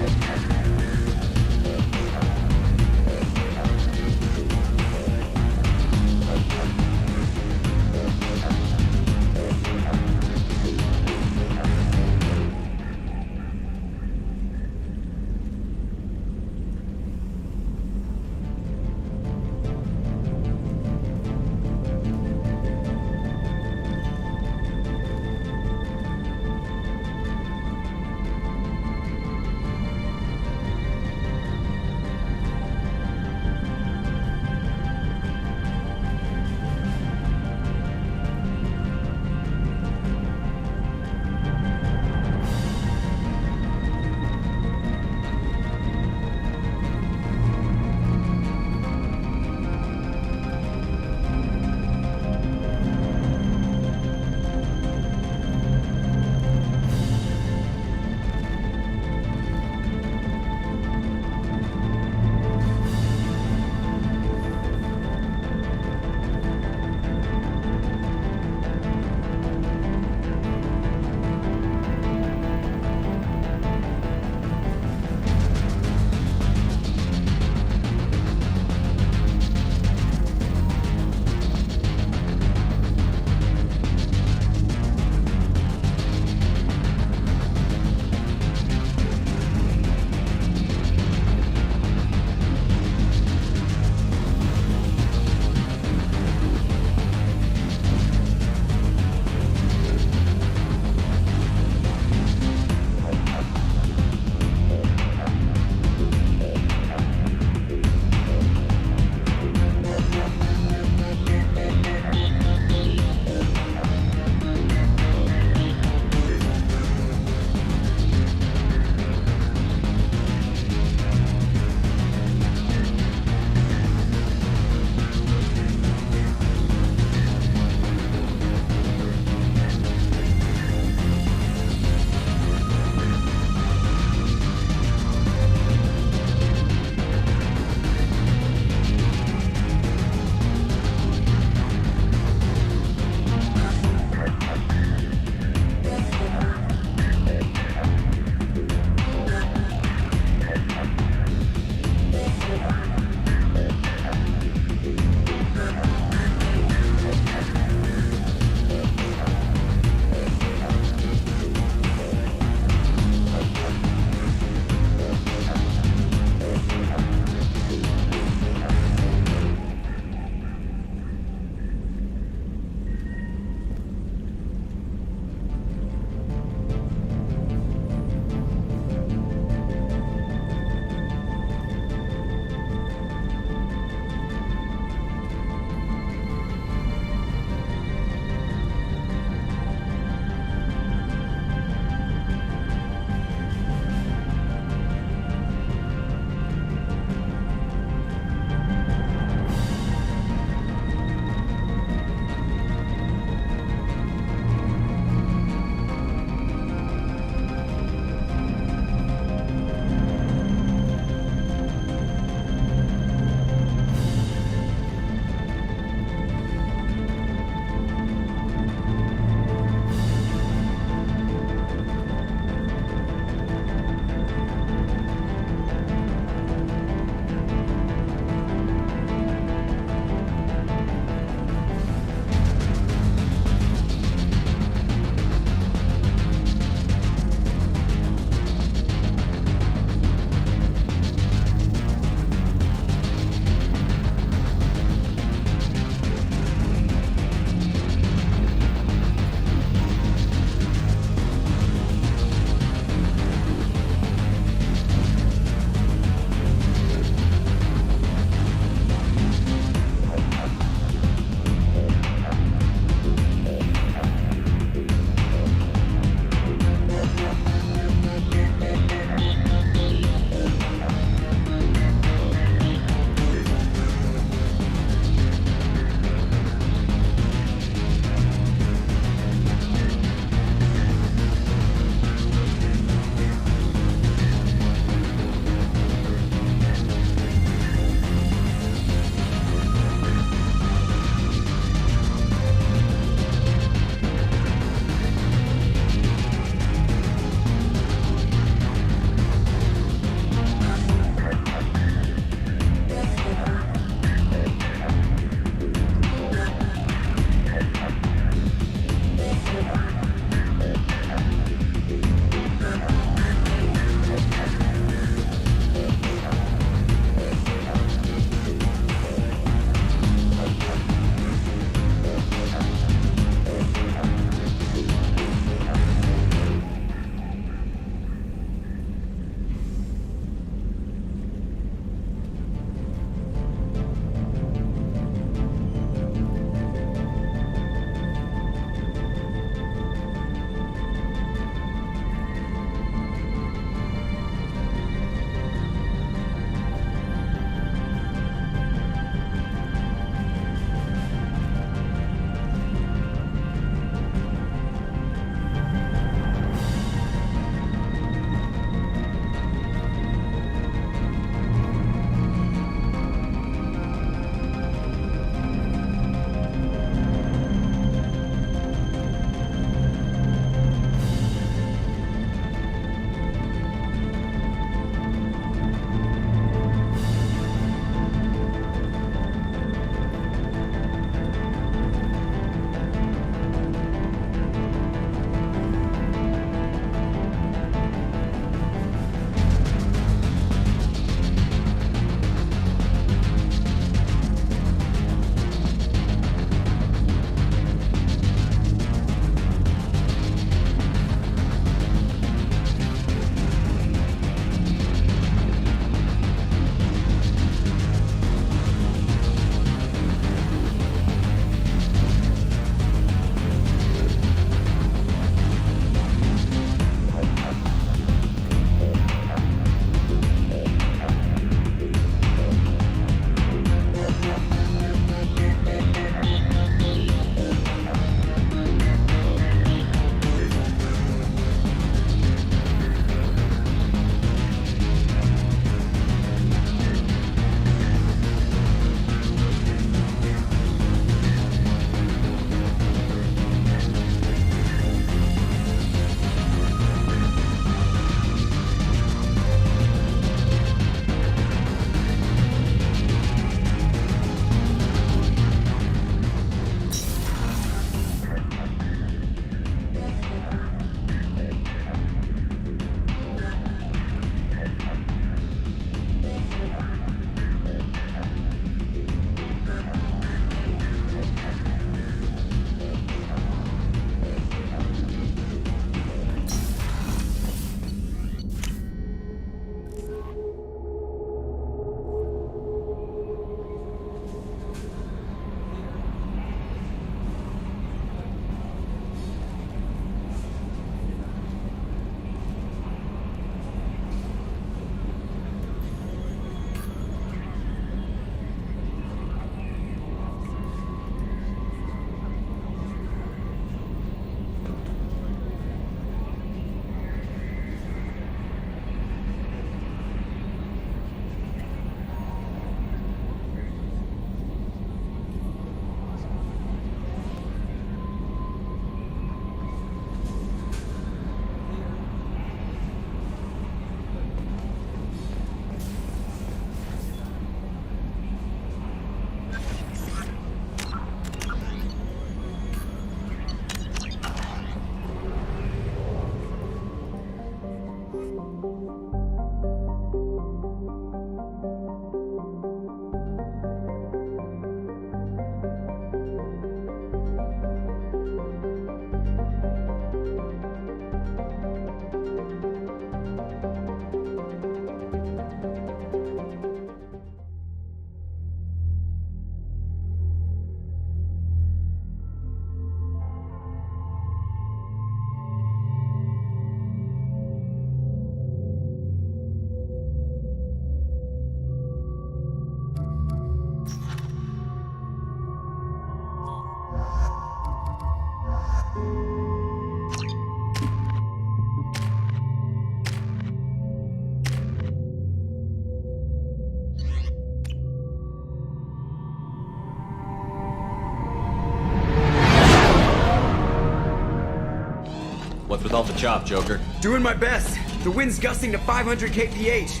Speaker 20: What's with all the chop, Joker?
Speaker 3: Doing my best. The wind's gusting to 500 kph.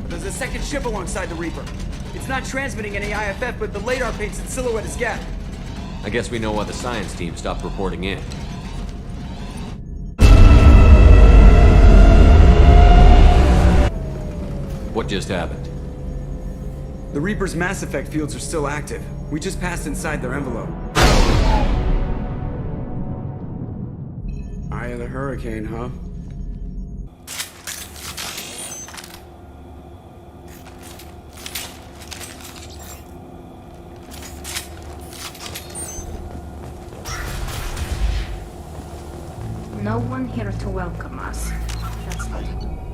Speaker 3: There's a second ship alongside the Reaper. It's not transmitting any IFF, but the radar paints its silhouette as Gap.
Speaker 20: I guess we know why the science team stopped reporting in. What just happened?
Speaker 3: The Reaper's mass effect fields are still active. We just passed inside their envelope. Eye of the hurricane, huh?
Speaker 19: No one here to welcome us. That's good.